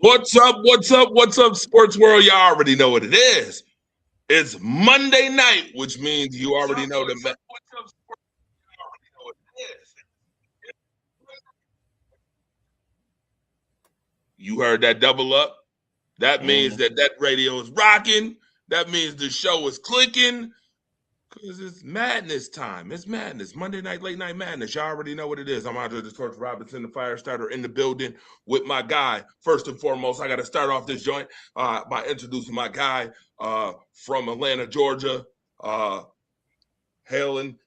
What's up? What's up? What's up, sports world? Y'all already know what it is. It's Monday night, which means you already know the. You heard that double up? That means that radio is rocking. That means the show is clicking. Because it's madness time. It's madness. Monday night, late night madness. Y'all already know what it is. I'm Andre the Torch Robinson, the fire starter in the building with my guy. First and foremost, I got to start off this joint by introducing my guy from Atlanta, Georgia, hailing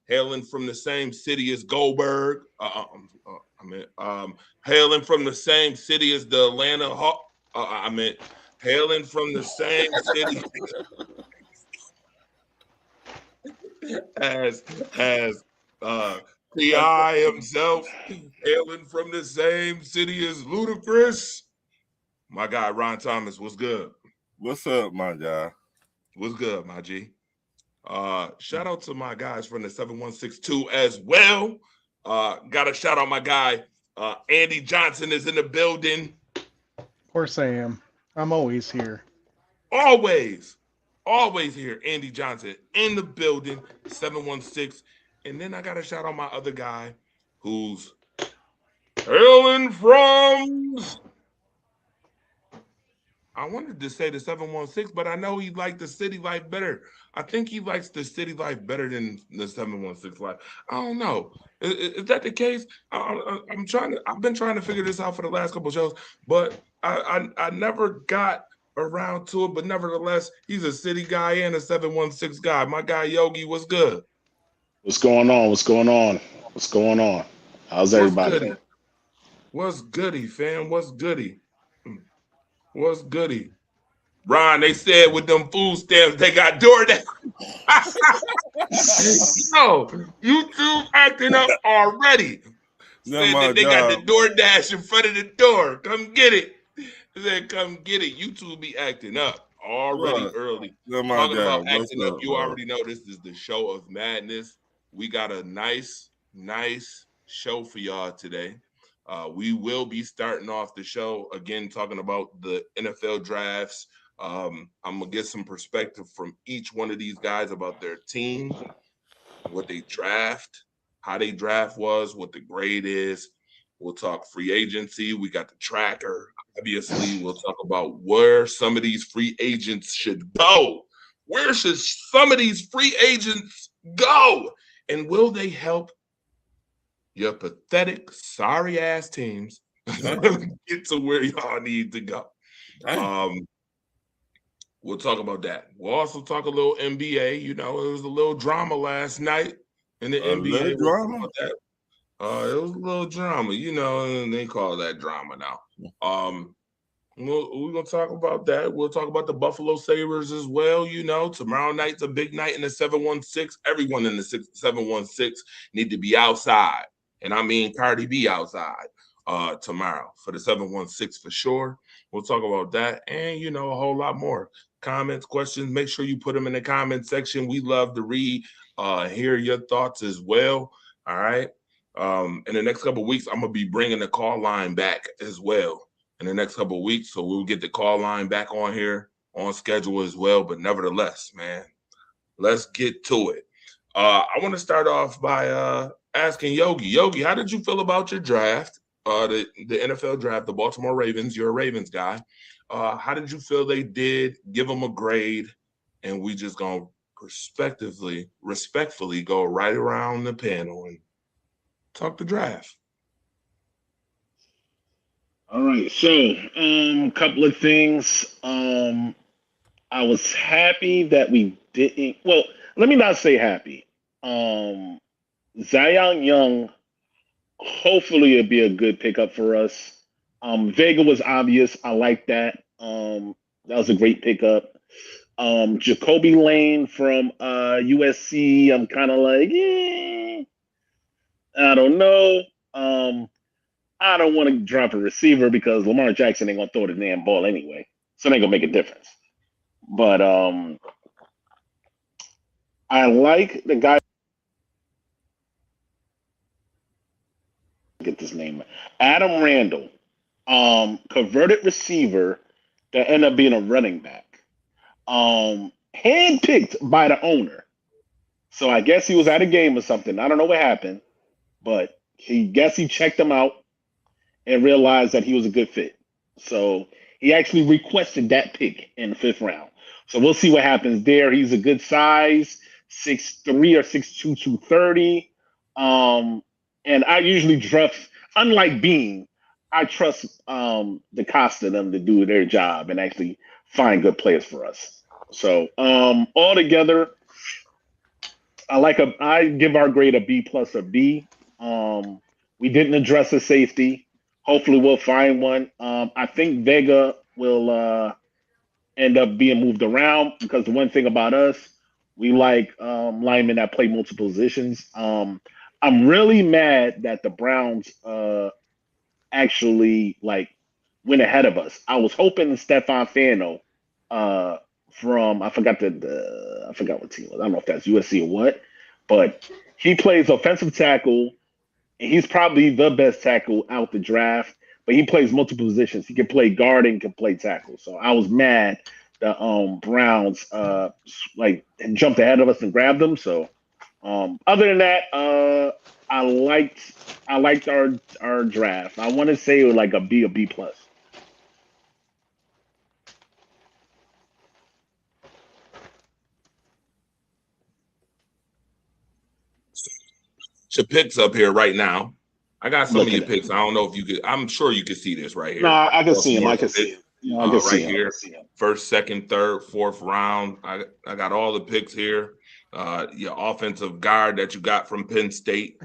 from the same city as Goldberg. Hailing from the same city as the Atlanta Hawk. Hailing from the same city as T.I. himself, hailing from the same city as Ludacris. My guy Ron Thomas, what's good? What's up, my guy? What's good, my G? Shout out to my guys from the 7162 as well. Got to shout out my guy Andy Johnson is in the building. Of course I am. I'm always here. Always here. Andy Johnson in the building, 716. And then I got to shout out my other guy who's hailing from. I wanted to say the 716, but I know he liked the city life better. I think he likes the city life better than the 716 life. I don't know. Is that the case? I've been trying to figure this out for the last couple of shows, but I never got around to it. But nevertheless, he's a city guy and a 716 guy. My guy Yogi, what's good? What's going on? What's going on? What's going on? How's everybody? What's goody, fam? What's goody? What's goody? Ron, they said with them food stamps, they got DoorDash. Yo, YouTube acting up already. Said that they got the DoorDash in front of the door. Come get it. Said, come get it. YouTube be acting up already early. Talking about acting up, you already know this is the show of madness. We got a nice show for y'all today. We will be starting off the show again talking about the NFL drafts. I'm gonna get some perspective from each one of these guys about their team, what they draft, how they draft was, what the grade is. We'll talk free agency. We got the tracker. Obviously, we'll talk about where some of these free agents should go. Where should some of these free agents go? And will they help your pathetic, sorry-ass teams get to where y'all need to go? We'll talk about that. We'll also talk a little NBA. You know, it was a little drama last night in the NBA. Drama? It was a little drama, you know, and they call that drama now. We're going to talk about that. We'll talk about the Buffalo Sabres as well. You know, tomorrow night's a big night in the 716. Everyone in the 716 need to be outside. And I mean Cardi B outside tomorrow for the 716 for sure. We'll talk about that and, you know, a whole lot more. Comments, questions, make sure you put them in the comment section. We love to read, hear your thoughts as well. All right. In the next couple of weeks, I'm going to be bringing the call line back as well in the next couple of weeks. So we'll get the call line back on here on schedule as well. But nevertheless, man, let's get to it. I want to start off by asking Yogi. Yogi, how did you feel about your draft? The NFL draft, the Baltimore Ravens. You're a Ravens guy. How did you feel they did? Give them a grade, and we just gonna respectfully go right around the panel and talk the draft. All right. So, a couple of things. I was happy that we didn't. Well, let me not say happy. Zion Young. Hopefully, it'll be a good pickup for us. Vega was obvious. I like that. That was a great pickup. Jacoby Lane from USC. I'm kind of like, I don't know. I don't want to drop a receiver because Lamar Jackson ain't gonna throw the damn ball anyway, so it ain't gonna make a difference. But I like the guy. Get this name, Adam Randall. converted receiver that ended up being a running back. Handpicked by the owner. So I guess he was at a game or something. I don't know what happened, but he checked him out and realized that he was a good fit. So he actually requested that pick in the 5th round. So we'll see what happens there. He's a good size, 6'3" or 6'2", 230. And I usually draft, unlike Bean, I trust the Costa them to do their job and actually find good players for us. So altogether, I give our grade a B+ or B. We didn't address a safety. Hopefully we'll find one. I think Vega will end up being moved around because the one thing about us, we like linemen that play multiple positions. I'm really mad that the Browns actually went ahead of us. I was hoping Stefan Fano from I forgot what team it was. I don't know if that's USC or what, but he plays offensive tackle. And he's probably the best tackle out the draft, but he plays multiple positions. He can play guard and can play tackle. So I was mad the Browns jumped ahead of us and grabbed them. So other than that, I liked our draft. I want to say it was like a B or B+. Your picks up here right now. I got some of your picks. I don't know if you could. I'm sure you can see this right here. No, I can see him. I can see him. I can see him. Here. First, second, third, fourth round. I got all the picks here. Your offensive guard that you got from Penn State,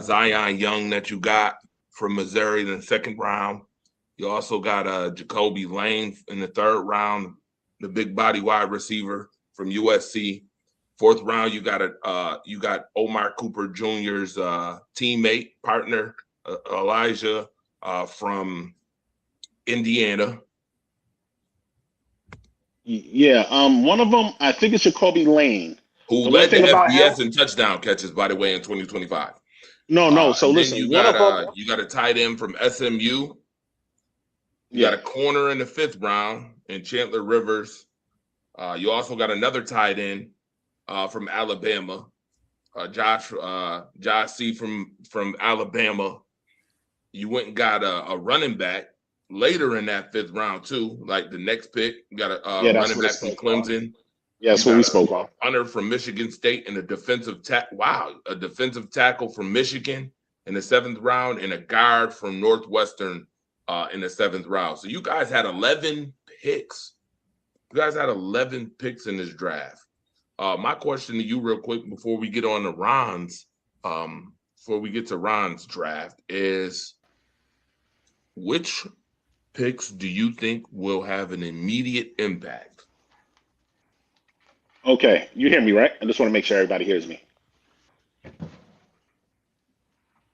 Zion Young that you got from Missouri in the 2nd round. You also got Jacoby Lane in the 3rd round, the big body wide receiver from USC. 4th round, you got Omar Cooper Jr.'s teammate, partner, Elijah from Indiana. Yeah, one of them, I think it's Jacoby Lane. Who led the FBS in touchdown catches, by the way, in 2025. No. So listen, you got a tight end from SMU. You got a corner in the 5th round in Chandler Rivers. You also got another tight end from Alabama, Josh C from Alabama. You went and got a running back later in that 5th round too. Like the next pick, you got a running back from Clemson. Yeah, that's what we spoke on. Hunter from Michigan State and a defensive tackle from Michigan in the 7th round and a guard from Northwestern in the 7th round. So you guys had 11 picks. You guys had 11 picks in this draft. My question to you real quick before we get on to Ron's draft is, which picks do you think will have an immediate impact? Okay, you hear me, right? I just want to make sure everybody hears me.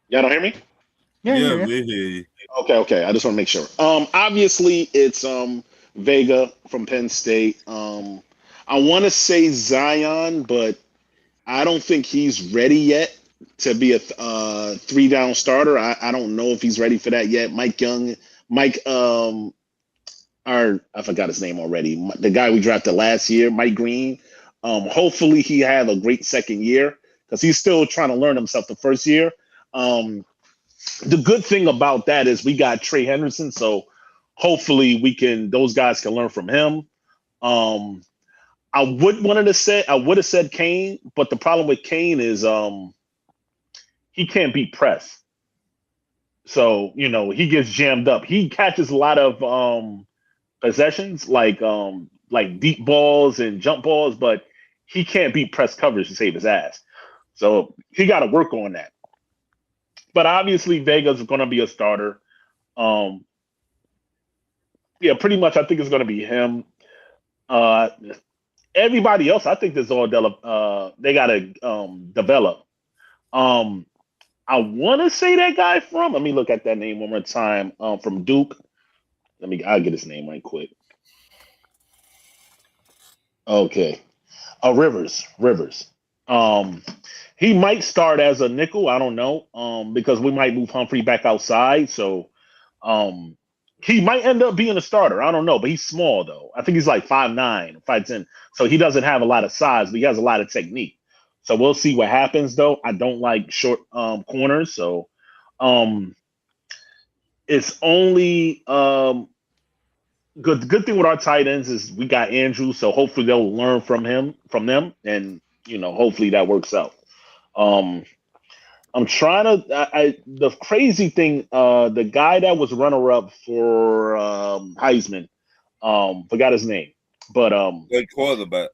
Y'all don't hear me? Yeah, we hear you. Okay. I just want to make sure. Obviously it's Vega from Penn State. I want to say Zion, but I don't think he's ready yet to be a 3-down starter. I don't know if he's ready for that yet. I forgot his name already. The guy we drafted last year, Mike Green. Hopefully he had a great 2nd year because he's still trying to learn himself the 1st year. The good thing about that is we got Trey Henderson, so hopefully those guys can learn from him. I would have said Kane, but the problem with Kane is he can't beat press. So, he gets jammed up. He catches a lot of possessions like deep balls and jump balls, but he can't beat press coverage to save his ass. So he got to work on that. But obviously Vega's going to be a starter. Pretty much I think it's going to be him. Everybody else, I think this all they got to develop. I want to say that guy let me look at that name one more time. From Duke. I'll get his name right quick. Okay. Rivers. He might start as a nickel. I don't know. Because we might move Humphrey back outside. So He might end up being a starter. I don't know, but he's small though. I think he's like 5'9", 5'10". So he doesn't have a lot of size, but he has a lot of technique. So we'll see what happens though. I don't like short corners, so it's only good thing with our tight ends is we got Andrew, so hopefully they'll learn from them, and hopefully that works out. I'm trying to. The crazy thing, the guy that was runner up for Heisman, forgot his name, but good quarterback.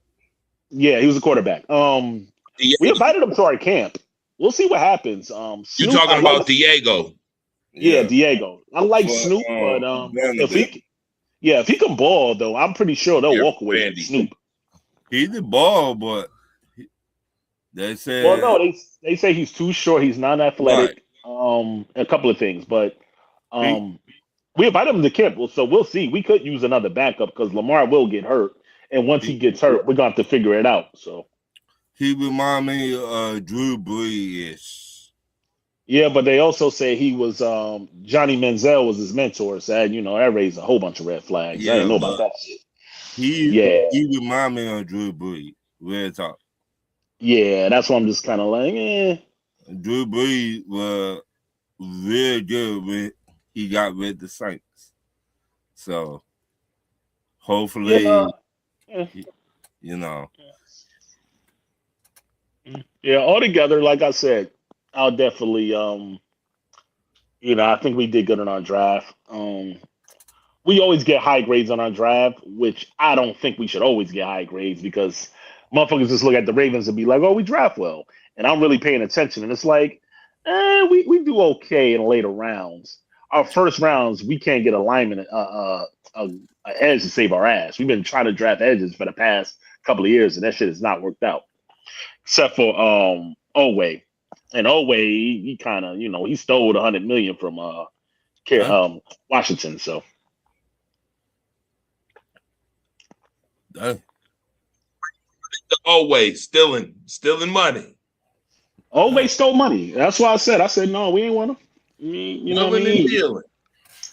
Yeah, he was a quarterback. We invited him to our camp. We'll see what happens. You talking about Diego? Yeah, Diego. I like Snoop, but if he can ball though, I'm pretty sure they'll walk away from Snoop. He's the ball, but they say. Well, no, they say he's too short. He's not athletic. Right. A couple of things, but we invited him to camp, so we'll see. We could use another backup because Lamar will get hurt, and once he gets hurt, we're gonna have to figure it out. So he remind me of Drew Brees. Yeah, but they also say he was Johnny Manziel was his mentor. So that raised a whole bunch of red flags. I didn't know about that shit. He remind me of Drew Brees. Real talk. Yeah, that's why I'm just kind of like, Drew Brees was real good when he got with the Saints. So hopefully, Yeah, altogether, like I said, I'll definitely, I think we did good in our draft. We always get high grades on our draft, which I don't think we should always get high grades because motherfuckers just look at the Ravens and be like, oh, we draft well. And I'm really paying attention. And it's like, we do okay in later rounds. Our first rounds, we can't get a lineman, an edge to save our ass. We've been trying to draft edges for the past couple of years, and that shit has not worked out. Except for Oweh. And Oweh, he kind of, he stole $100 million from Washington. So, Oweh stealing money. Oweh stole money. That's why I said no, we ain't want him. You know what I mean? Dealing.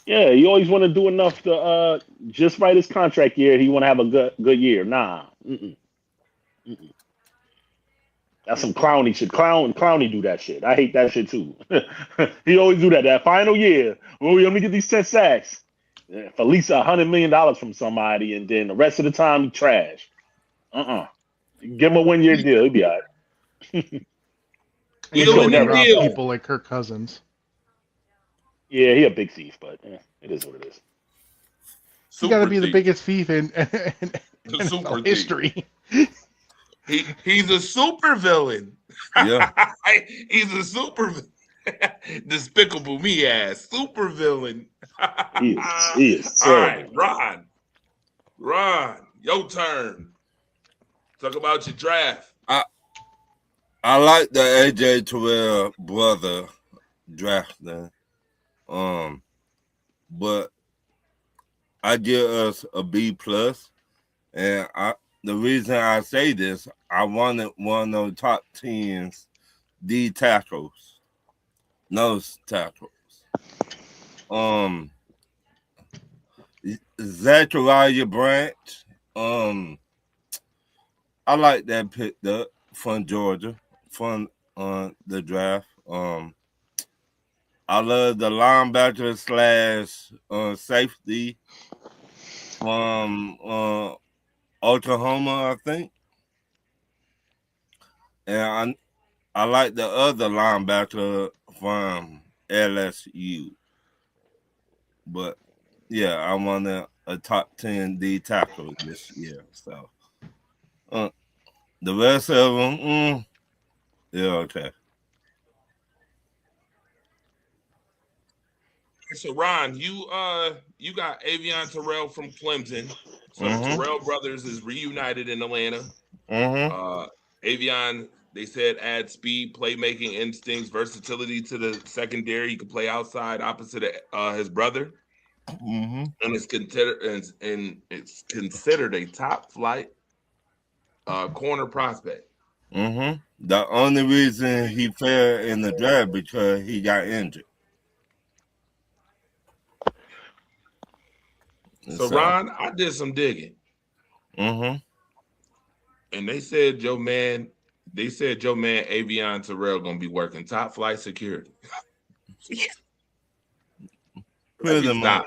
Yeah, you always want to do enough to just write his contract year. He want to have a good year. Nah. That's some clowny shit. Clowny do that shit. I hate that shit too. He always do that. That final year, let me get these 10 sacks for at least $100 million from somebody, and then the rest of the time he trash. Give him a 1 year deal. He'll be all right. He's going to rob people like Kirk Cousins. Yeah, he a big thief, but it is what it is. He's got to be the biggest thief in history. He's a super villain. Yeah. He's a super despicable me ass super villain. He is. All right, Ron, your turn. Talk about your draft. I like the AJ Terrell brother drafting. But I give us a B+, and the reason I say this, I wanted one of the top 10s, D tackles, nose tackles. Zachariah Branch. I like that pick up from Georgia, from the draft. I love the linebacker / safety from Oklahoma, I think. And I like the other linebacker from LSU. But yeah, I want a top 10 D tackle this year. So the rest of them, yeah, okay. So Ron, you got Avion Terrell from Clemson. So the Terrell brothers is reunited in Atlanta. Avion, they said, adds speed, playmaking instincts, versatility to the secondary. He could play outside opposite of his brother. And it's considered a top flight corner prospect. The only reason he fell in the draft because he got injured. So Ron, I did some digging. Mm-hmm. And they said Joe man Avion Terrell gonna be working top flight security. Pretty much.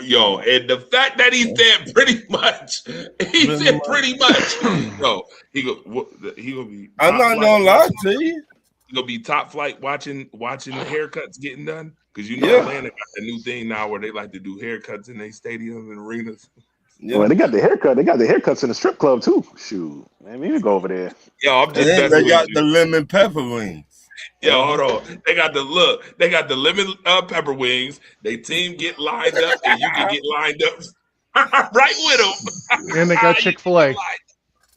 Yo, and the fact that he said pretty much, pretty much. Yo, he gonna be. I'm not gonna lie to you. He gonna be top flight watching the haircuts getting done, because Atlanta got the new thing now where they like to do haircuts in their stadiums and arenas. Yeah. Well, they got the haircut. They got the haircuts in the strip club too. Shoot, man, we need to go over there. Yo, I'm just. They got the lemon pepper wings. Yo, hold on. They got the lemon pepper wings. They team get lined up, and you can get lined up right with them. And they got Chick-fil-A.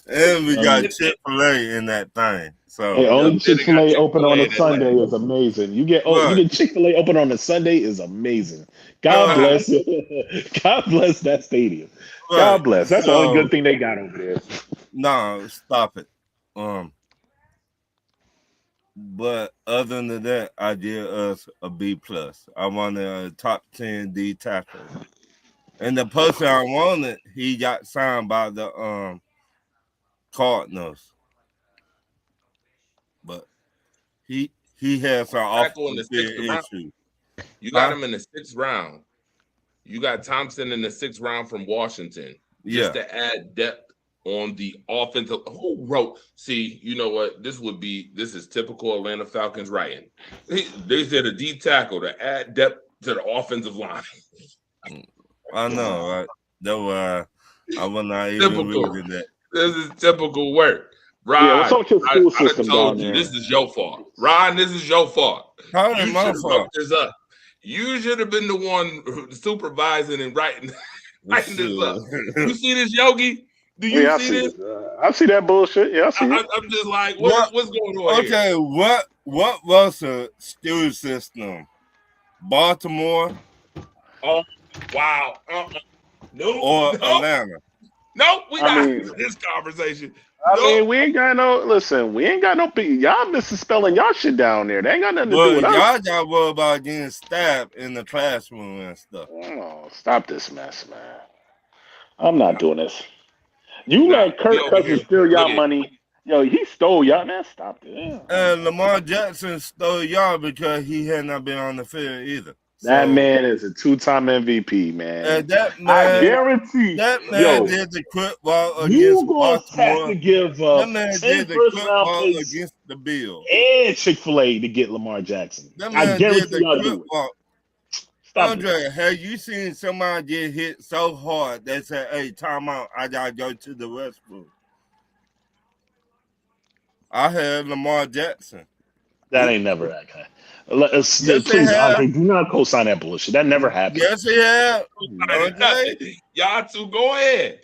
And we got Chick-fil-A in that thing. So hey, only Chick-fil-A open on a Sunday is amazing. You get Chick-fil-A open on a Sunday is amazing. God bless God bless that stadium. God bless. That's the only good thing they got over there. No, stop it. But other than that, I give us a B+. I wanted a top 10 D tackle. And the person I wanted, he got signed by the Cardinals. But he has some offensive issue. You got him in the 6th round. You got Thompson in the 6th round from Washington. Just to add depth on the offensive. Who wrote? See, you know what? This is typical Atlanta Falcons writing. They said a D tackle to add depth to the offensive line. I know, right? That was I was not even reading that. This is typical work. Ron, what's up with your school system told you this is your fault. Ron, this is your fault. How is my fault? This up. You should have been the one supervising and writing this up. You see this, Yogi? Do you see this? I see that bullshit. Yeah, I see it. I'm just like, what's going on here? Okay, what was the school system? Baltimore? Oh, wow. No. Or Atlanta? No, we not in this conversation. I mean, we ain't got no. Listen, we ain't got no. Y'all misspelling y'all shit down there. They ain't got nothing to do with us. Y'all got worried about getting stabbed in the classroom and stuff. Oh, stop this mess, man. I'm not doing this. You let Kirk Cousins steal y'all money. Yo, he stole y'all. Man, stop it. And Lamar Jackson stole y'all because he had not been on the field either. That man is a 2-time MVP, man. And that man, I guarantee that man did the quick ball against Baltimore. Have to give that man did the quick ball against the Bills and Chick-fil-A to get Lamar Jackson. That man did the quick ball. Stop Andre, have you seen somebody get hit so hard they said, "Hey, time out, I gotta go to the restroom"? I had Lamar Jackson. That ain't never that guy. Please, Andre, do not co-sign that bullshit. That never happened. Yes, he had. Okay. Y'all two, go ahead.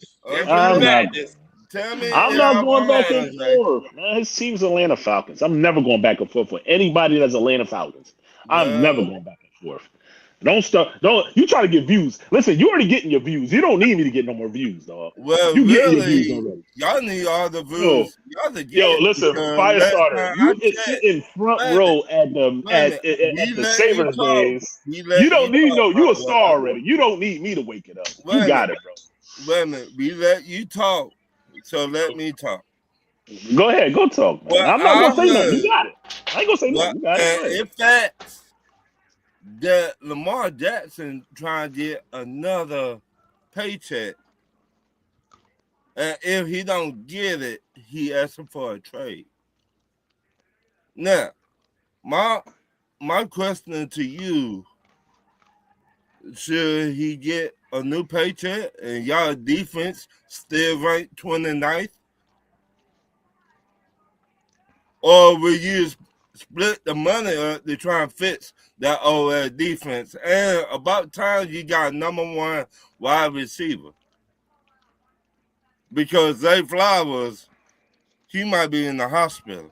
Tell me. I'm not going back and forth. Man, his team's Atlanta Falcons. I'm never going back and forth with anybody that's Atlanta Falcons. I'm never going back and forth. Don't you try to get views. Listen, you already getting your views. You don't need me to get no more views, dog. Well, you getting your views already. Y'all need all the views. Listen, Firestarter, you sit in front row at the Sabres games. You don't need you a star already. You don't need me to wake it up. You got it, bro. Wait a minute. We let you talk, so let me talk. Go ahead, go talk. Man. I'm not gonna say nothing. You got it. I ain't gonna say nothing. You got it. In fact, that Lamar Jackson trying to get another paycheck, and if he don't get it, he asking for a trade. Now, my question to you: should he get a new paycheck and y'all defense still ranked 29th, or will you split the money up to try and fix that old defense? And about time you got number 1 wide receiver, because Zay Flowers, he might be in the hospital.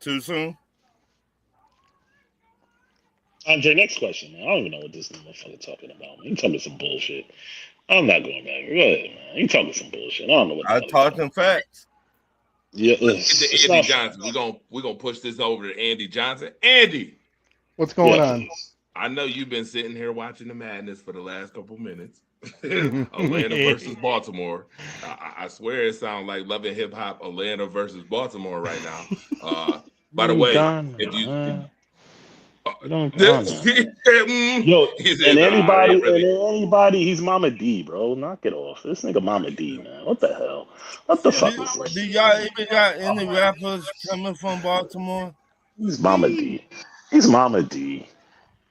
Too soon? Andre, next question, man. I don't even know what this motherfucker talking about. Man. You talking some bullshit. I'm not going back. Go ahead, man. You talking some bullshit. I don't know what I'm talking facts. Yeah, Andy Johnson. We're gonna push this over to Andy Johnson. Andy, what's going on? I know you've been sitting here watching the madness for the last couple minutes. Atlanta versus Baltimore. I swear it sounds like Love and Hip Hop Atlanta versus Baltimore right now. By the way, if you Yo, and anybody, he's Mama D, bro. Knock it off. This nigga Mama D, man. What the hell? What the fuck is this? Do y'all even got any rappers coming from Baltimore? He's Mama D. He's Mama D.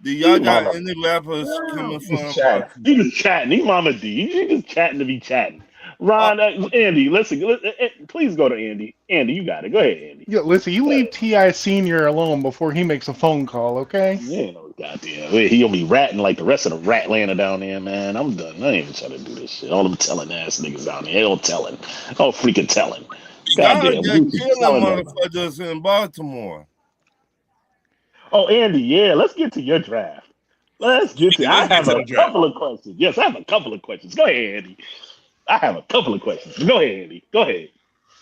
Do y'all got any rappers coming from Baltimore? You just chatting. He's Mama D. You just chatting to be chatting. Ron, Andy, listen, please go to Andy. Andy, you got it. Go ahead, Andy. Yeah, listen, you leave T.I. Senior alone before he makes a phone call, okay? Yeah, no goddamn. He'll be ratting like the rest of the Ratlanta down there, man. I'm done. I ain't even trying to do this shit. All them telling ass niggas down there. They don't telling. Oh, freaking telling. Goddamn. Y'all just killing motherfuckers in Baltimore. Oh, Andy, yeah, let's get to your draft. Let's get to I have a couple of questions. Yes, I have a couple of questions. Go ahead, Andy. I have a couple of questions. Go ahead, Andy. Go ahead.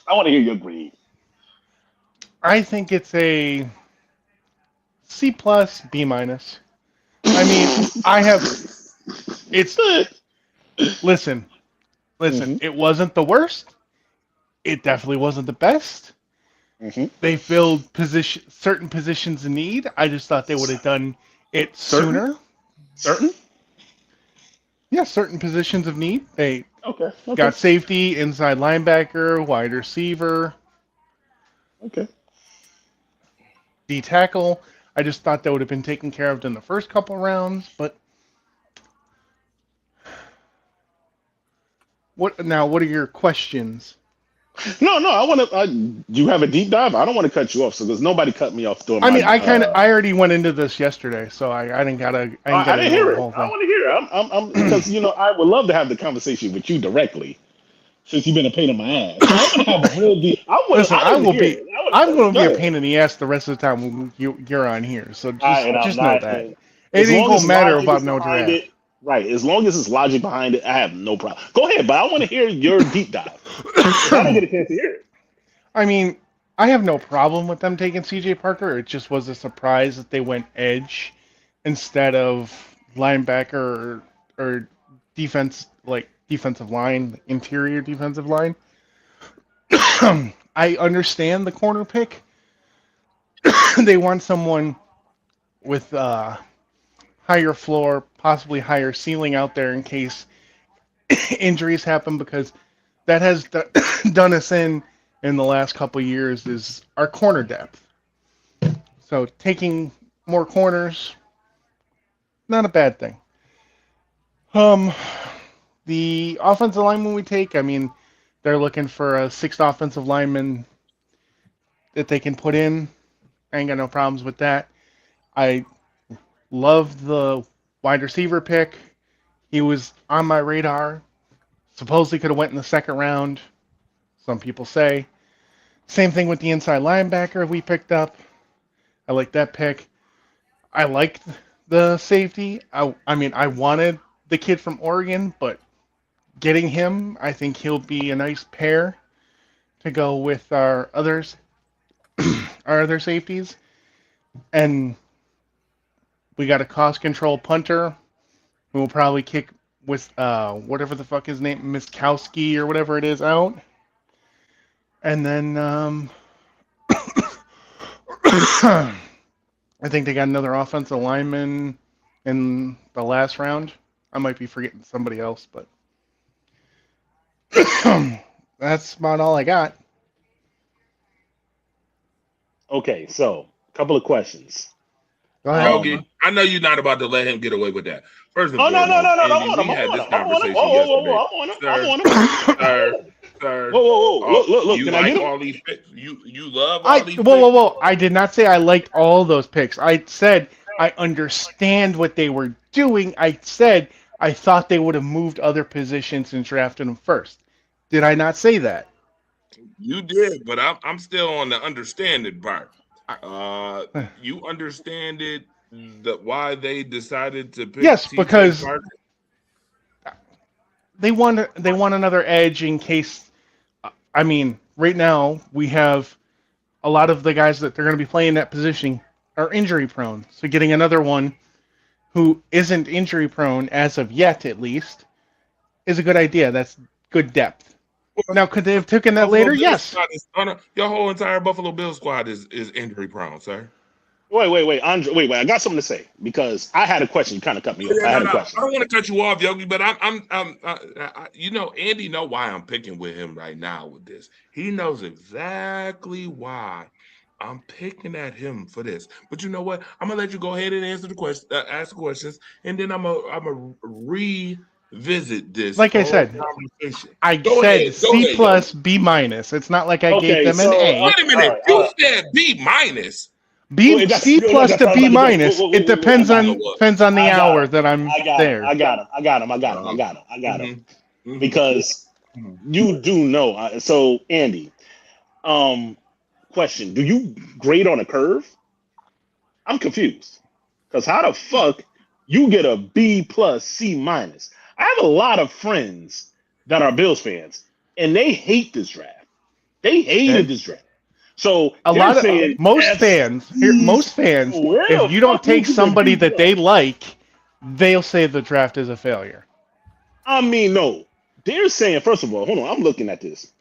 I want to hear your grade. I think it's a C+, B-. I mean, listen, It wasn't the worst. It definitely wasn't the best. Mm-hmm. They filled certain positions in need. I just thought they would have done it sooner. Certain? Yeah, certain positions of need. They okay. got safety, inside linebacker, wide receiver. Okay. D tackle. I just thought that would have been taken care of in the first couple rounds, but what are your questions? No, I want to. You have a deep dive. I don't want to cut you off, so there's nobody cut me off. I already went into this yesterday, so I didn't gotta. I didn't hear it. I want to hear it. I'm because I would love to have the conversation with you directly, since you've been a pain in my ass. I'm gonna have a real deep. I'm going to be a pain in the ass the rest of the time you're on here. So just know that it ain't gonna matter about no draft. Right, as long as it's logic behind it, I have no problem. Go ahead, but I want to hear your deep dive. I don't get a chance to hear it. I mean, I have no problem with them taking C.J. Parker. It just was a surprise that they went edge instead of linebacker or defensive line, interior defensive line. I understand the corner pick. They want someone with higher floor, possibly higher ceiling out there in case injuries happen, because that has done us in the last couple of years is our corner depth. So taking more corners, not a bad thing. The offensive lineman we take, I mean, they're looking for a 6th offensive lineman that they can put in. I ain't got no problems with that. I love the wide receiver pick. He was on my radar. Supposedly could have went in the 2nd round. Some people say. Same thing with the inside linebacker we picked up. I like that pick. I liked the safety. I mean, I wanted the kid from Oregon, but getting him, I think he'll be a nice pair to go with our others, our other safeties. And we got a cost control punter who will probably kick with whatever the fuck his name, Miskowski or whatever it is, out. And then I think they got another offensive lineman in the last round. I might be forgetting somebody else, but that's about all I got. Okay, so a couple of questions. Okay, I know you're not about to let him get away with that. First of all, no. We had this conversation yesterday. Sir. Whoa. Look. You like all these picks? You love all these picks? Whoa. I did not say I liked all those picks. I said I understand what they were doing. I said I thought they would have moved other positions and drafted them first. Did I not say that? You did, but I'm still on the understanding part. You understand it, why they decided to pick? Yes, because they want another edge in case. I mean, right now we have a lot of the guys that they're going to be playing that position are injury prone. So getting another one who isn't injury prone as of yet, at least, is a good idea. That's good depth. Now, could they have taken that later? Yes. Your whole entire Buffalo Bills squad is injury prone, sir. Wait, Andre. Wait. I got something to say because I had a question. You kind of cut me off. I had a question. I don't want to cut you off, Yogi, but Andy know why I'm picking with him right now with this. He knows exactly why I'm picking at him for this. But you know what? I'm gonna let you go ahead and answer the question, ask the questions, and then I'm gonna revisit this. Like I said, I said C plus B minus. It's not like I gave them an A. Wait a minute, you said B minus. C plus to B minus. It depends on the hour that I'm there. I got him. Because you do know. So Andy, question: do you grade on a curve? I'm confused because how the fuck you get a B plus C minus? I have a lot of friends that are Bills fans, and they hate this draft. They hated this draft. So most fans, if you don't take somebody that they like, they'll say the draft is a failure. I mean, no. They're saying, first of all, hold on, I'm looking at this.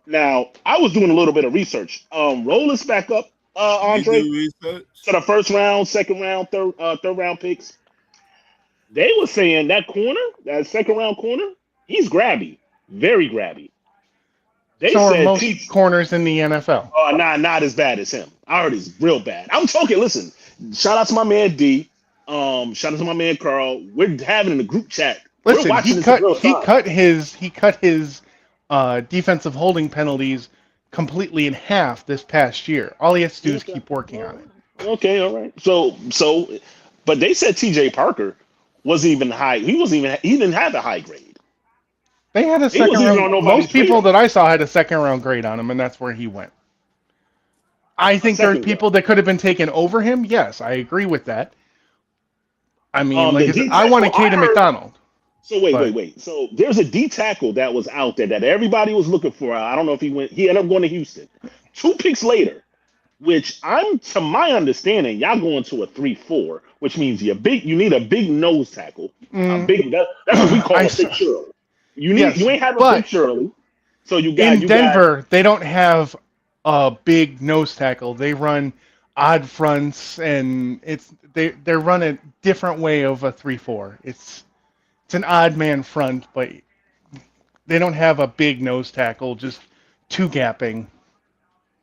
Now, I was doing a little bit of research. Roll us back up, Andre, to the first round, second round, third round picks. They were saying that second round corner, he's grabby, very grabby. They so said are most corners in the NFL. Oh, not as bad as him. I heard he's real bad. I'm talking. Listen, shout out to my man D. Shout out to my man Carl. We're having a group chat. Listen, he cut his defensive holding penalties completely in half this past year. All he has to do is keep working on it. Okay, all right. So, but they said T.J. Parker wasn't even high. He didn't have a high grade. They had a second round. Most people that I saw had a second round grade on him, and that's where he went. I think there's people that could have been taken over him. Yes, I agree with that. I mean, I wanted Caden McDonald. So wait. So there's a D tackle that was out there that everybody was looking for. I don't know if he went. He ended up going to Houston. 2 picks later, which to my understanding, y'all going to a 3-4, which means you need a big nose tackle. That's what we call a big early. You ain't having a big early. So in Denver, they don't have a big nose tackle. They run odd fronts, and they run a different way of a 3-4. It's an odd man front, but they don't have a big nose tackle, just 2 gapping.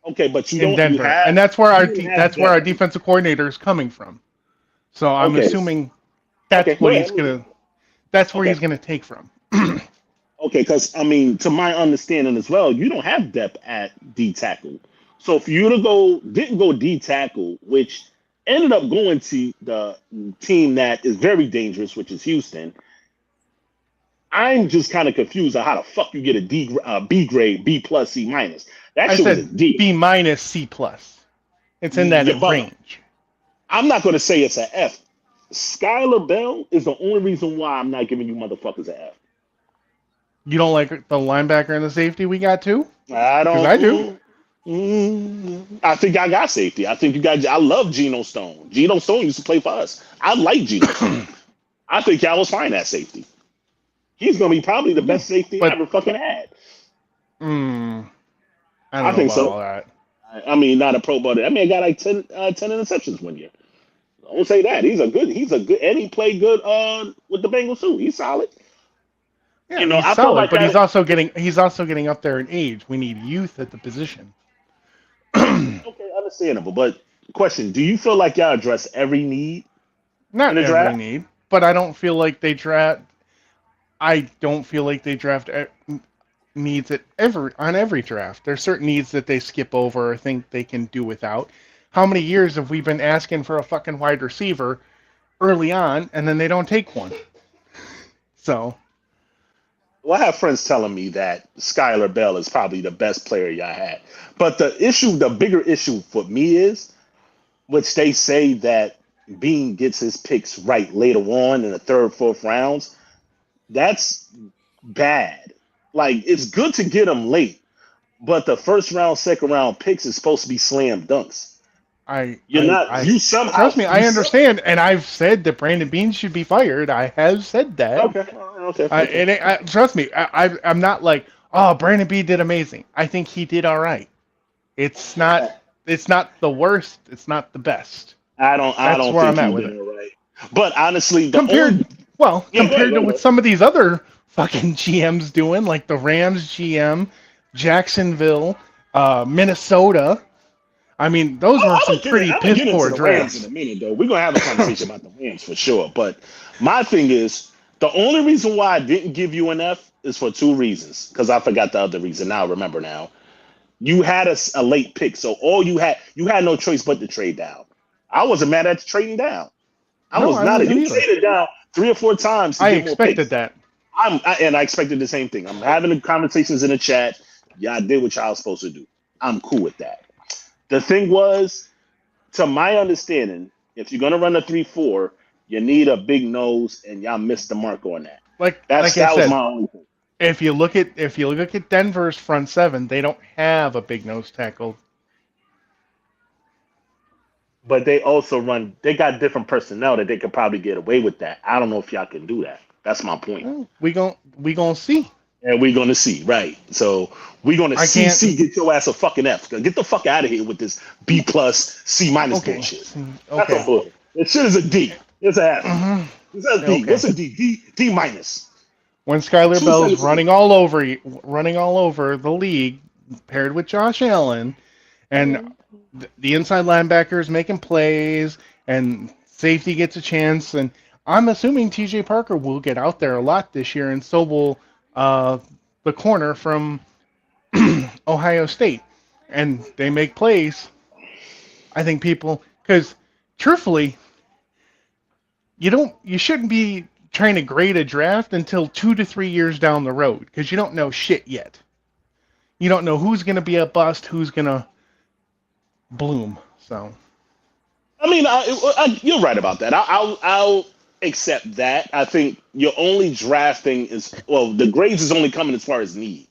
Okay, but in Denver, and that's where our defensive coordinator is coming from. So I'm assuming that's what he's gonna. That's where he's gonna take from. Okay, because I mean, to my understanding as well, you don't have depth at D tackle. So if you didn't go D tackle, which ended up going to the team that is very dangerous, which is Houston, I'm just kind of confused on how the fuck you get a B grade, B plus, C minus. That shit was a D. B minus, C plus. It's in that range. I'm not going to say it's an F. Skylar Bell is the only reason why I'm not giving you motherfuckers an F. You don't like the linebacker and the safety we got too? I don't. I do. I think I got safety. I think you guys. I love Geno Stone. Geno Stone used to play for us. I like Geno Stone. I think y'all was fine at safety. He's gonna be probably the best safety I ever fucking had. I don't know think so. All that. I mean, not a pro, but I mean, I got like 10 interceptions one year. I won't say that. He's a good, and he played good with the Bengals too. He's solid. Yeah, he's solid, but he's also getting up there in age. We need youth at the position. Okay, understandable. But question: do you feel like y'all address every need? Not every need, but I don't feel like they draft. I don't feel like they draft needs on every draft. There's certain needs that they skip over or think they can do without. How many years have we been asking for a fucking wide receiver early on, and then they don't take one? So. Well, I have friends telling me that Skylar Bell is probably the best player y'all had. But the bigger issue for me is, which they say that Bean gets his picks right later on in the 3rd, 4th rounds. That's bad. Like, it's good to get them late, but the 1st round, 2nd round picks is supposed to be slam dunks. You somehow trust me. I understand, and I've said that Brandon Beane should be fired. I have said that. Okay. Trust me. I'm not like, oh, Brandon Beane did amazing. I think he did all right. It's not the worst. It's not the best. I don't That's where I'm at with it. Right. But honestly, compared to what go some of these other fucking GMs doing, like the Rams GM, Jacksonville, Minnesota. I mean, those were some pretty piss poor drafts. In a minute, though, we're gonna have a conversation about the Rams for sure. But my thing is, the only reason why I didn't give you an F is for two reasons. Because I forgot the other reason. Now I remember now. You had a late pick, so all you had no choice but to trade down. I wasn't mad at trading down. I was not. You traded down 3 or 4 times. I expected that. And I expected the same thing. I'm having the conversations in the chat. Y'all did what y'all was supposed to do. I'm cool with that. The thing was, to my understanding, if you're gonna run a 3-4, you need a big nose, and y'all missed the mark on that. That was my only thing. If you look at Denver's front seven, they don't have a big nose tackle. But they also they got different personnel that they could probably get away with that. I don't know if y'all can do that. That's my point. Well, we gonna see. And we're gonna see, right? So we're gonna see get your ass a fucking F. Get the fuck out of here with this B+, C- bullshit. That's a bullshit. This shit is a D. It's an F. Mm-hmm. It's a D. What's a D? D-. When Skylar Bell's running all over the league, paired with Josh Allen, and the inside linebackers making plays, and safety gets a chance, and I'm assuming TJ Parker will get out there a lot this year, and so will the corner from Ohio State, and they make plays. I think because truthfully, you shouldn't be trying to grade a draft until 2 to 3 years down the road, because you don't know shit yet. You don't know who's going to be a bust, who's going to bloom. So, I mean, you're right about that. I'll accept that. I think your only drafting the grades is only coming as far as need.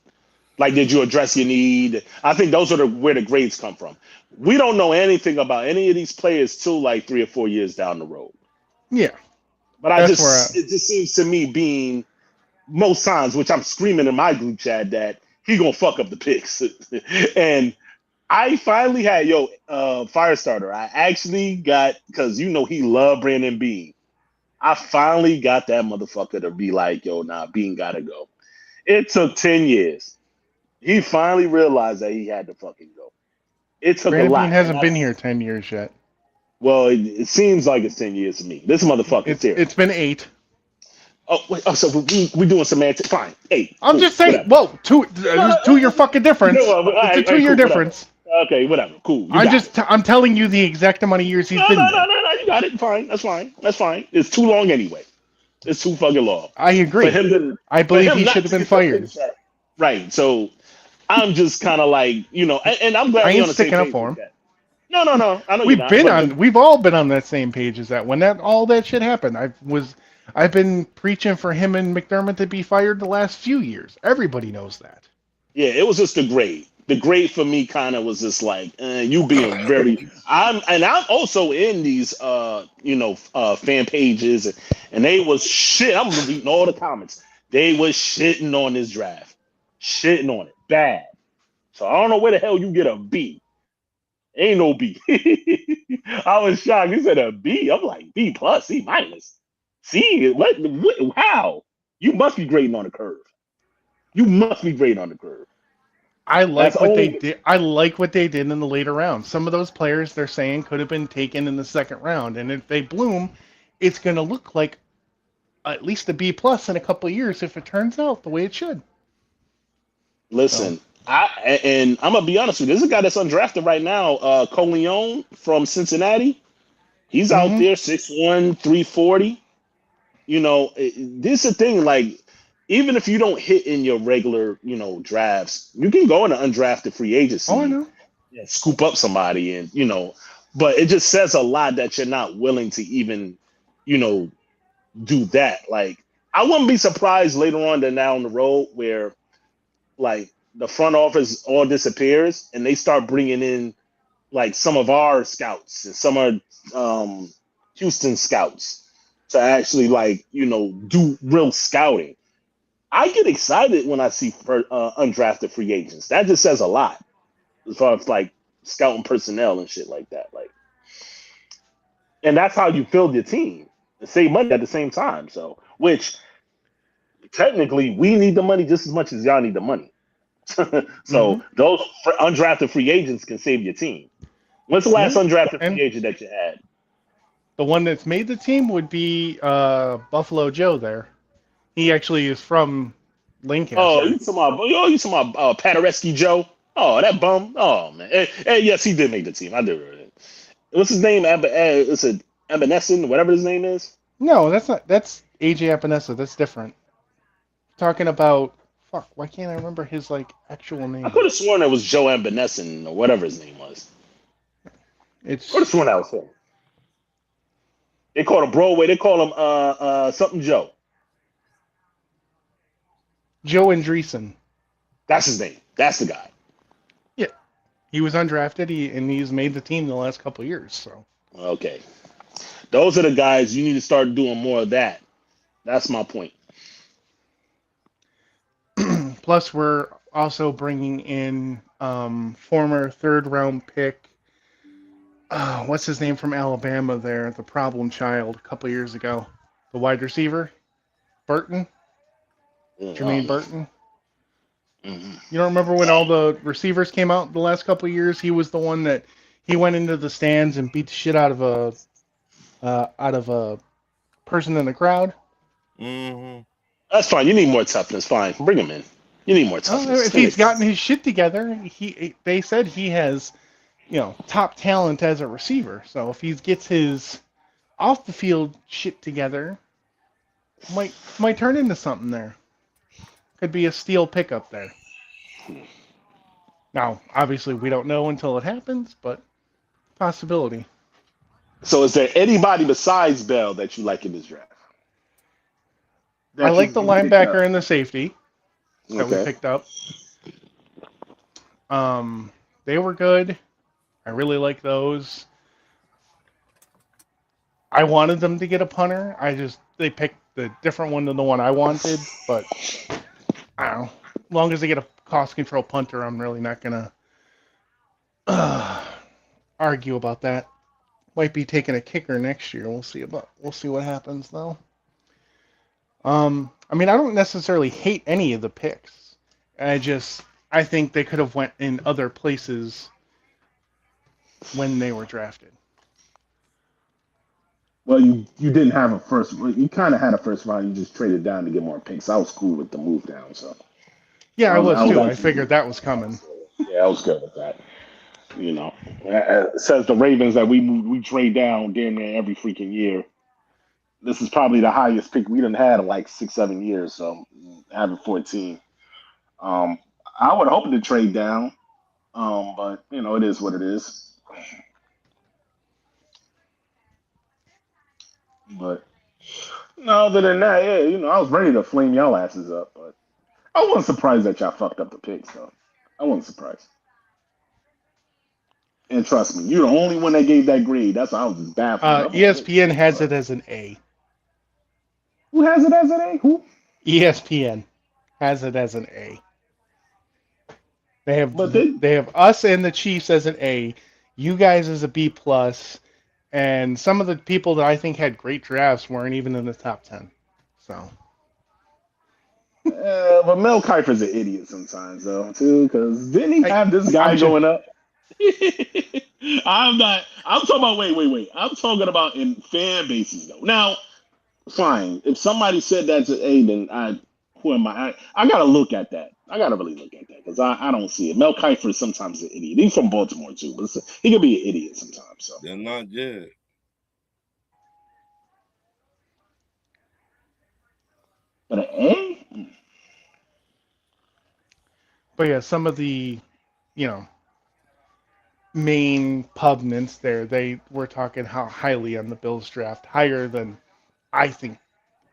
Like, did you address your need? I think those are where the grades come from. We don't know anything about any of these players till like 3 or 4 years down the road. Yeah. But it just seems to me being most times, which I'm screaming in my group chat that he gonna fuck up the picks. And I finally had Firestarter. I actually got, because he loved Brandon Beane. I finally got that motherfucker to be like, Beane gotta go. It took 10 years. He finally realized that he had to fucking go. It took Brandon a lot. Beane hasn't been here 10 years yet. Well, it seems like it's 10 years to me. This motherfucker's here. It's been 8. Oh, wait, so we doing semantics? Fine, 8. I'm just saying. Whatever. Whoa, 2-year fucking difference. It's a 2-year difference. Whatever. Okay, whatever. Cool. I'm telling you the exact amount of years he's been. No. You got it. Fine. That's fine. It's too long anyway. It's too fucking long. I agree. I believe he should have been fired. Right. So I'm just kind of like, and I'm glad we're on the same page. I ain't sticking up for him. No. I know we've all been on that same page as that. When all that shit happened, I've been preaching for him and McDermott to be fired the last few years. Everybody knows that. Yeah, it was just the grade. The grade for me kind of was just like, you being very. I'm also in these fan pages, and they was shit. I'm reading all the comments. They was shitting on this draft, shitting on it bad. So I don't know where the hell you get a B. Ain't no B. I was shocked. He said a B. I'm like B+, C-. C? What? How? You must be grading on the curve. I like what they did. I like what they did in the later rounds. Some of those players they're saying could have been taken in the second round, and if they bloom, it's going to look like at least a B+ in a couple of years if it turns out the way it should. Listen, I'm gonna be honest with you. There's a guy that's undrafted right now, Coleon from Cincinnati. He's out there, 6'1", 340. This is the thing. Like, even if you don't hit in your regular, drafts, you can go in an undrafted free agency. Oh, I know. And scoop up somebody, and but it just says a lot that you're not willing to even, do that. Like, I wouldn't be surprised later on down the road where, like, the front office all disappears and they start bringing in like some of our scouts and some of Houston scouts to actually like do real scouting. I get excited when I see undrafted free agents. That just says a lot as far as like scouting personnel and shit like that. Like, and that's how you build your team and save money at the same time. So, which technically we need the money just as much as y'all need the money. So those undrafted free agents can save your team. When's the last undrafted free agent that you had? The one that's made the team would be Buffalo Joe there. He actually is from Lincoln. Oh, you talking about Paderewski Joe? Oh, that bum. Oh man. Yes, he did make the team. I did remember it. What's his name? It's a Ebenessen, whatever his name is. No, that's not. That's AJ Epinesa. That's different. Talking about why can't I remember his like actual name? I could have sworn it was Joe Ebenessen or whatever his name was. I could have sworn that was him. They call him Broadway. They call him something Joe. Joe Andreessen. That's his name. That's the guy. Yeah, he was undrafted. He's made the team the last couple of years. So okay, those are the guys you need to start doing more of that. That's my point. Plus, we're also bringing in former third-round pick. What's his name from Alabama there? The problem child a couple years ago. The wide receiver? Burton? Jermaine Burton? Mm-hmm. You don't remember when all the receivers came out the last couple of years? He was the one that he went into the stands and beat the shit out of a person in the crowd. Mm-hmm. That's fine. You need more toughness. Fine. Bring him in. You need more toughness. If he's gotten his shit together, they said he has, top talent as a receiver. So if he gets his off the field shit together, might turn into something there. Could be a steal pickup there. Now, obviously, we don't know until it happens, but possibility. So is there anybody besides Bell that you like in this draft? I like the linebacker and the safety that we picked up. They were good. I really like those. I wanted them to get a punter. They picked the different one than the one I wanted, but I don't know. As long as they get a cost control punter, I'm really not gonna argue about that. Might be taking a kicker next year. We'll see what happens though. I mean, I don't necessarily hate any of the picks. I think they could have went in other places when they were drafted. Well, you didn't have a first. You kind of had a first round. You just traded down to get more picks. I was cool with the move down. So yeah, I was too. I figured that was coming. Yeah, I was good with that. It says the Ravens that we trade down damn near every freaking year. This is probably the highest pick we done had in like 6-7 years. So having 14, I would hope to trade down, but it is what it is. But other than that, yeah, I was ready to flame y'all asses up, but I wasn't surprised that y'all fucked up the picks, though. I wasn't surprised. And trust me, you're the only one that gave that grade. That's why I was just baffled. ESPN has it as an A. Who has it as an A? Who? ESPN has it as an A. They have us and the Chiefs as an A, you guys as a B plus, and some of the people that I think had great drafts weren't even in the top 10. So. But Mel Kiper's an idiot sometimes, though, too, because didn't he have this guy going up? I'm talking about, wait. I'm talking about in fan bases, though. Now, fine. If somebody said that's an A, then who am I? I got to look at that. I got to really look at that because I don't see it. Mel Kiper is sometimes an idiot. He's from Baltimore, too, but he could be an idiot sometimes. So they're not good. But an A? But yeah, some of the, main pundits there, they were talking how highly on the Bills draft, higher than I think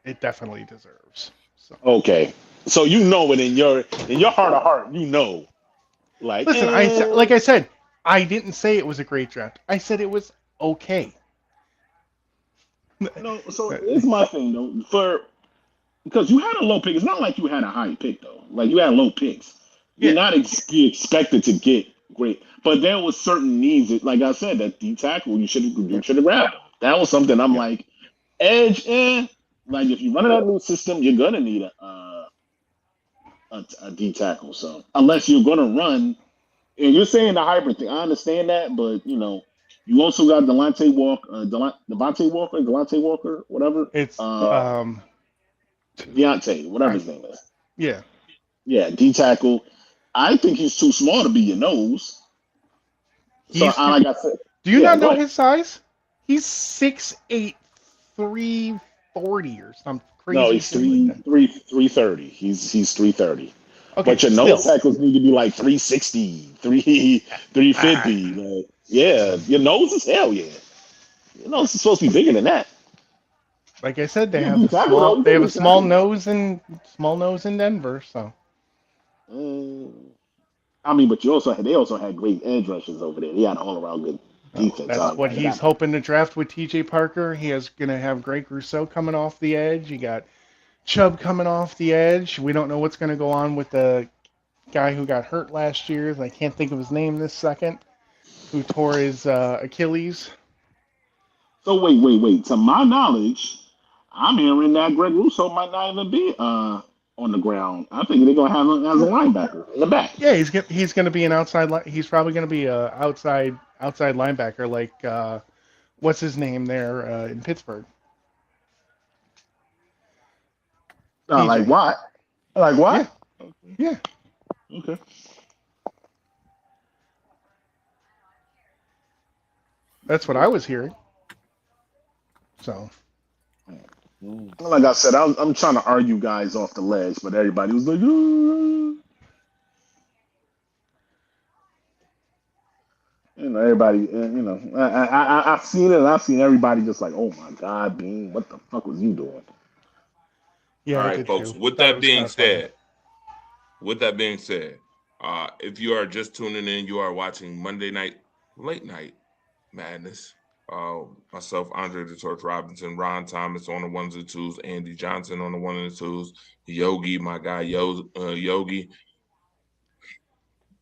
it definitely deserves. So. Okay, so it in your heart of heart, like. Listen, like I said, I didn't say it was a great draft. I said it was okay. No, so it's my thing though. Because you had a low pick. It's not like you had a high pick though. Like you had low picks. You're Yeah. not expected to get great. But there was certain needs. Like I said, that D tackle you should have grabbed. That was something I'm like, edge. Like if you run that new system, you're gonna need a D tackle. So unless you're gonna run, and you're saying the hybrid thing, I understand that, but you also got Devontae Walker, whatever. It's Deontay, whatever his name is. Yeah. Yeah, D tackle. I think he's too small to be your nose. So like I said, do you not know his size? He's 6'8", 340 or something crazy. No, he's 330. He's 330. Okay, but your nose tackles need to be like 360, 350. Like, yeah, your nose is hell yeah. Your nose is supposed to be bigger than that. Like I said, they have a small nose in Denver, so. I mean, but they also had great edge rushers over there. They had all around good defense. That's what he's hoping to draft with T.J. Parker. He is going to have Greg Rousseau coming off the edge. You got Chubb coming off the edge. We don't know what's going to go on with the guy who got hurt last year. I can't think of his name this second. Who tore his Achilles. So wait. To my knowledge, I'm hearing that Greg Rousseau might not even be on the ground. I think they're gonna have him as a linebacker in the back. Yeah, he's gonna be an outside. He's probably gonna be a outside linebacker, like what's his name there in Pittsburgh. Like what? Like what? Yeah. Okay. That's what I was hearing. So. Like I said, I'm trying to argue guys off the ledge, but everybody was like, everybody, I've seen it, and I've seen everybody just like, oh my God, Bean, what the fuck was you doing? Yeah. All right, folks. With that being said, if you are just tuning in, you are watching Monday Night Late Night Madness. Myself, Andre the Torch Robinson, Ron Thomas on the ones and twos, Andy Johnson on the one and twos, Yogi, my guy Yogi.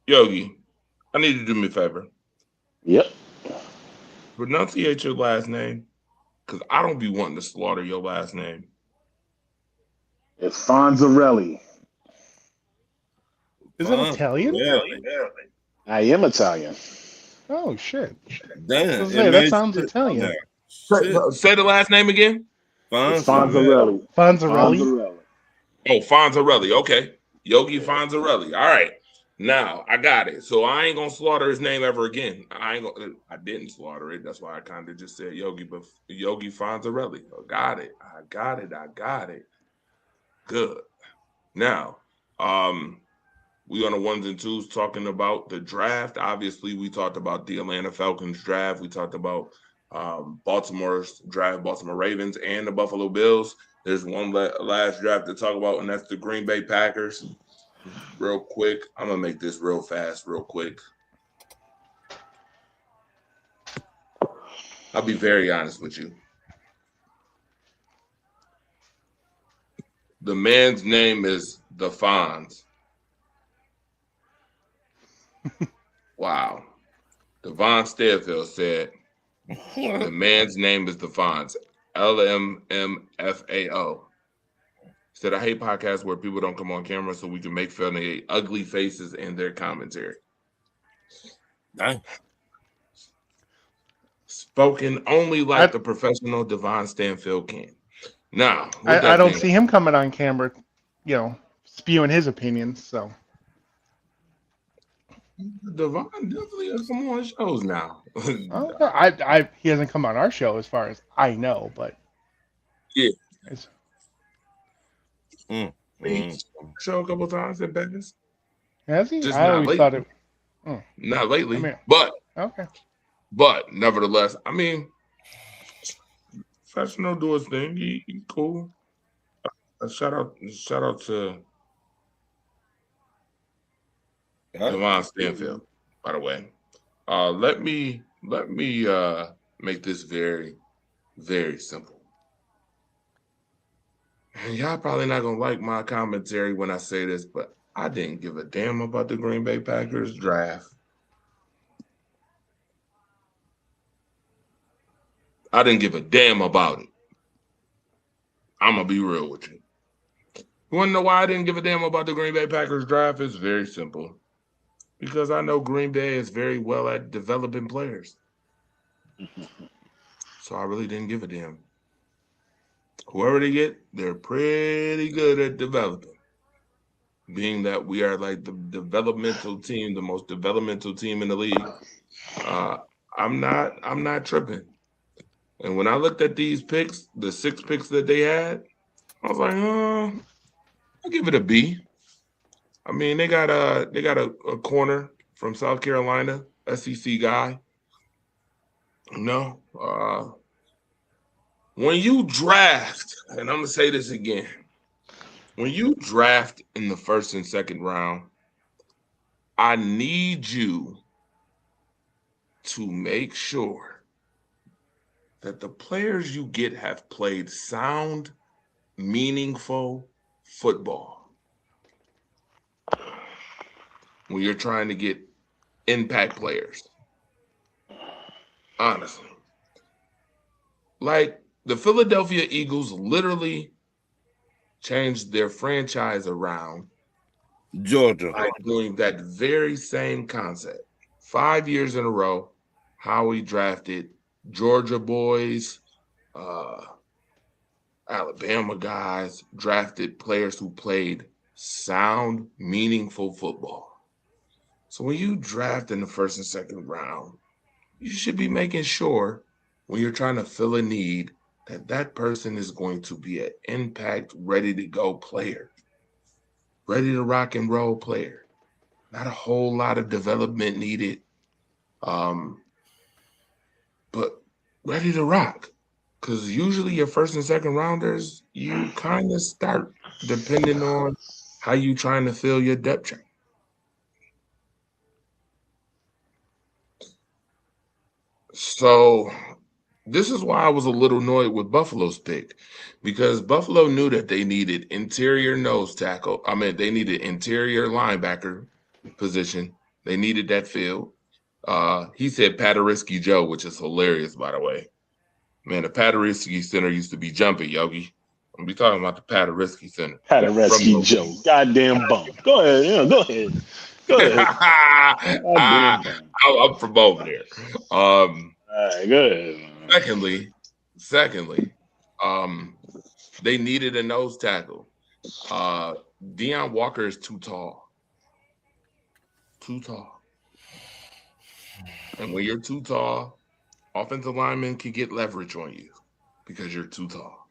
Yogi, I need you to do me a favor. Yep. Pronunciate your last name, because I don't be wanting to slaughter your last name. It's Fonzarelli. Is it Italian? Yeah. I am Italian. Oh shit! Damn, that sounds Italian. Say the last name again. Fonzarelli. Fonzarelli. Oh, Fonzarelli. Okay, Yogi Fonzarelli. All right, now I got it. So I ain't gonna slaughter his name ever again. I didn't slaughter it. That's why I kind of just said Yogi, but Yogi Fonzarelli. I got it. Good. Now, we on the ones and twos talking about the draft. Obviously, we talked about the Atlanta Falcons draft. We talked about Baltimore's draft, Baltimore Ravens, and the Buffalo Bills. There's one last draft to talk about, and that's the Green Bay Packers. Real quick. I'm going to make this real fast, real quick. I'll be very honest with you. The man's name is the Fonz. Wow. Devon Stanfield said the man's name is the Fonz. LMMFAO. Said, I hate podcasts where people don't come on camera so we can make fun of their ugly faces and their commentary. Dang. Spoken only like the professional Devon Stanfield can. Now, I don't see him coming on camera, spewing his opinions, so. Devon definitely has come on shows now. He hasn't come on our show as far as I know, but yeah, show a couple times at Vegas. Has he? Just I always thought it. Not lately, okay. But nevertheless, I mean, professional do his thing. He cool. Shout out to Devon Stanfield, by the way. Let me make this very, very simple. And y'all probably not gonna like my commentary when I say this, but I didn't give a damn about the Green Bay Packers draft. I didn't give a damn about it. I'm gonna be real with you. You wanna know why I didn't give a damn about the Green Bay Packers draft? It's very simple. Because I know Green Bay is very well at developing players. So I really didn't give a damn. Whoever they get, they're pretty good at developing. Being that we are like the developmental team, the most developmental team in the league. I'm not tripping. And when I looked at these picks, the 6 picks that they had, I was like, I'll give it a B. I mean, they got a corner from South Carolina, SEC guy. No, when you draft, and I'm gonna say this again, when you draft in the first and second round, I need you to make sure that the players you get have played sound, meaningful football. When you're trying to get impact players. Honestly. Like the Philadelphia Eagles literally changed their franchise around Georgia by doing that very same concept. 5 years in a row, Howie drafted Georgia boys, Alabama guys, drafted players who played sound, meaningful football. So when you draft in the first and second round, you should be making sure when you're trying to fill a need that person is going to be an impact, ready to go player, ready to rock and roll player. Not a whole lot of development needed, but ready to rock. Because usually your first and second rounders, you kind of start depending on how you trying to fill your depth chart. So this is why I was a little annoyed with Buffalo's pick, because Buffalo knew that they needed interior nose tackle. I mean, they needed interior linebacker position. They needed that field. He said Paderewski Joe, which is hilarious, by the way. Man, the Paderewski Center used to be jumping, Yogi. I'm be talking about the Paderewski Center. Paderewski Joe, goddamn bum. Go ahead, go ahead. I'm from over there. All right, go ahead. Secondly, they needed a nose tackle. Deion Walker is too tall. Too tall. And when you're too tall, offensive linemen can get leverage on you because you're too tall.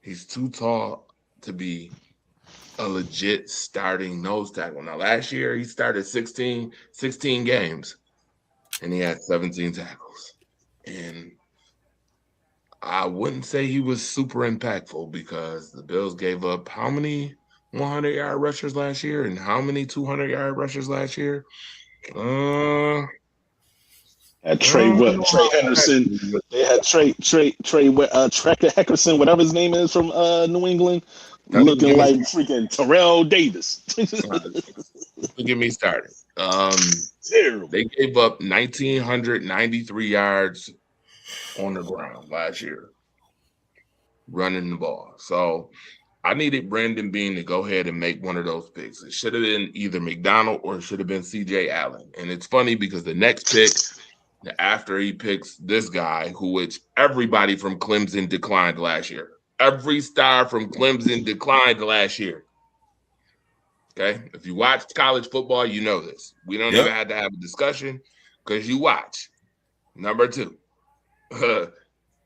He's too tall to be a legit starting nose tackle. Now, last year, he started 16 games, and he had 17 tackles. And I wouldn't say he was super impactful because the Bills gave up how many 100-yard rushers last year and how many 200-yard rushers last year? Trey Henderson. They had Trey Heckerson, whatever his name is, from New England, looking like freaking Terrell Davis. Don't get me started. Terrible. They gave up 1,993 yards on the ground last year running the ball. So I needed Brandon Beane to go ahead and make one of those picks. It should have been either McDonald or it should have been CJ Allen. And it's funny because the next pick, after he picks this guy, which everybody from Clemson declined last year. Every star from Clemson declined last year. Okay? If you watch college football, you know this. We don't even have to have a discussion because you watch. Number 2,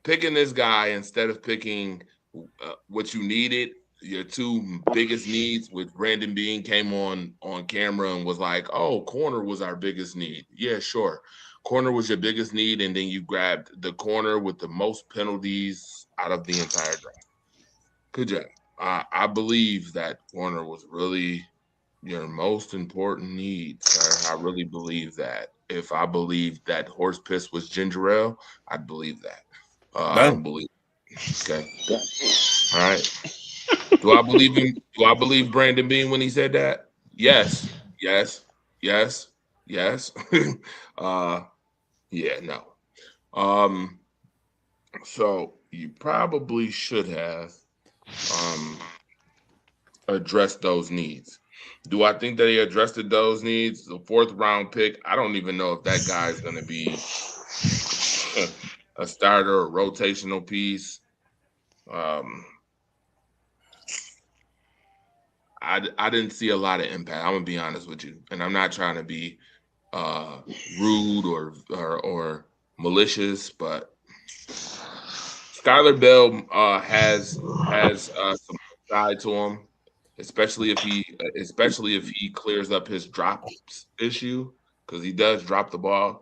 picking this guy instead of picking what you needed, your 2 biggest needs, with Brandon Beane came on camera and was like, oh, corner was our biggest need. Yeah, sure. Corner was your biggest need, and then you grabbed the corner with the most penalties out of the entire draft. Good job. I believe that corner was really your most important need, sir. I really believe that. if I believed that horse piss was ginger ale, I'd believe that. I don't believe. Okay. All right. Do I believe him? Do I believe Brandon Beane when he said that? Yes. Yes. Yes. Yes. Yeah. No. So you probably should have addressed those needs. Do I think that he addressed those needs? The 4th round pick, I don't even know if that guy is going to be a starter or rotational piece. I didn't see a lot of impact. I'm gonna be honest with you, and I'm not trying to be rude or malicious, but Skylar Bell has some side to him, especially if he clears up his drops issue, because he does drop the ball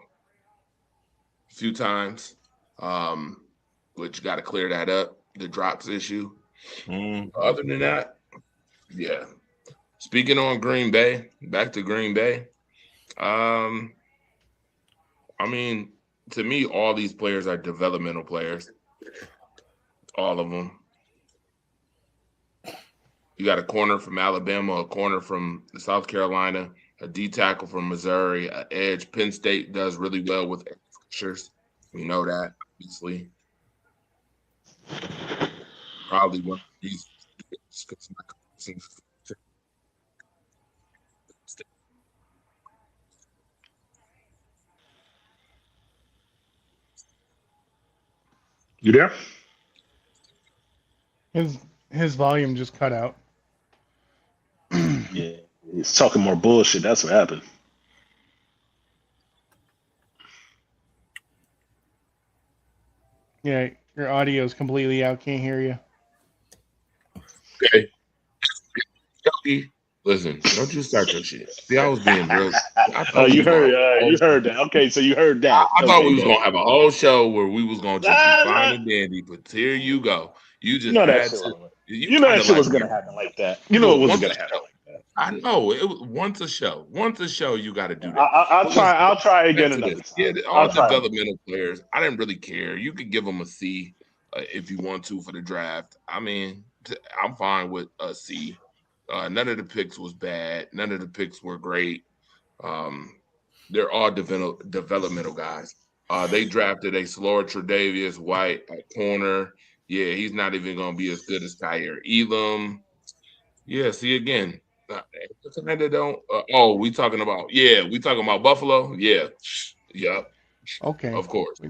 a few times, which got to clear that up, the drops issue. Other than that, yeah. Speaking on Green Bay, back to Green Bay. I mean, to me, all these players are developmental players. All of them. You got a corner from Alabama, a corner from South Carolina, a D tackle from Missouri, an edge. Penn State does really well with edge rushers. We know that, obviously. Probably one of these. You there? His volume just cut out. Yeah, he's talking more bullshit. That's what happened. Yeah, your audio is completely out. Can't hear you. Okay. Listen, don't you start your shit. See, I was being real. You heard that. Okay, so you heard that. I thought we was gonna have a whole show where we was gonna just be fine and dandy, but here you go. You just had to. You know that shit was gonna happen like that. You know it wasn't gonna happen like that. I know it was once a show. Once a show, you got to do that. I'll try again another time. Yeah, all developmental players. I didn't really care. You could give them a C if you want to for the draft. I mean, I'm fine with a C. None of the picks was bad. None of the picks were great. They're all developmental guys. They drafted a slower Tre'Davious White at corner. Yeah, he's not even going to be as good as Kyer Elam. Yeah, see again. We talking about Buffalo. Yeah, yep. Okay, of course.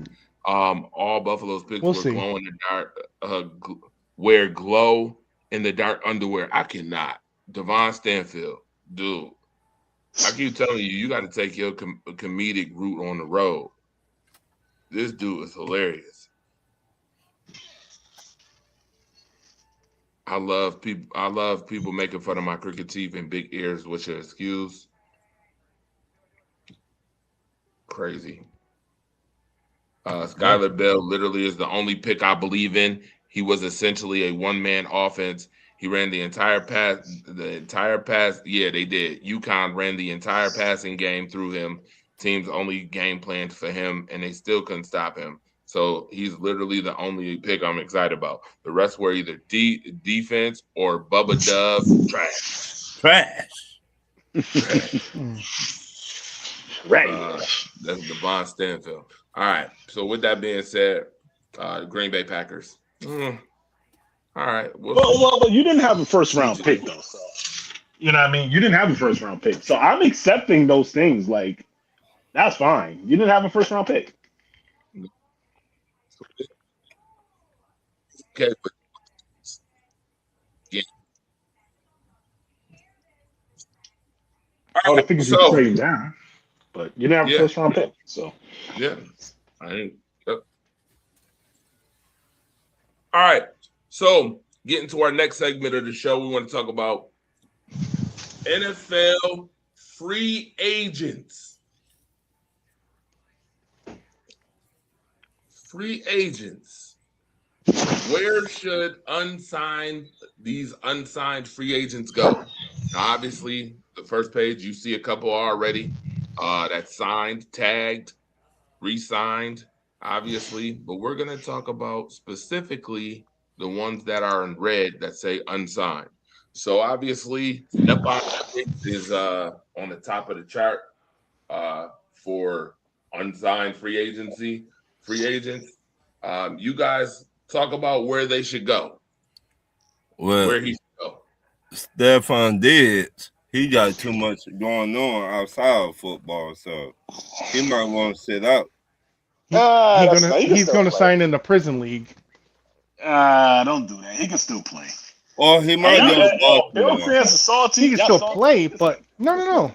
All Buffalo's picks were glow in the dark. Wear glow in the dark underwear. I cannot. Devon Stanfield, dude. I keep telling you, you got to take your comedic route on the road. This dude is hilarious. I love people making fun of my crooked teeth and big ears, which are excuse. Crazy. Skylar Bell literally is the only pick I believe in. He was essentially a one-man offense. He ran the entire pass. Yeah, they did. UConn ran the entire passing game through him. Teams only game planned for him, and they still couldn't stop him. So he's literally the only pick I'm excited about. The rest were either defense or Bubba Dub trash. That's Devon Stanfield. All right. So with that being said, Green Bay Packers. All right. Well, you didn't have a first round pick though, so you know what I mean. You didn't have a first round pick, so I'm accepting those things. Like that's fine. You didn't have a first round pick. Okay, but yeah. I would think you trading down, but you didn't have a first round pick, so yeah, I didn't. Yep. All right. So, getting to our next segment of the show, we want to talk about NFL free agents. Free agents. Where should these unsigned free agents go? Now, obviously, the first page, you see a couple already. that's signed, tagged, re-signed, obviously. But we're gonna talk about specifically the ones that are in red that say unsigned. So obviously, Stephon Diggs is on the top of the chart for unsigned free agents. You guys talk about where they should go. Well, Where he should go. Stephon Diggs, he got too much going on outside of football, so he might want to sit out. He's gonna sign in the prison league. Don't do that. He can still play. Or he might go. Bill fans are salty. He can still play, but no.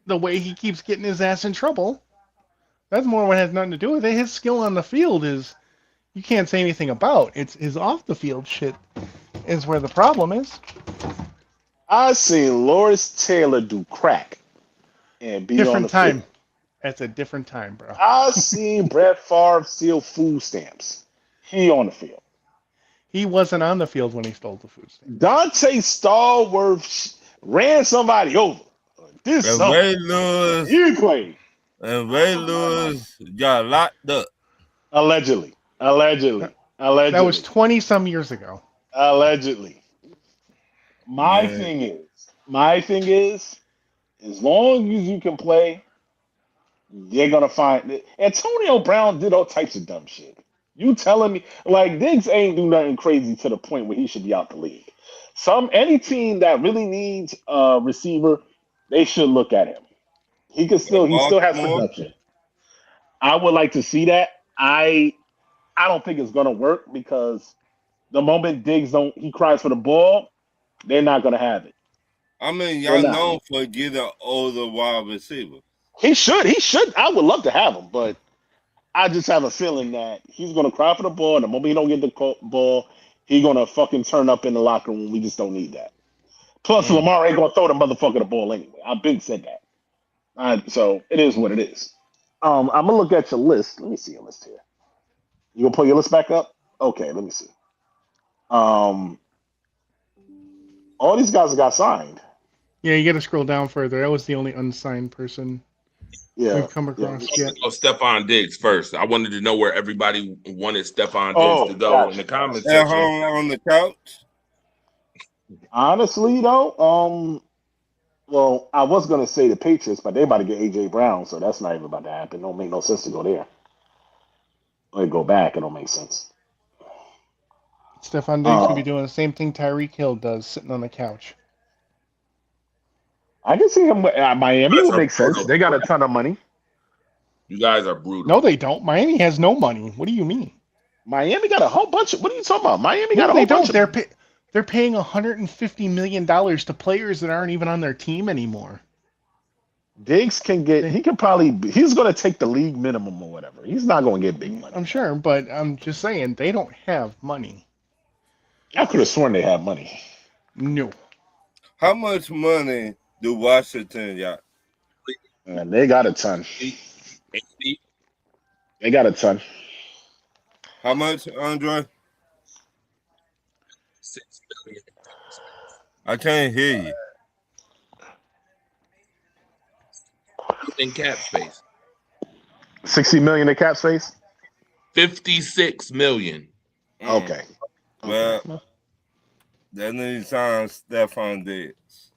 The way he keeps getting his ass in trouble, that's more what has nothing to do with it. His skill on the field is, you can't say anything about. It's his off the field shit is where the problem is. I've seen Lawrence Taylor do crack and be different on the time. field. That's a different time, bro. I've seen Brett Favre steal food stamps. He on the field. He wasn't on the field when he stole the food stamps. Dante Stallworth ran somebody over. This And Ray Lewis, you played. And Ray Lewis got locked up. Allegedly. That was 20-some years ago. Allegedly. My thing is, as long as you can play, they're gonna find it. Antonio Brown did all types of dumb shit. You telling me like Diggs ain't do nothing crazy to the point where he should be out the league. Any team that really needs a receiver, they should look at him. He still has production. I would like to see that. I don't think it's gonna work because the moment he cries for the ball, they're not gonna have it. I mean, y'all known for getting older wide receiver. He should. I would love to have him, but I just have a feeling that he's gonna cry for the ball, and the moment he don't get the ball, he's gonna fucking turn up in the locker room. We just don't need that. Plus, Lamar ain't gonna throw the motherfucker the ball anyway. I've been said that. So it is what it is. I'm gonna look at your list. Let me see your list here. You gonna pull your list back up? Okay, let me see. All these guys got signed. Yeah, you got to scroll down further. That was the only unsigned person we've come across yet. Stephon Diggs first. I wanted to know where everybody wanted Stephon Diggs to go in the comments section. At home on the couch. Honestly, though, well, I was gonna say the Patriots, but they about to get AJ Brown, so that's not even about to happen. Don't make no sense to go there. Or go back, it don't make sense. Stephon Diggs could be doing the same thing Tyreek Hill does, sitting on the couch. I can see him. Miami would make sense. They got a ton of money. You guys are brutal. No, they don't. Miami has no money. What do you mean? Miami got a whole bunch of. What are you talking about? Miami got a whole bunch of. They're paying $150 million to players that aren't even on their team anymore. Diggs can get. He can probably. He's going to take the league minimum or whatever. He's not going to get big money. I'm sure, but I'm just saying they don't have money. I could have sworn they had money. No. How much money do Washington got? And they got a ton. They got a ton. How much, Andre? $6 million. I can't hear you. In cap space. 60 million in cap space? 56 million. Okay. Well, that needs to sign Stephon Diggs.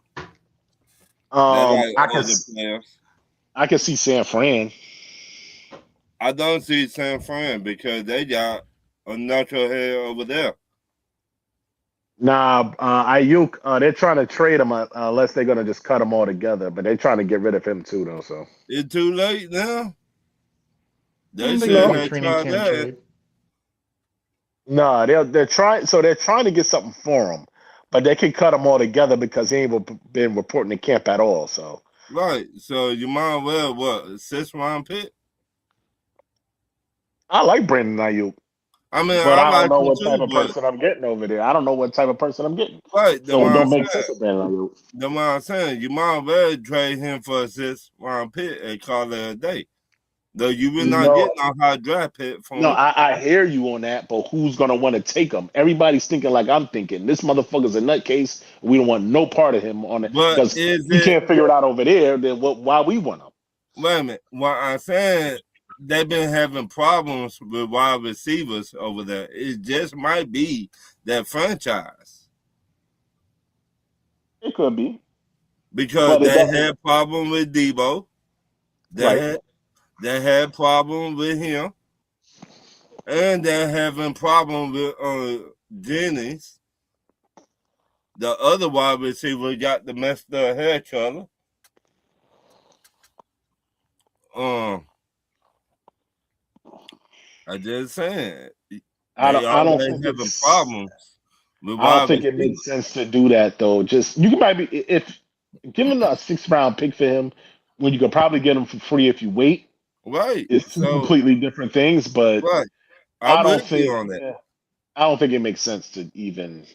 I can see San Fran. I don't see San Fran because they got a knucklehead over there. Nah, Ayuk, they're trying to trade him unless they're going to just cut him all together. But they're trying to get rid of him too, though. So it's too late now. They said they tried that. Trade. No, they're trying. So they're trying to get something for him, but they can cut him all together because he ain't been reporting to camp at all. So right. So you might well what 6th round pick. I like Brandon Ayuk. I mean, but I don't know what type of person I'm getting over there. I don't know what type of person I'm getting. Right. So it don't make sense with Brandon Ayuk. That's what I'm saying. You might well trade him for a 6th round pick and call it a day. Though you will not get no high draft pick from No, him. I hear you on that, but who's gonna want to take him? Everybody's thinking like I'm thinking. This motherfucker's a nutcase. We don't want no part of him on it But because we can't figure it out over there. Then why we want him? Wait a minute. What I'm saying, they've been having problems with wide receivers over there. It just might be that franchise. It could be. Because they had problem with Debo. They had problem with him. And they're having problem with Jennings. The other wide receiver got the messed up hair color. I just saying. I don't think having problems. I don't think it makes sense to do that though. Just you might be if giving a 6th round pick for him when you could probably get him for free if you wait. Right. It's two completely different things, but right. I don't think on that. I don't think it makes sense to even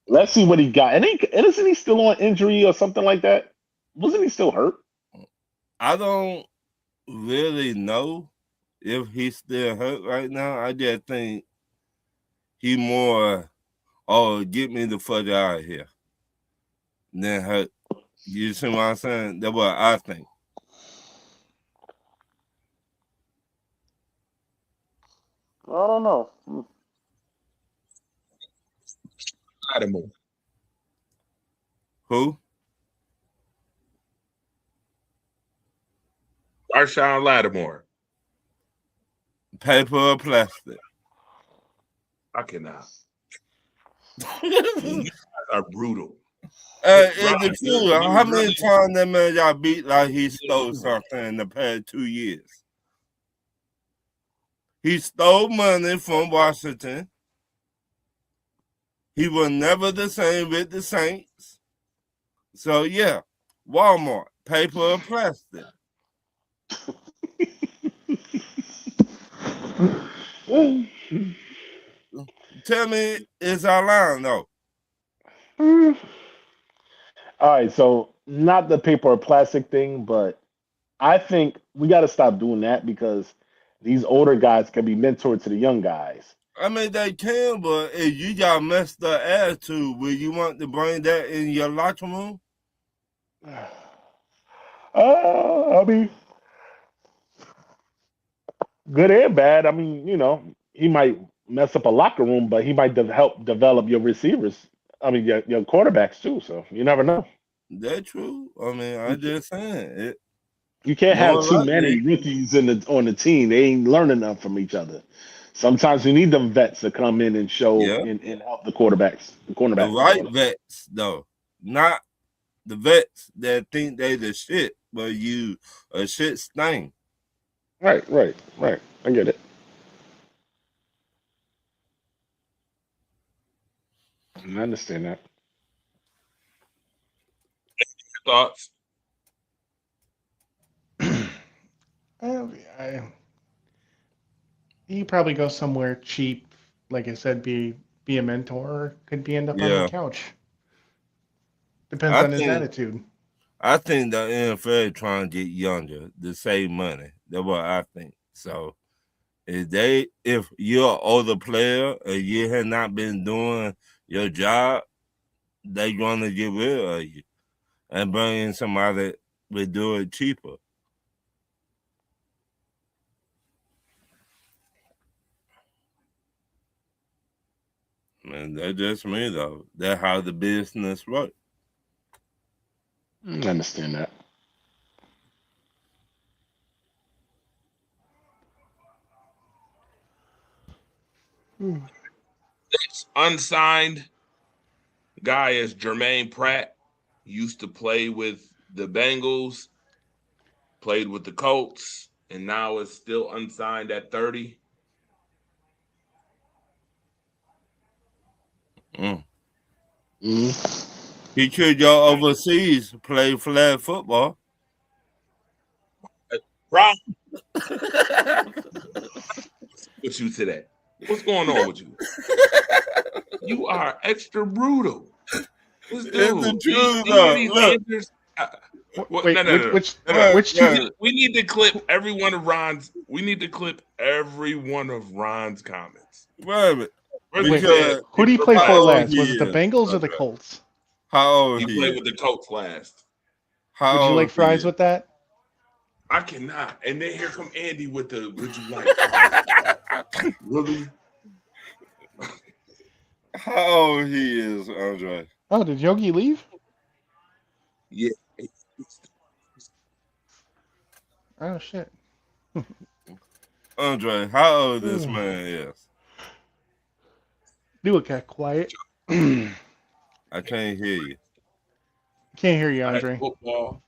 let's see what he got. And isn't he still on injury or something like that? Wasn't he still hurt? I don't really know if he's still hurt right now. I just think he more, get me the fuck out of here than hurt. You see what I'm saying? That's what I think. I don't know. Lattimore. Who? Marshawn Lattimore. Paper or plastic? I cannot. Are brutal. In the truth, how many times that man y'all beat like he stole something in the past 2 years? He stole money from Washington. He was never the same with the Saints. So, yeah, Walmart, paper or plastic. Tell me, is I lying though? All right, so not the paper or plastic thing, but I think we got to stop doing that because these older guys can be mentored to the young guys. I mean, they can, but if you got messed up attitude, will you want to bring that in your locker room? I mean, good and bad. I mean, he might mess up a locker room, but he might help develop your receivers. I mean, your quarterbacks too. So you never know. That's true. I mean, I'm just saying it. You can't have too many rookies on the team. They ain't learning enough from each other. Sometimes you need them vets to come in and show and help the cornerbacks. The right vets, though, not the vets that think they the shit, but you a shit stain. Right. I get it. I understand that. Thoughts? He probably go somewhere cheap, like I said, be a mentor, or could be end up on the couch. Depends on his attitude. I think the NFL trying to get younger to save money. That's what I think. So if you're an older player and you have not been doing your job, they're gonna get rid of you and bring in somebody that will do it cheaper. And that's just me, though. That's how the business works. I understand that. This unsigned guy is Jermaine Pratt. Used to play with the Bengals, played with the Colts, and now is still unsigned at 30. He could go overseas, play flag football. Rob, with you today. What's going on with you? You are extra brutal. This dude, it's the truth, though. Look, Wait, no. which Right. We need to clip every one of Ron's. We need to clip every one of Ron's comments. Right. Where's Wait, the pen? who did he play How for old last? he Was it the is? Bengals or the Okay. Colts? How old He he played is? with the Colts last. How Would you old like he fries is? with that? I cannot. And then here come Andy with the would you like fries? Really? How old he is, Andre? Oh, did Yogi leave? Yeah. Oh shit. Andre, how old this man is? Do it, got quiet. Can't I can't hear you. hear you, Flag Andre. football.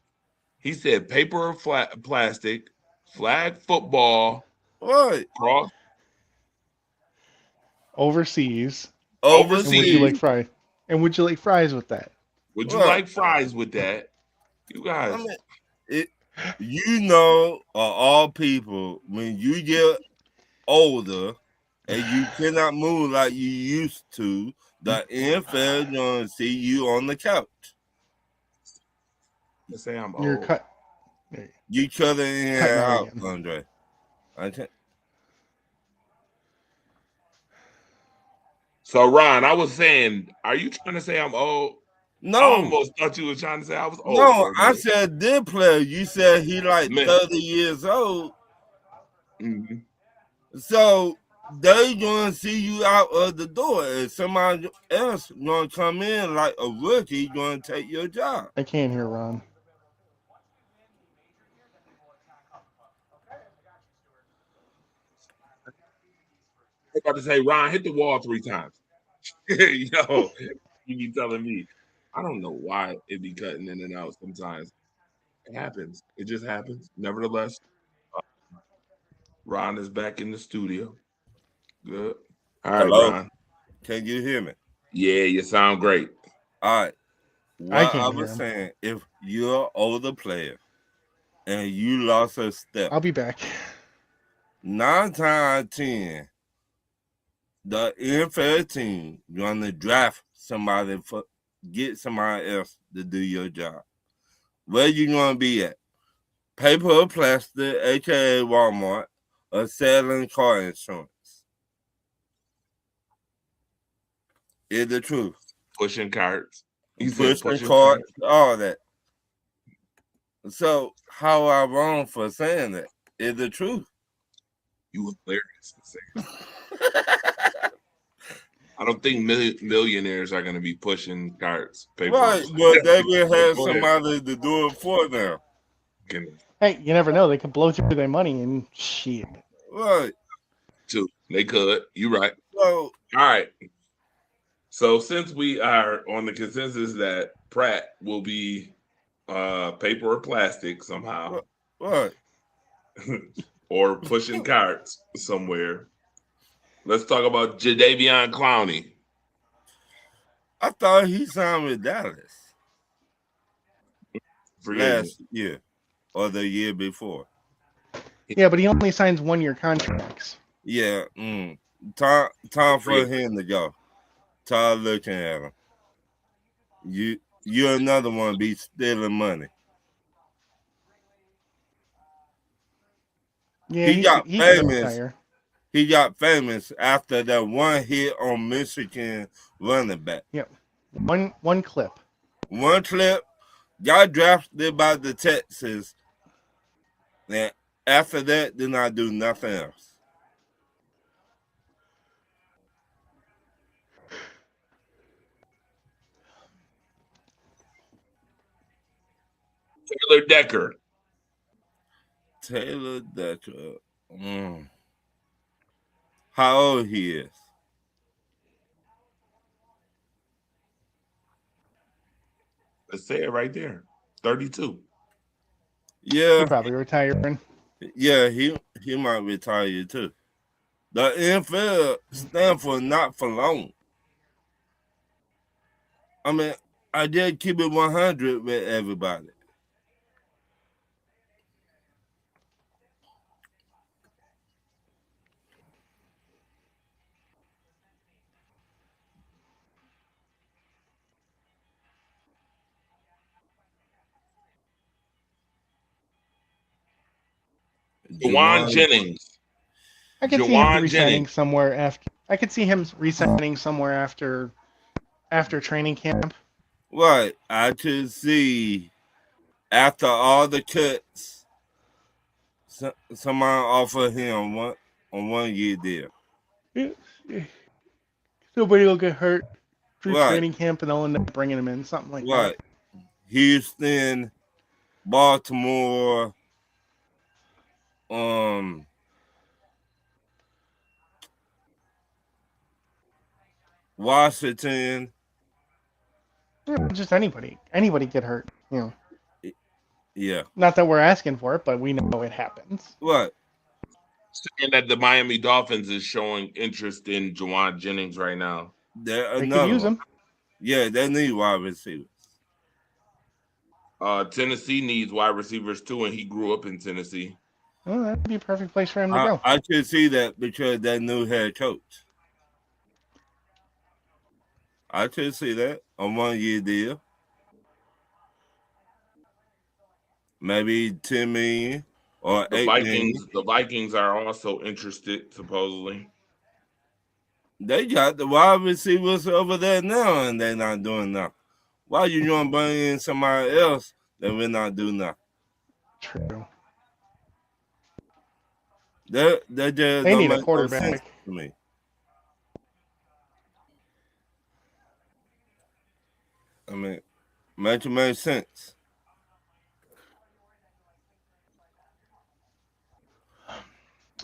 He said paper or plastic, flag football, What? cross Overseas. And would you Overseas? like fries? And would you like fries with that? Would you What? like fries with that? You guys. I mean, you know, all people, when you get older and you cannot move like you used to, the NFL gonna see you on the couch. Let's say I'm You're old. cut. You cut it in Cutting and out out, again. Andre. I can't. So Ron, I was saying, are you trying to say I'm old? No, I almost thought you were trying to say I was old. no, I said this player. You said he like Man. 30 years old. Mm-hmm. So they gonna see you out of the door, and somebody else gonna come in like a rookie, gonna take your job. I can't hear Ron. I was about to say, Ron, hit the wall 3 times. Yo, you be telling me. I don't know why it be cutting in and out sometimes. It happens. It just happens. Nevertheless, Ron is back in the studio. Good. All right, Hello? Ron. Can you hear me? Yeah, you sound great. All right. I What can't I hear was him. saying, if you're an older player and you lost a step, I'll be back. 9 times out of 10, the NFL team gonna draft somebody for get somebody else to do your job. Where you gonna be at? Paper or plastic, aka Walmart, or selling car insurance? Is the truth. Pushing carts. You said Pushing carts, all that. So how I wrong for saying that? Is the truth. You hilarious to say. I don't think millionaires are going to be pushing carts. Right, but they will have somebody to do it for them. Hey, you never know. They could blow through their money and shit. Right. Too. They could. You're right. So, all right. So since we are on the consensus that Pratt will be paper or plastic somehow, right, or pushing carts somewhere, let's talk about Jadeveon Clowney. I thought he signed with Dallas last year or the year before. Yeah, but he only signs 1-year contracts. Yeah, time for him to go. Tired looking at him. You're another one be stealing money. Yeah, he got famous. Retire. He got famous after that one hit on Michigan running back. Yep. One clip. One clip. Got drafted by the Texans. And after that, did not do nothing else. Taylor Decker. Taylor Decker. How old he is? Let's say it right there. 32. Yeah. He's probably retiring. Yeah, he might retire too. The NFL stand for not for long. I mean, I did keep it 100 with everybody. Juwan Jennings. I could see him resigning somewhere after. I could see him resigning somewhere after training camp. Right. I could see after all the cuts, somebody offer him a 1 year deal. Nobody will get hurt through Right. training camp, and they'll end up bringing him in, something like Right. that. Houston, Baltimore, Washington. Just anybody get hurt, you know. Yeah. Not that we're asking for it, but we know it happens. What? Saying that the Miami Dolphins is showing interest in Juwan Jennings right now. They could use him. Yeah, they need wide receivers. Tennessee needs wide receivers too, and he grew up in Tennessee. Well, that'd be a perfect place for him to go. I could see that because that new head coach. I could see that a 1 year deal. Maybe 10 million or the 8 million. The Vikings are also interested, supposedly. They got the wide receivers over there now, and they're not doing nothing. Why you gonna bring in somebody else that will not do nothing? True. They need a quarterback to me. I mean, makes sense.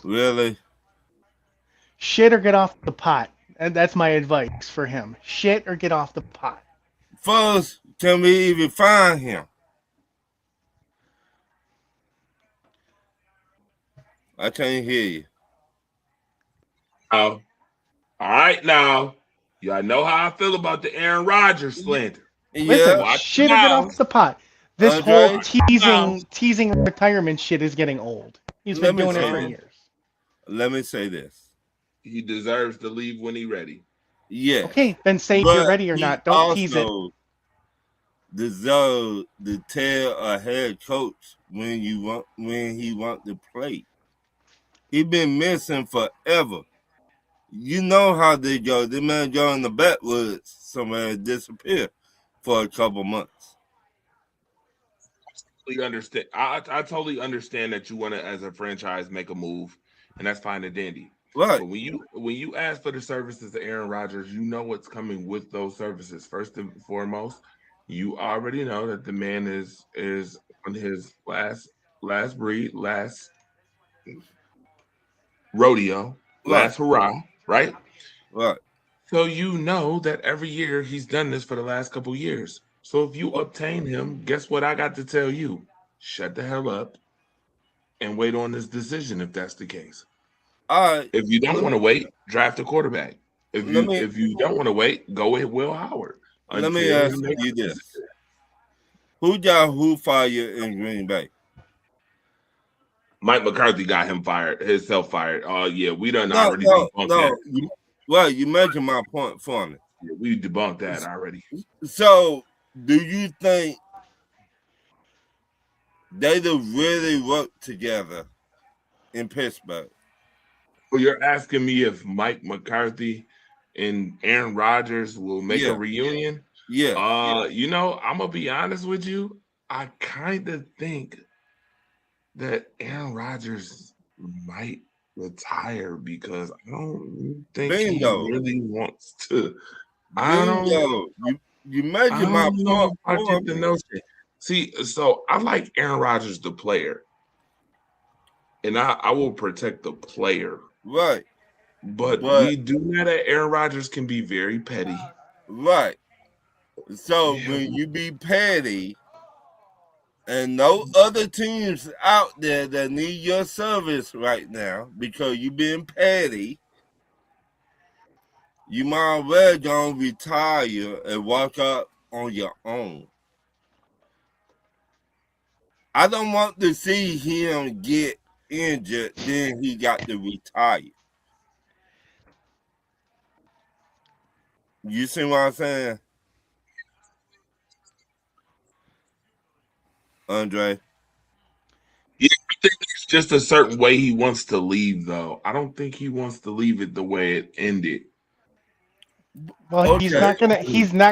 Really? Shit or get off the pot. And that's my advice for him. Shit or get off the pot. First, can we even find him? I can't hear you. Oh. All right, now. Y'all know how I feel about the Aaron Rodgers slander. Listen, shit or get off the pot. This whole teasing retirement shit is getting old. He's been doing it for years. Let me say this. He deserves to leave when he's ready. Yeah. Okay, then say if you're ready or not. Don't tease it. Deserve to tell a head coach when he want to play. He been missing forever. You know how they go. The man go in the backwoods somewhere and disappear for a couple months. I totally understand that you want to, as a franchise, make a move, and that's fine and dandy. Right. But when you ask for the services of Aaron Rodgers, you know what's coming with those services. First and foremost, you already know that the man is on his last rodeo, last hurrah, right? Right. So you know that every year he's done this for the last couple years. So if you obtain him, guess what I got to tell you? Shut the hell up and wait on this decision if that's the case. If you don't want to wait, draft a quarterback. If you don't want to wait, go with Will Howard. Let me ask you this. Who fired in Green Bay? Mike McCarthy got himself fired. Oh, yeah, we done already debunked that. Well, you mentioned my point for me. Yeah, we debunked that already. So, do you think they really work together in Pittsburgh? Well, you're asking me if Mike McCarthy and Aaron Rodgers will make a reunion? Yeah. You know, I'm gonna be honest with you. I kind of think that Aaron Rodgers might retire because I don't think he really wants to. I don't. You mentioned my point. See, so I like Aaron Rodgers, the player, and I will protect the player. Right. But we do know that Aaron Rodgers can be very petty. Right. So when you be petty and no other teams out there that need your service right now because you being petty, you might well gonna retire and walk up on your own. I don't want to see him get injured, then he got to retire. You see what I'm saying? Andre? Yeah, I think just a certain way he wants to leave, though. I don't think he wants to leave it the way it ended. Well, he's not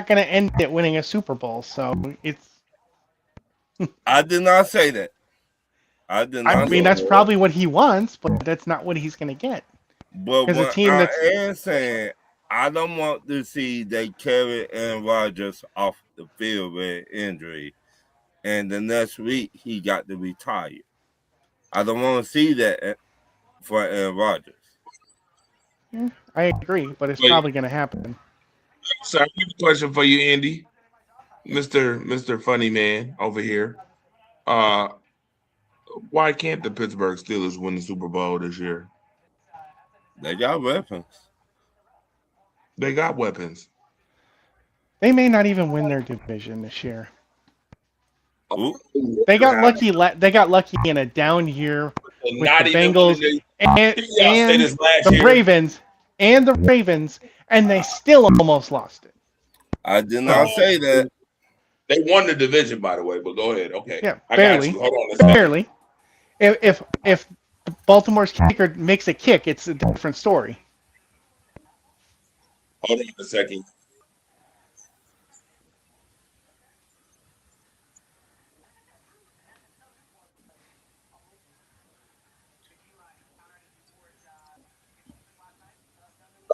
gonna end it winning a Super Bowl. So it's. I did not say that. I mean, that's probably what he wants, but that's not what he's gonna get. But what I am saying, I don't want to see they carry Aaron Rodgers off the field with injury, and the next week he got to retire. I don't want to see that for Aaron Rodgers. Yeah, I agree, but it's probably going to happen. So I have a question for you, Andy, Mr. Funny Man over here. Why can't the Pittsburgh Steelers win the Super Bowl this year? They got weapons. They got weapons. They may not even win their division this year. Ooh. They got lucky. They got lucky in a down year with the Bengals and the Ravens and they still almost lost it. I did not say that. They won the division, by the way. But go ahead. Okay. Yeah, barely. Hold on a second. Barely. If Baltimore's kicker makes a kick, it's a different story. Hold on a second.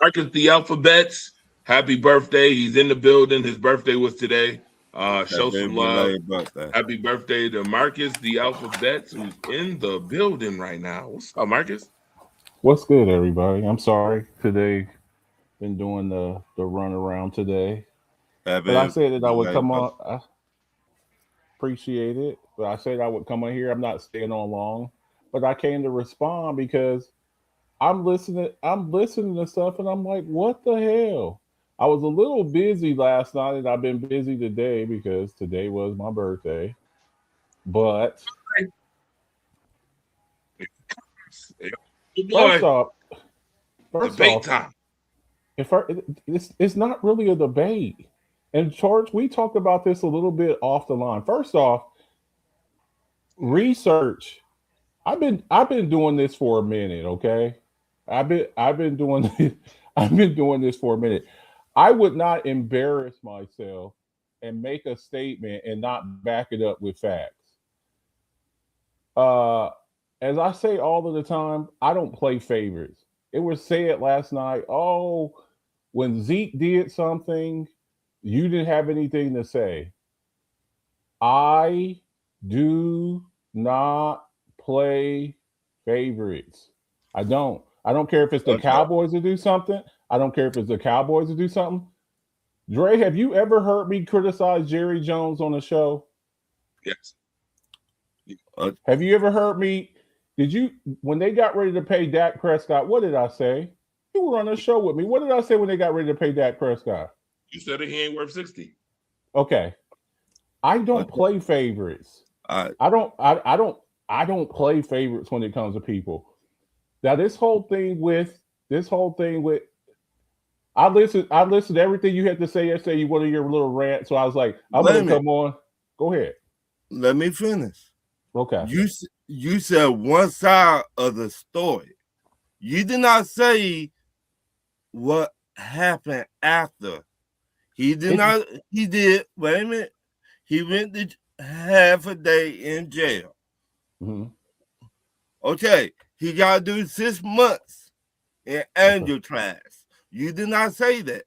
Marcus the Alphabets, happy birthday. He's in the building. His birthday was today. Show some love. Happy birthday to Marcus the Alphabets, who's in the building right now. What's up, Marcus? What's good, everybody? I'm sorry today. Been doing the run around today. But I said that I would come on. I appreciate it. But I said I would come on here. I'm not staying on long. But I came to respond because I'm listening to stuff and I'm like, what the hell? I was a little busy last night and I've been busy today because today was my birthday. But first off, time. It's not really a debate. And George, we talked about this a little bit off the line. First off, research. I've been doing this for a minute, okay? I've been doing this for a minute. I would not embarrass myself and make a statement and not back it up with facts. As I say all of the time, I don't play favorites. It was said last night, oh, when Zeke did something, you didn't have anything to say. I do not play favorites. I don't care if it's the Cowboys to do something. I don't care if it's the Cowboys to do something. Dre, have you ever heard me criticize Jerry Jones on the show? Yes. Have you ever heard me? When they got ready to pay Dak Prescott, what did I say? You were on the show with me. What did I say when they got ready to pay Dak Prescott? You said he ain't worth 60. Okay. I don't play favorites. I don't play favorites when it comes to people. Now this whole thing with I listened to everything you had to say yesterday. You wanted your little rant, so I was like, I'm gonna come on. Go ahead. Let me finish. Okay. You said one side of the story. You did not say what happened after. He did. Wait a minute. He went to half a day in jail. Mm-hmm. Okay. He got to do 6 months in angel class. You did not say that.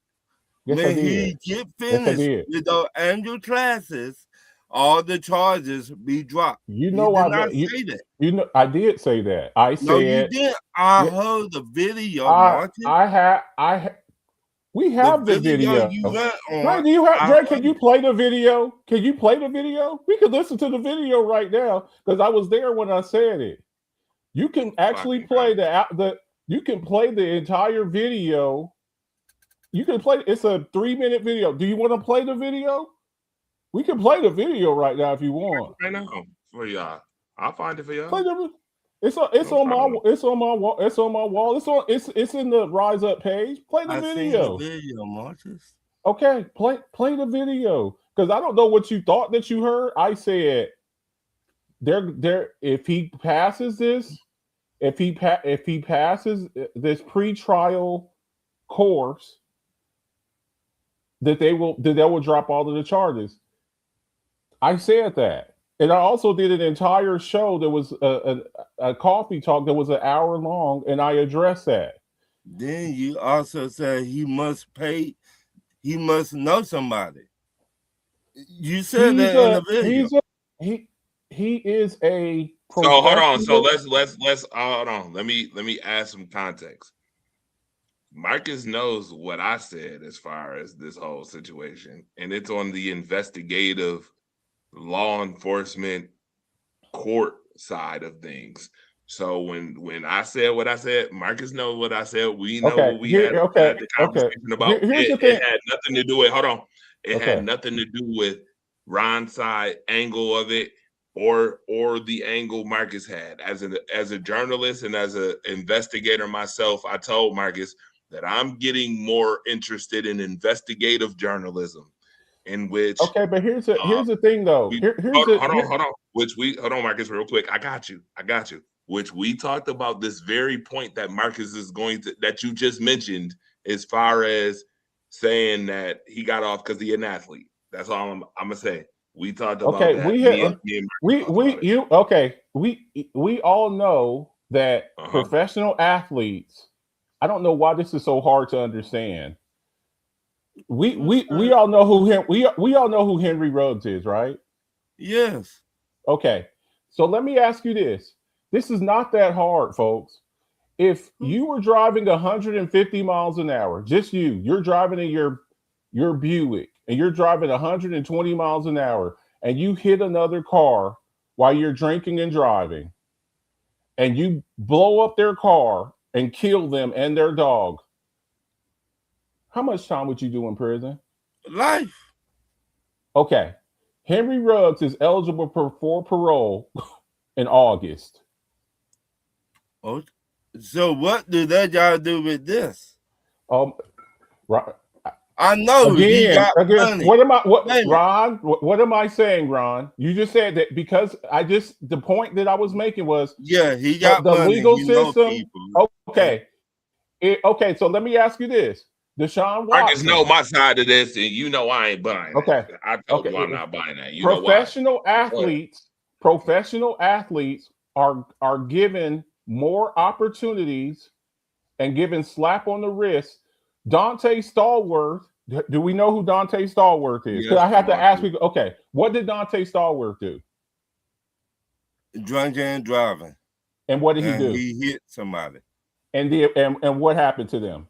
Yes, when he get finished with those angel classes, all the charges be dropped. You know, I did not say that. You know, I did say that. I said. No, you didn't. I heard the video. We have the video. Right, do you have, Dre, can you play the video? Can you play the video? We could listen to the video right now because I was there when I said it. You can actually play you can play the entire video. You can play. It's a 3-minute video. Do you want to play the video? We can play the video right now if you want. Right now for y'all. I'll find it for y'all. It's on my wall. It's in the Rise Up page. Play the video. The video, Marcus. Okay, play the video. Because I don't know what you thought that you heard. I said if he passes this, if he passes this pre-trial course, that they will drop all of the charges. I said that. And I also did an entire show that was a coffee talk that was an hour long, and I addressed that. Then you also said he must know somebody. You said that in the video. He is a So hold on. So let's hold on. Let me add some context. Marcus knows what I said as far as this whole situation, and it's on the investigative law enforcement court side of things. So when I said what I said, Marcus knows what I said. We know what we had the conversation about. It had nothing to do with, hold on. It had nothing to do with Ron's side angle of it or the angle Marcus had. As a journalist and as an investigator myself, I told Marcus that I'm getting more interested in investigative journalism. In which but here's the thing though. Hold on. Hold on, Marcus, real quick. I got you. Which we talked about this very point that Marcus is that you just mentioned, as far as saying that he got off because he's an athlete. That's all I'm gonna say. We talked about that. We all know that professional athletes. I don't know why this is so hard to understand. We all know who we all know who Henry Ruggs is, right? Yes. Okay. So let me ask you this. This is not that hard, folks. If you were driving 150 miles an hour, just you're driving in your Buick and you're driving 120 miles an hour and you hit another car while you're drinking and driving and you blow up their car and kill them and their dog, how much time would you do in prison? Life. Okay. Henry Ruggs is eligible for parole in August. Oh, so what do that got to do with this? Right. I know. Again, Ron? What am I saying, Ron? You just said that because the point that I was making was he got the money, legal system. Okay. Okay, so let me ask you this. Deshaun Watson. Marcus know my side of this, and you know I ain't buying it. I told you I'm not buying that. Professional athletes are given more opportunities and given slap on the wrist. Dante Stallworth. Do we know who Dante Stallworth is? Because I have to ask you. Okay, what did Dante Stallworth do? Drunk and driving. And what did he do? He hit somebody. And what happened to them?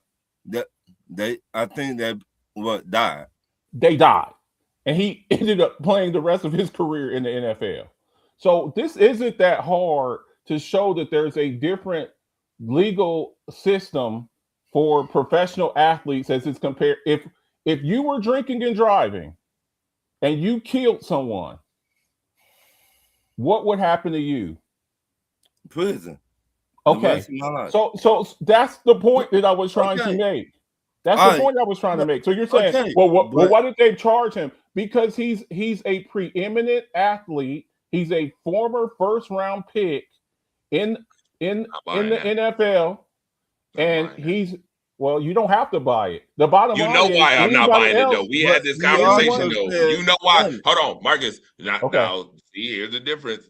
I think that died. They died, and he ended up playing the rest of his career in the NFL. So this isn't that hard to show that there's a different legal system for professional athletes as it's compared. If you were drinking and driving and you killed someone, what would happen to you? Prison. Okay. So that's the point that I was trying to make. That's the point I was trying to make. So you're saying, why did they charge him? Because he's a preeminent athlete. He's a former first-round pick in the NFL, and you don't have to buy it. The bottom line is, why I'm not buying it though. We had this conversation though. You know why? Hold on, Marcus. Now, see, here's the difference.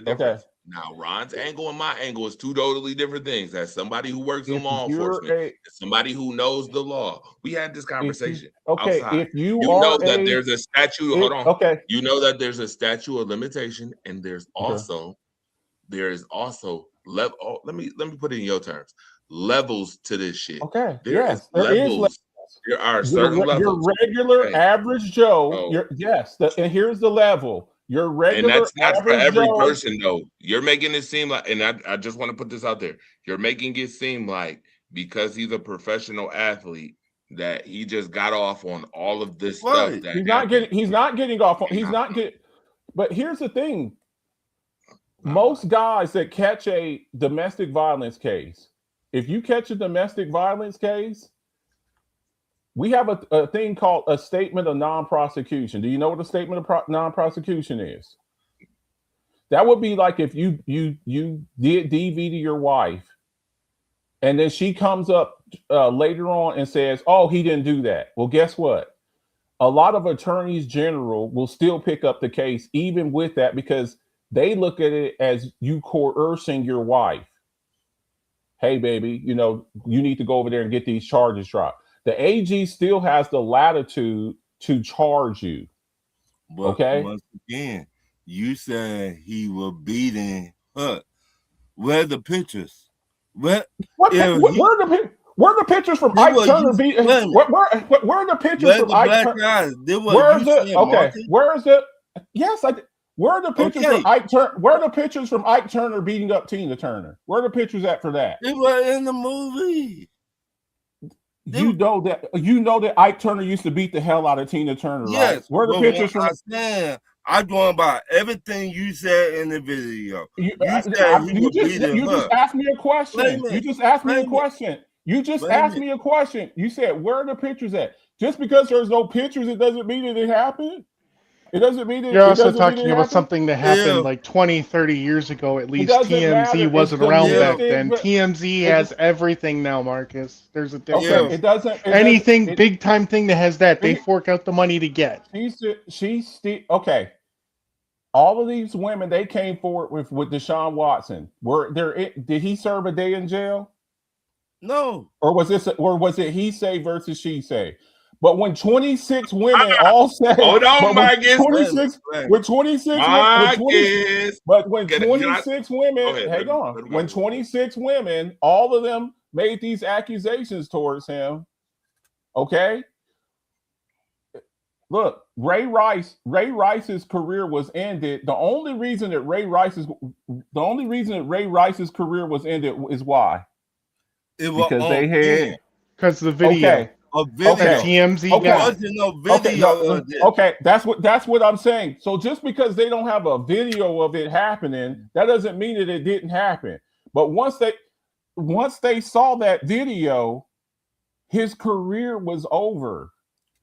Okay. Now, Ron's angle and my angle is two totally different things. As somebody who works in law enforcement, somebody who knows the law, we had this conversation. Outside. If you know that there's a statute. Hold on. Okay. You know that there's a statute of limitation, and there's also level. Oh, let me put it in your terms. Levels to this shit. Okay. There is levels. There are certain levels. Your regular average Joe. And here's the level. Your regular, and that's not for every Joe. person though. You're making it seem like, and I just want to put this out there. You're making it seem like because he's a professional athlete that he just got off on all of this stuff. That he's not getting off on. He's not getting. But here's the thing: most guys that catch a domestic violence case, if you catch a domestic violence case, we have a thing called a statement of non-prosecution. Do you know what a statement of non-prosecution is? That would be like if you did DV to your wife, and then she comes up later on and says, "Oh, he didn't do that." Well, guess what? A lot of attorneys general will still pick up the case even with that because they look at it as you coercing your wife. Hey, baby, you need to go over there and get these charges dropped. The AG still has the latitude to charge you. But okay. Once again, you said he was beating her. Where are the pictures? Where are the pictures from Ike Turner beating? Where are the pictures from Ike Turner? Where is it? Okay, where is it? Yes, where are the pictures from Ike Turner? Where are the pictures from Ike Turner beating up Tina Turner? Where are the pictures at for that? It was in the movie. You know that Ike Turner used to beat the hell out of Tina Turner, yes, right? Where are the pictures from? I'm going by everything you said in the video. You just asked me a question. You just asked me a question. You just asked me a question. You said, where are the pictures at? Just because there's no pictures, it doesn't mean that it happened. It doesn't mean that you're also talking about something that happened like 20, 30 years ago. At least TMZ wasn't around back then. TMZ has everything now, Marcus. There's a difference. Okay, it doesn't. Anything big time thing that has that, they fork out the money to get. Okay. All of these women, they came forward with Deshaun Watson. Did he serve a day in jail? No. Or was it he say versus she say? But when 26 women all say, hold on, Marcus. 26 with 26 Marcus. But when 26 women, hang on. When 26 women, all of them made these accusations towards him. Okay. Look, Ray Rice's career was ended. The only reason that Ray Rice's career was ended is why? Because the video. Okay. TMZ got. Okay, that's what I'm saying. So just because they don't have a video of it happening, that doesn't mean that it didn't happen. But once they saw that video, his career was over.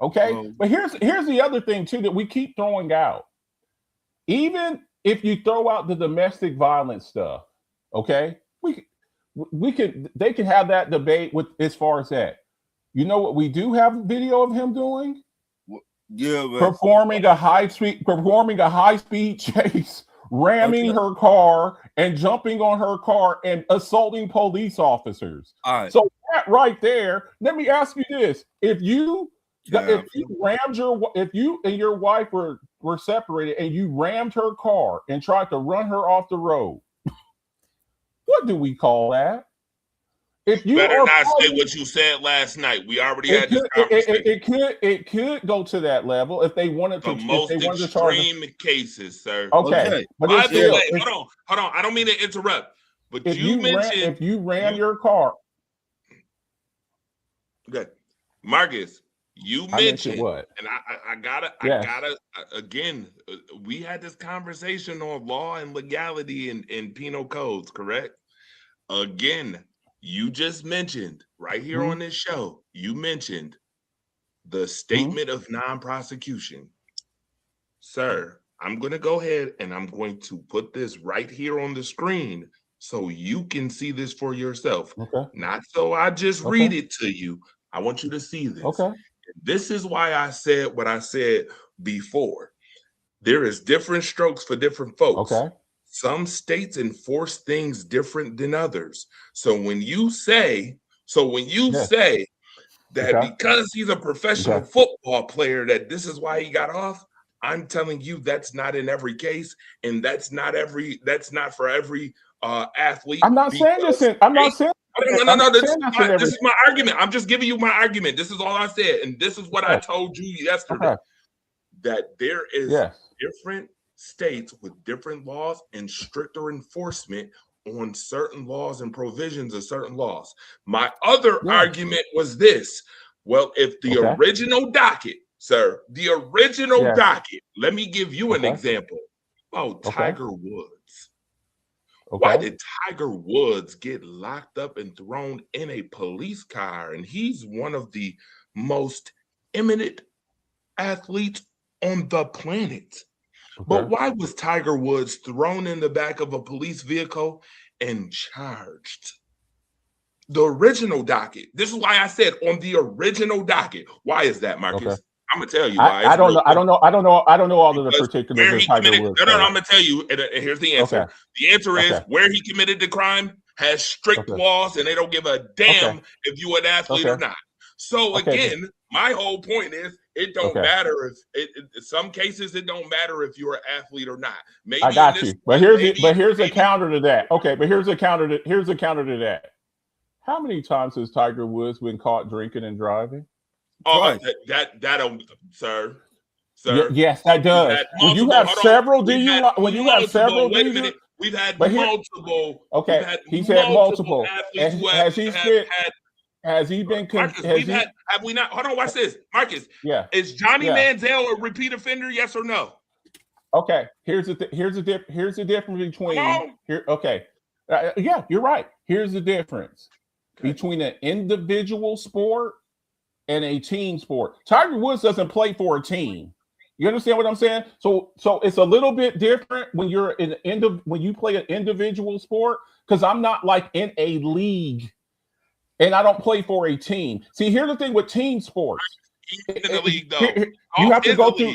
Okay, but here's the other thing too that we keep throwing out. Even if you throw out the domestic violence stuff, okay, they can have that debate with as far as that. You know what we do have video of him doing? Yeah, performing a high speed chase, ramming her car and jumping on her car and assaulting police officers. All right. So that right there, let me ask you this: if you and your wife were separated and you rammed her car and tried to run her off the road, what do we call that? If you better not say what you said last night. We already had this conversation. It could go to that level if they wanted to. The most extreme cases, sir. Okay. But by the way, hold on. I don't mean to interrupt, but you mentioned if you ran your car. Good, Marcus. You mentioned what? And I gotta again. We had this conversation on law and legality and penal codes, correct? Again. You just mentioned right here on this show, you mentioned the statement of non-prosecution. Sir, I'm going to go ahead and I'm going to put this right here on the screen so you can see this for yourself. Okay. Not so I just read it to you. I want you to see this. Okay. This is why I said what I said before. There is different strokes for different folks. Okay. Some states enforce things different than others. So when you say that because he's a professional football player, that this is why he got off, I'm telling you that's not in every case, and that's not for every athlete. I'm not saying this. I'm not saying. No. This is my argument. I'm just giving you my argument. This is all I said, and this is what I told you yesterday. That there is different states with different laws and stricter enforcement on certain laws and provisions of certain laws. My other argument was this. Well, if the original docket, sir, docket, let me give you an example. Tiger Woods. Why did Tiger Woods get locked up and thrown in a police car? And he's one of the most eminent athletes on the planet. But why was Tiger Woods thrown in the back of a police vehicle and charged? The original docket. This is why I said on the original docket. Why is that, Marcus? Okay. I'm gonna tell you why. I don't know all of the particulars of Tiger Woods. No, I'm gonna tell you. And here's the answer. Okay. The answer is where he committed the crime has strict laws, and they don't give a damn if you an athlete or not. So again, my whole point is it don't matter if in some cases it don't matter if you're an athlete or not. Maybe I got you. But here's a counter to that. Okay, but here's a counter to that. How many times has Tiger Woods been caught drinking and driving? Oh, that sir. Yes, that does. When you have several DUI, when you have several DUI, we've had multiple. Okay, he's had multiple. Has he been? Marcus, have we not? Hold on, watch this, Marcus. Yeah. Is Johnny Manziel a repeat offender? Yes or no? Okay. Here's the difference between here. Okay. Yeah, you're right. Here's the difference between an individual sport and a team sport. Tiger Woods doesn't play for a team. You understand what I'm saying? So it's a little bit different when you're when you play an individual sport, because I'm not like in a league and I don't play for a team. See, here's the thing with team sports. In the league, though. You have to go through.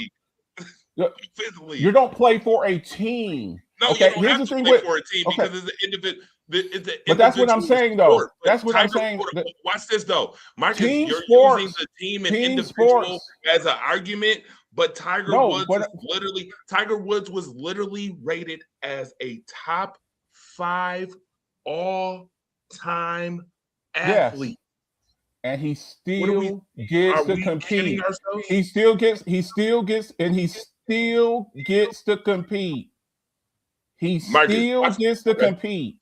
You don't play for a team. No, okay, you don't have to play for a team because it's an individual. But that's what I'm saying, though. Sport. That's what I'm saying. Watch this, though. Marcus, you're using the team and individual as an argument, but Tiger Woods was literally rated as a top 5 all-time athlete. Yes. And he still gets to compete. He still gets to compete. He still gets to compete.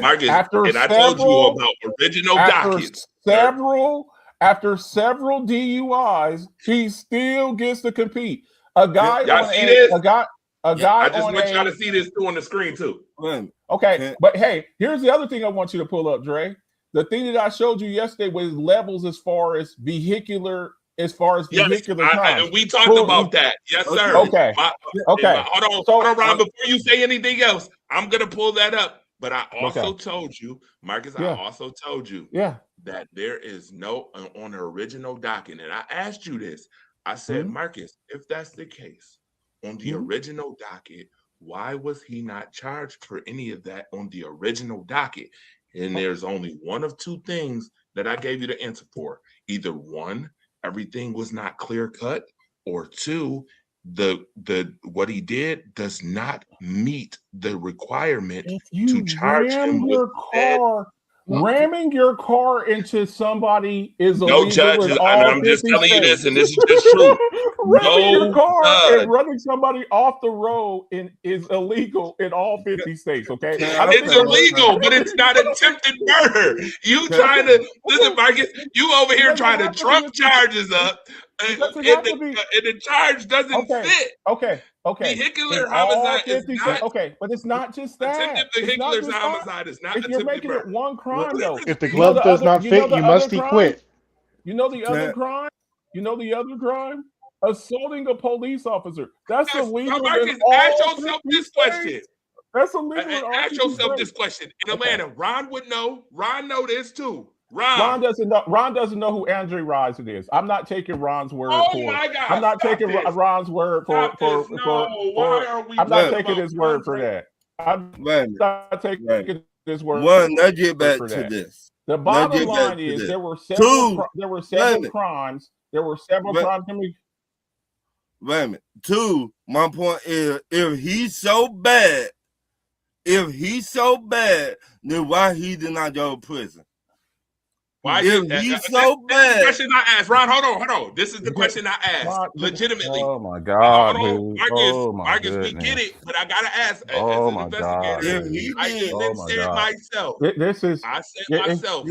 Marcus, I told you about original dockets. After several DUIs, he still gets to compete. I just want y'all to see this too on the screen too. Okay, but hey, here's the other thing I want you to pull up, Dre. The thing that I showed you yesterday was levels as far as vehicular crimes. And we talked about that. Yes, sir. Okay. Hold on, Ron. Before you say anything else, I'm gonna pull that up. But I also told you, Marcus, I also told you that there is no on the original docket. And I asked you this. I said, Marcus, if that's the case, on the original docket, why was he not charged for any of that on the original docket? And there's only one of two things that I gave you the answer for. Either one, everything was not clear cut, or two, what he did does not meet the requirement to charge him with ramming your car into somebody is illegal. No judges. I'm just telling you this, and this is just true. Ramming your car and running somebody off the road is illegal in all 50 states. Okay, it's illegal, but it's not attempted murder. You trying to listen, Marcus? You over here trying to trump charges up, and the charge doesn't fit. Okay. Vehicular homicide is not. Okay, but it's not just that. Attempted vehicular homicide is not. If you're making it one crime, though. If the glove does not fit, you must acquit. You know the other crime? Assaulting a police officer. That's illegal. Marcus, ask yourself this question. That's illegal. Ask yourself this question. In Atlanta, Ron would know. Ron know this too. Ron doesn't know who Andre Rison is. I'm not taking Ron's word for it. My God, I'm not taking Ron's word for I'm not taking his word for that. I'm not taking his word. Let's get back to this. The bottom line is there were several crimes. There were several crimes. Wait a minute. Two, my point is, if he's so bad, then why he did not go to prison? Why he's so bad? That's the question I asked. Ron, hold on. This is the question I asked. Legitimately. Oh my God, Marcus, we get it, but I gotta ask. Oh my God. I even said myself. I said myself.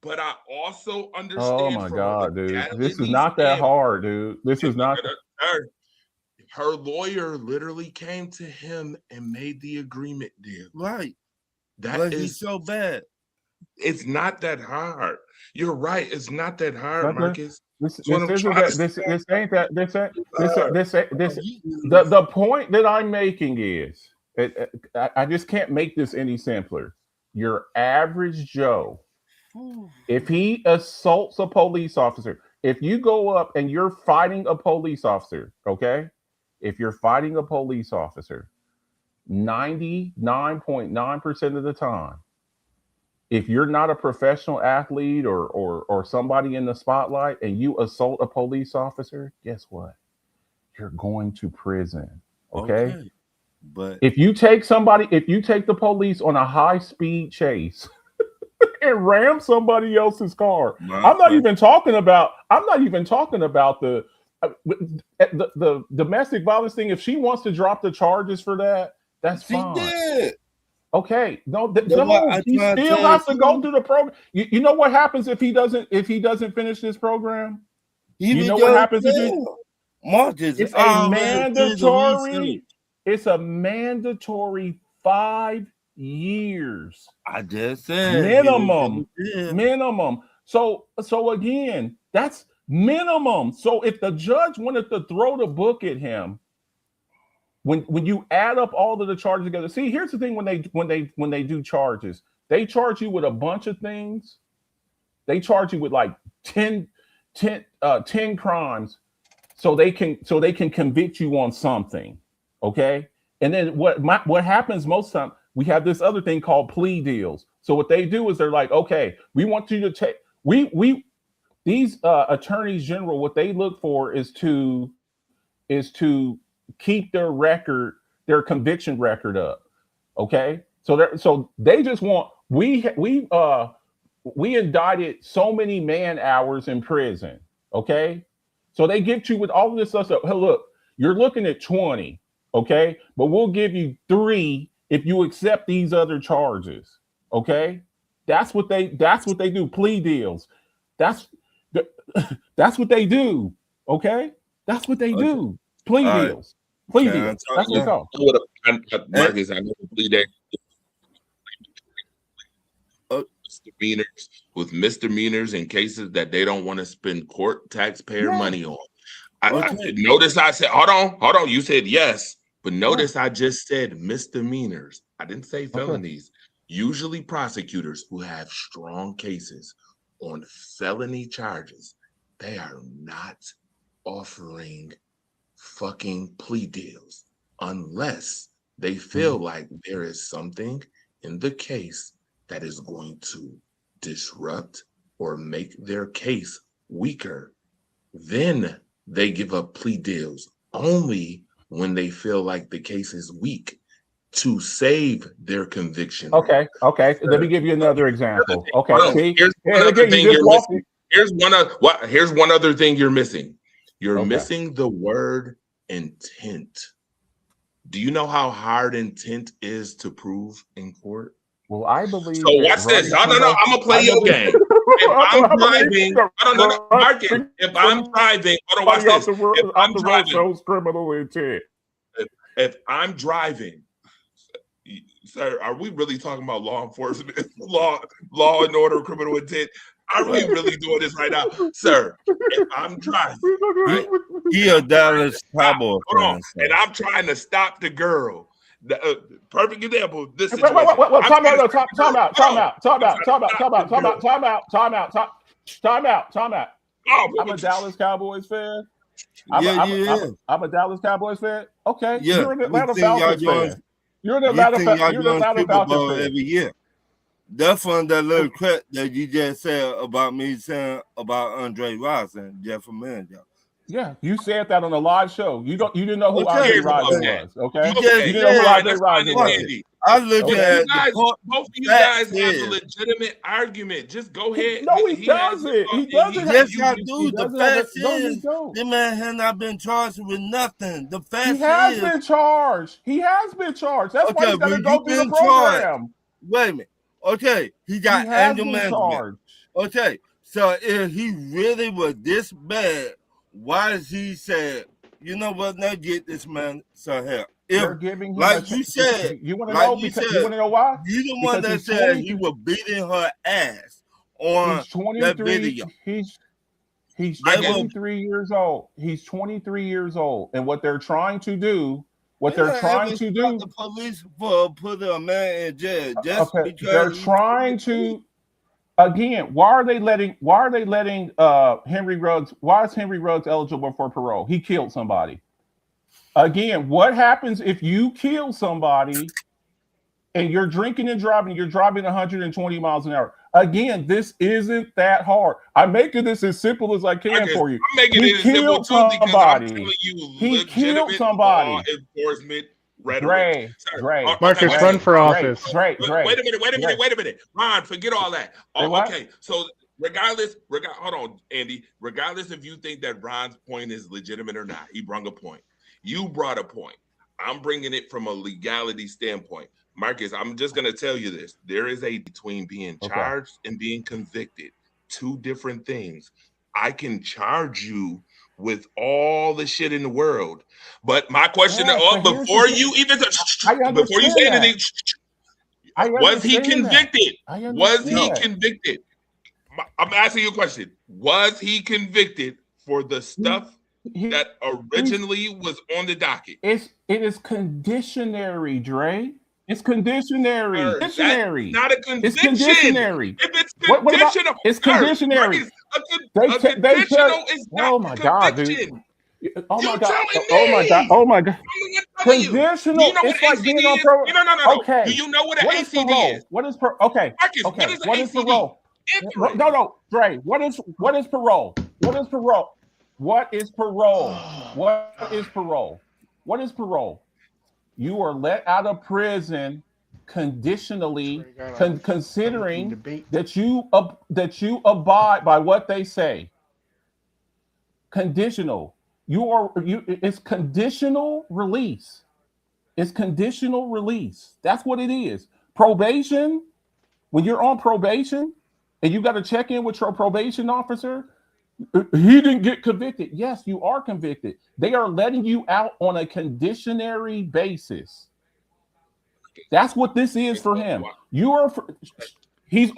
But I also understand. Oh my God, dude! This is not that hard, dude. This is not. Her lawyer literally came to him and made the agreement deal. Right. But he's so bad. It's not that hard. You're right. It's not that hard, Marcus. The point that I'm making is, I just can't make this any simpler. Your average Joe, if he assaults a police officer, if you go up and you're fighting a police officer, okay? If you're fighting a police officer, 99.9% of the time, if you're not a professional athlete or somebody in the spotlight and you assault a police officer, guess what? You're going to prison. Okay? But if you take the police on a high-speed chase and ram somebody else's car, I'm not even talking about the domestic violence thing. If she wants to drop the charges for that, that's fine. Did. Okay, no, he still has to go through the program. You know what happens if he doesn't finish this program? You know what happens it's a mandatory. It's a mandatory 5 years. I just said minimum. So again, that's minimum. So if the judge wanted to throw the book at him, when you add up all of the charges together, see, here's the thing: when they do charges, they charge you with a bunch of things. They charge you with like 10 crimes, so they can convict you on something. Okay, and then what happens most of the time? We have this other thing called plea deals. So what they do is they're like, okay, we want you to take these attorneys general. What they look for is to keep their conviction record up. Okay, so they just want we indicted so many man hours in prison. Okay, so they get you with all of this stuff. So, hey, look, you're looking at 20. Okay, but we'll give you 3 if you accept these other charges. Okay, that's what they do. Plea deals. That's what they do. Okay, that's what they do. Plea deals. Plea deals. That's what it's called. Marcus, I know the plea deal. Misdemeanors in cases that they don't want to spend court taxpayer money on. Notice I said, hold on. You said yes, but notice I just said misdemeanors. I didn't say felonies. Okay. Usually prosecutors who have strong cases on felony charges, they are not offering fucking plea deals unless they feel like there is something in the case that is going to disrupt or make their case weaker. Then they give up plea deals only when they feel like the case is weak to save their conviction. Okay. Let me give you another example. Okay. Here's one other thing you're missing. You're missing the word intent. Do you know how hard intent is to prove in court? Well, I believe. So watch this. No. I'm gonna play your game. If I'm driving, Marcus. If I'm driving, watch this. Criminal intent. If I'm driving, sir, are we really talking about law enforcement, law and order, criminal intent? Are we really doing this right now, sir? If I'm driving, right? He a Dallas Cowboy fan, and I'm trying to stop the girl. The perfect example. This situation. Time out. I'm a Dallas Cowboys fan. I'm a Dallas Cowboys fan. Okay, you're an Atlanta Falcons fan. You're an Atlanta Falcons fan every year. That's from that little crap that you just said about me saying about Andre Rison, Jeff Emmanuel. Yeah, you said that on a live show. You didn't know who Andre Rison was. Okay, you didn't know who Andre Rison was. I look at both of you guys have a legitimate argument. Just go ahead. No, he doesn't. He doesn't. Yes, I do. The fact is, the man has not been charged with nothing. The fact is, he has been charged. That's why he's got to go through the program. Wait a minute. Okay, he got anger management. Okay, so if he really was this bad, why is he said, you know what? Now get this man some help. They're giving him you said, you want to know? You want to know why? You the one that said he was beating her ass on that video. He's 23 years old. He's 23 years old, and what they're trying to do, the police for put a man in jail just because they're trying to. Again, why are they letting Henry Ruggs? Why is Henry Ruggs eligible for parole? He killed somebody. Again, what happens if you kill somebody and you're drinking and driving? You're driving 120 miles an hour. Again, this isn't that hard. I'm making this as simple as I can for you. I'm making it as simple too because I'm telling you, he killed somebody. Law enforcement rhetoric. Dre. Marcus, run for office. Wait a minute. Ron, forget all that. Okay, so regardless, hold on, Andy. Regardless if you think that Ron's point is legitimate or not, he brought a point. You brought a point. I'm bringing it from a legality standpoint. Marcus, I'm just going to tell you this. There is a between being charged and being convicted. Two different things. I can charge you with all the shit in the world. But my question before you say anything, was he convicted? Was he convicted? I'm asking you a question. Was he convicted for the stuff that originally was on the docket? It is conditionary, Dre. It's conditionary. Not a conviction. It's conditionary. If it's conditional, it's conditionary. A conditional is not oh my God, conviction. Dude. Oh my God. Conditional. It's like being on parole. No. Okay. Do you know what an ACD is? What is parole? Okay. Marcus, okay. What is parole? No, Dre. What is parole? What is parole? What is parole? What is parole? What is parole? You are let out of prison conditionally, considering that you abide by what they say. Conditional. It's conditional release. It's conditional release. That's what it is. Probation. When you're on probation and you got to check in with your probation officer, he didn't get convicted. Yes, you are convicted. They are letting you out on a conditionary basis. That's what this is for him. He's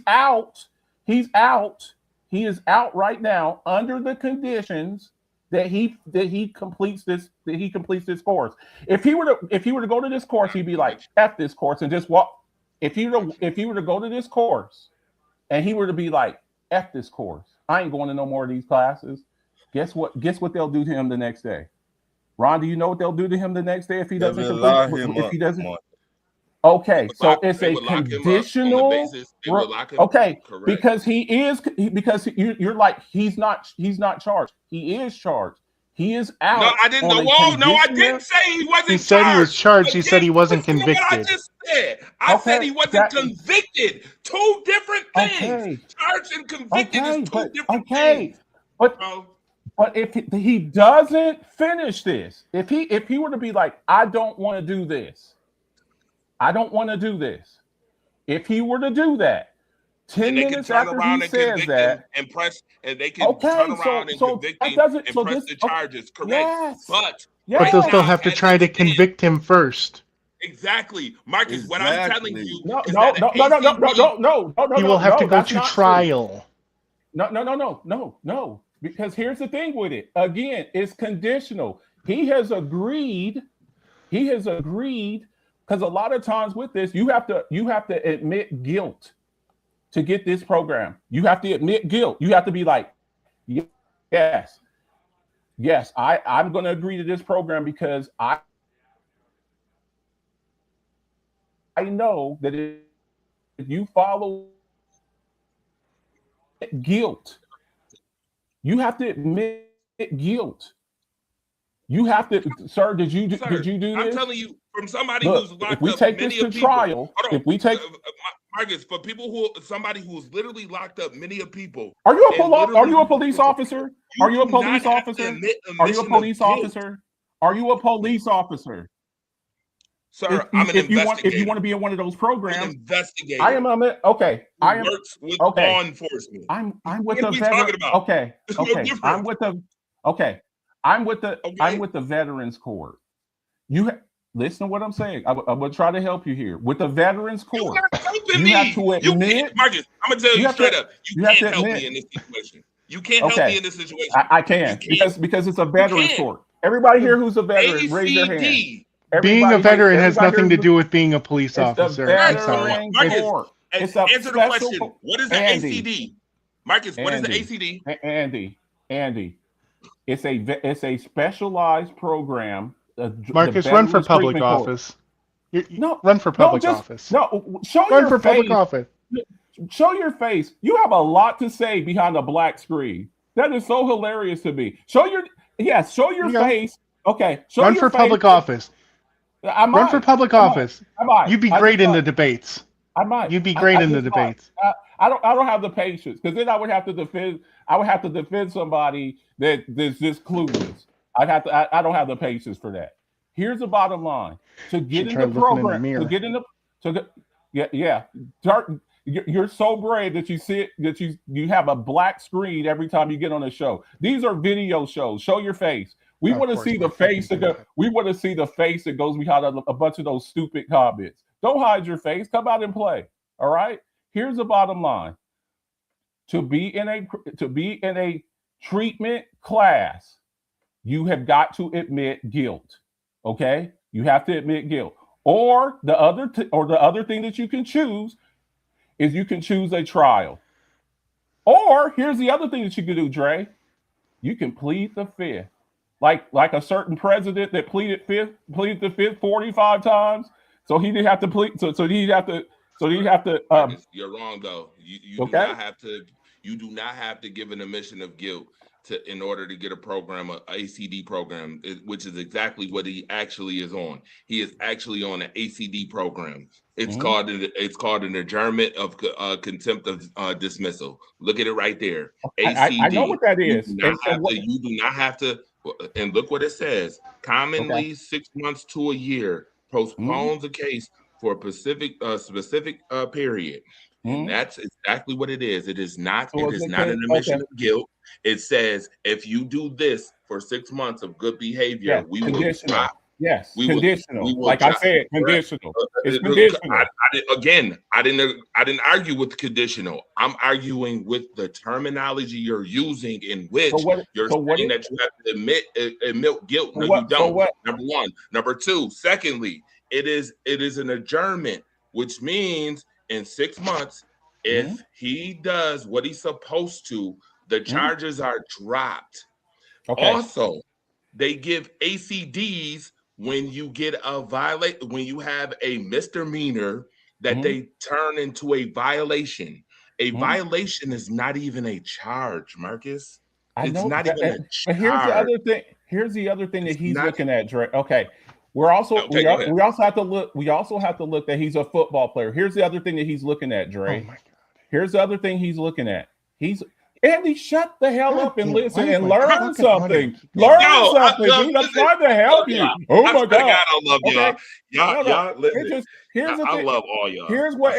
out. He's out. He is out right now under the conditions that he completes this course. If he were to go to this course, he'd be like, F this course and just walk. If he were to go to this course and he were to be like, F this course, I ain't going to no more of these classes. Guess what they'll do to him the next day? Ron, do you know what they'll do to him the next day if he doesn't Okay, so it's a conditional. Okay, because you're like he's not charged. He is charged. He is out. No, I didn't know. No, I didn't say he wasn't charged. He said he was charged. He said he wasn't convicted. What I just said. I said he wasn't convicted. Two different things. Okay. Charged and convicted is two different things. But if he doesn't finish this, if he were to be like, I don't want to do this. I don't want to do this. If he were to do that, 10 minutes after he says that, they can turn around and convict him and press the charges. Correct. Yes. But they'll still have to try to convict him first. Exactly, Marcus. What I'm telling you, no. He will have to go to trial. No. Because here's the thing with it. Again, it's conditional. He has agreed. Because a lot of times with this, you have to admit guilt to get this program. You have to admit guilt. You have to be like, yes, I'm going to agree to this program because I know that if you follow guilt, you have to admit guilt. You have to, sir. Did you do this? I'm telling you, from somebody who's locked up. If we take this to trial, Marcus, for somebody who's literally locked up many of people. Are you a police officer? Are you a police officer? Are you a police officer? Are you a police officer? Sir, I'm an investigator. If you want to be in one of those programs, I'm an investigator. I am okay. I am works with law enforcement. I'm with the veteran. Okay. I'm with the Veterans Court. Listen to what I'm saying. I'm gonna try to help you here. With the Veterans Court, you have to admit, Marcus, I'm gonna tell you straight up, you can't help me in this situation. You can't help me in this situation. I can because it's a veteran sport. Everybody here who's a veteran, ACD. raise your hand. Being a veteran has nothing to do with being a police officer. I'm sorry. Marcus, answer the question. What is the ACD? Marcus, what is the ACD? Andy. It's a specialized program. Marcus, run for public office. Run for public office. No, run for public office. Show your face. You have a lot to say behind a black screen. That is so hilarious to me. Show your face. Okay. Run for public office. Run for public office. You'd be great in the debates. I might. You'd be great in the debates. I don't have the patience because then I would have to defend somebody that's just clueless. I don't have the patience for that. Here's the bottom line: to get in the program, you're so brave that you have a black screen every time you get on a show. These are video shows. Show your face. We want to see the face that goes behind a bunch of those stupid comments. Don't hide your face. Come out and play. All right. Here's the bottom line: to be in a treatment class, you have got to admit guilt. Okay, you have to admit guilt. Or the other thing that you can choose is you can choose a trial. Or here's the other thing that you can do, Dre. You can plead the fifth, like a certain president that pleaded the fifth 45 times. So he didn't have to plead. So he'd have to. You're wrong though. You do not have to. You do not have to give an admission of guilt in order to get a program, an ACD program, which is exactly what he actually is on. He is actually on an ACD program. It's called an adjournment of contempt of dismissal. Look at it right there. ACD. I know what that is. You do not have to. And look what it says. Commonly, 6 months to a year postpones a case for a specific period. And that's exactly what it is. It is not an admission of guilt. It says if you do this for 6 months of good behavior, we will stop. Yes, conditional. Like I said, conditional. It's conditional. I didn't argue with conditional. I'm arguing with the terminology you're using in which you're saying that you have to admit guilt. No, you don't. Number one. Number two. Secondly, it is an adjournment, which means in 6 months, if he does what he's supposed to, the charges are dropped. Okay. Also, they give ACDs when you get when you have a misdemeanor that they turn into a violation. A violation is not even a charge, Marcus. It's not even a charge. But here's the other thing that he's looking at, Dre. Okay. We also have to look that he's a football player. Here's the other thing that he's looking at, Dre. Oh my God. Here's the other thing he's looking at. Andy, shut the hell up and listen and learn something. Learn something. I'm trying to help you. Oh my God. I love y'all. Y'all listen. I love all y'all. Here's what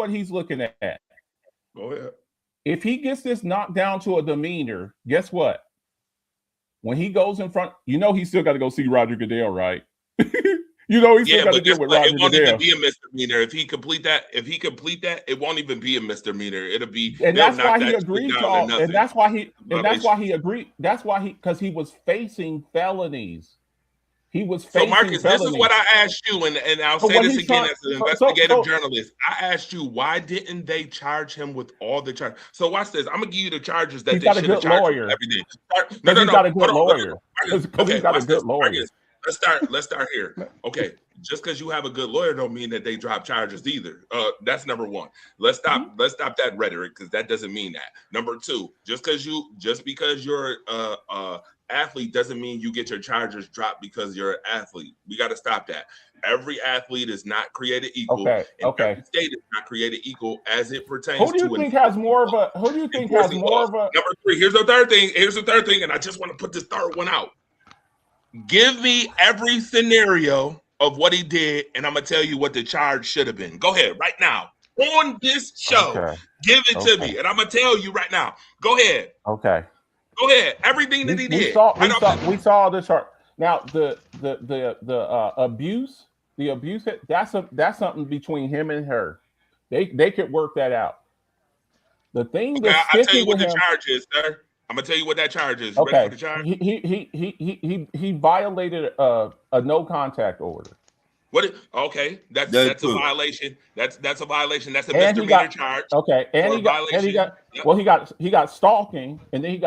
he's looking at. Go ahead. If he gets this knocked down to a demeanor, guess what? When he goes in front, he's still got to go see Roger Goodell, right? He's still got to deal with Roger Goodell. It won't even be a misdemeanor if he complete that. It won't even be a misdemeanor. It'll be. And that's why he agreed to all. And that's why he agreed. That's why because he was facing felonies. He was facing Marcus, felonies. This is what I asked you, and I'll say this again as an investigative journalist. I asked you, why didn't they charge him with all the charges? So watch this. I'm gonna give you the charges that they should have charged him every day. No. He's got a good lawyer. He's got a good lawyer. Let's start here. Okay, just because you have a good lawyer don't mean that they drop charges either. That's number one. Let's stop that rhetoric because that doesn't mean that. Number two, just because you're athlete doesn't mean you get your charges dropped because you're an athlete. We got to stop that. Every athlete is not created equal. Okay. Every state is not created equal as it pertains to. Who do you think has more of a? Number three. Here's the third thing, and I just want to put this third one out. Give me every scenario of what he did, and I'm gonna tell you what the charge should have been. Go ahead, right now on this show. Okay. Give it to me, and I'm gonna tell you right now. Go ahead. Okay. Go ahead. Everything that he did. We saw the chart. Now the abuse. The abuse. That's something between him and her. They could work that out. The thing Okay, that's I'll tell you sticking what with the him. charge is, sir. I'm gonna tell you what that charge is. You ready Okay, for the charge? he violated a no contact order. Okay, that's a violation. That's a violation. That's a And misdemeanor charge. Okay, and he got Yep. well, he got stalking, and then he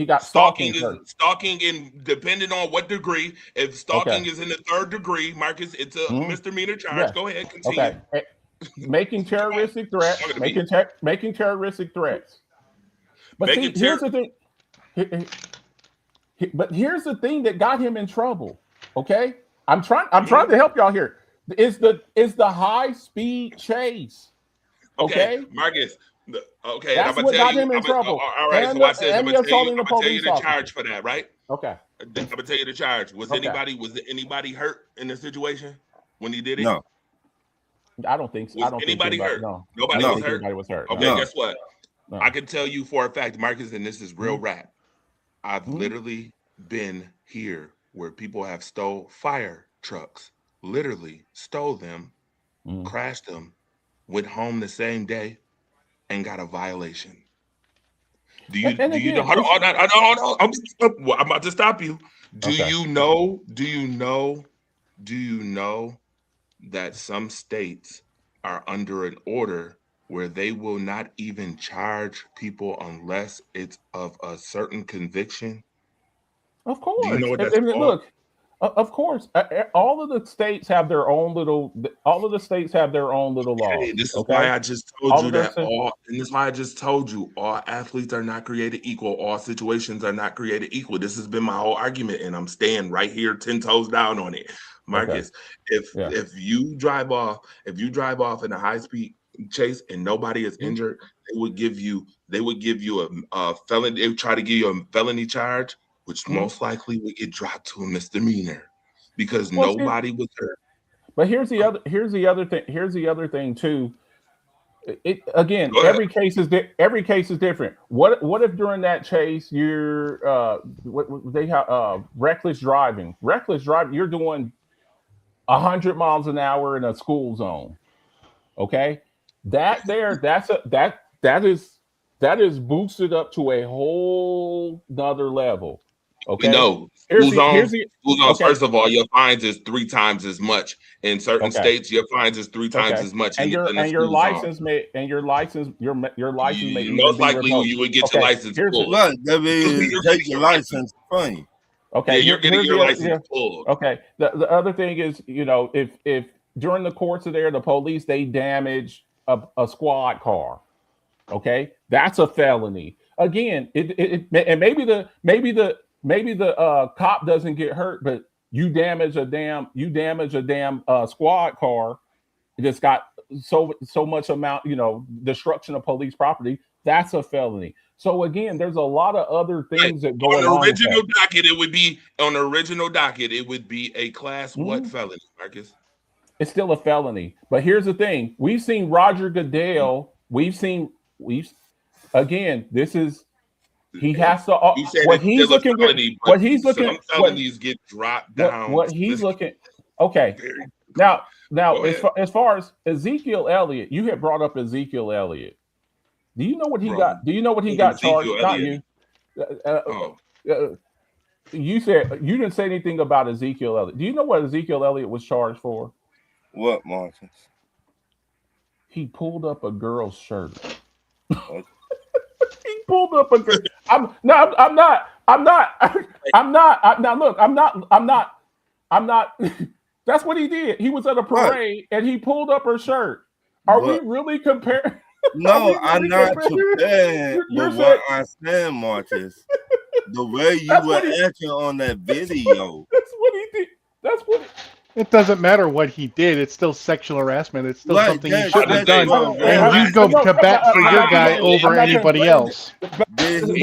got stalking stalking in depending on what degree. If stalking is in the 3rd degree, Marcus, it's a misdemeanor charge. Yeah. Go ahead, continue. Okay, making terroristic threats, making terroristic threats. But here's the thing. But here's the thing that got him in trouble. Okay, I'm trying to help y'all here. Is the high speed chase? Okay, Marcus. Okay, that's what got him in trouble. All right, so watch this. I'm gonna tell you the charge for that, right? Okay. I'm gonna tell you the charge. Was anybody hurt in the situation when he did it? No. I don't think so. Was anybody hurt? No. Nobody was hurt. Anybody was hurt. Okay, guess what? No. I can tell you for a fact, Marcus, and this is real rap. I've literally been here where people have stole fire trucks, literally stole them, crashed them, went home the same day, and got a violation. Do you know? Hold on. I'm about to stop you. Do you know that some states are under an order where they will not even charge people unless it's of a certain conviction? Of course. Do you know what that's called? Look, of course, all of the states have their own little. All of the states have their own little laws. This is why I just told you that and this is why I just told you all athletes are not created equal. All situations are not created equal. This has been my whole argument, and I'm staying right here, 10 toes down on it, Marcus. If you drive off in a high speed chase and nobody is injured, they would give you a felony. They would try to give you a felony charge, which most likely would get dropped to a misdemeanor because nobody was hurt. But here's the other thing too. Every case is different. What if during that chase you're they have reckless driving? Reckless driving, you're doing 100 miles an hour in a school zone. Okay, that is boosted up to a whole nother level. Okay. No, school zones. First of all, your fines is 3 times as much. In certain states, your fines is 3 times as much. And your license may most likely you would get your license pulled. Look, that means take your license fine. Okay, you're getting your license pulled. Okay. The other thing is, if during the course of the police they damage a squad car, okay, that's a felony. Again, and maybe the cop doesn't get hurt, but you damage a damn squad car that's got so much amount, destruction of police property. That's a felony. So again, there's a lot of other things that go on. On the original docket, it would be a class what felony, Marcus? It's still a felony. But here's the thing: we've seen Roger Goodell. This is. He has to. What he's looking at. Some felonies get dropped down. What he's looking. Okay. Now, as far as Ezekiel Elliott, you had brought up Ezekiel Elliott. Do you know what he got? Do you know what he got charged? Not you. You said you didn't say anything about Ezekiel Elliott. Do you know what Ezekiel Elliott was charged for? What, Marcus? He pulled up a girl's shirt. He pulled up a girl. I'm not. That's what he did. He was at a parade and he pulled up her shirt. We really comparing? No, I'm not comparing. But what I'm saying, Marcus, the way you were acting on that video. That's what he did. That's what. It doesn't matter what he did. It's still sexual harassment. It's still something he shouldn't have done. And you go to bat for your guy over anybody else. Here's the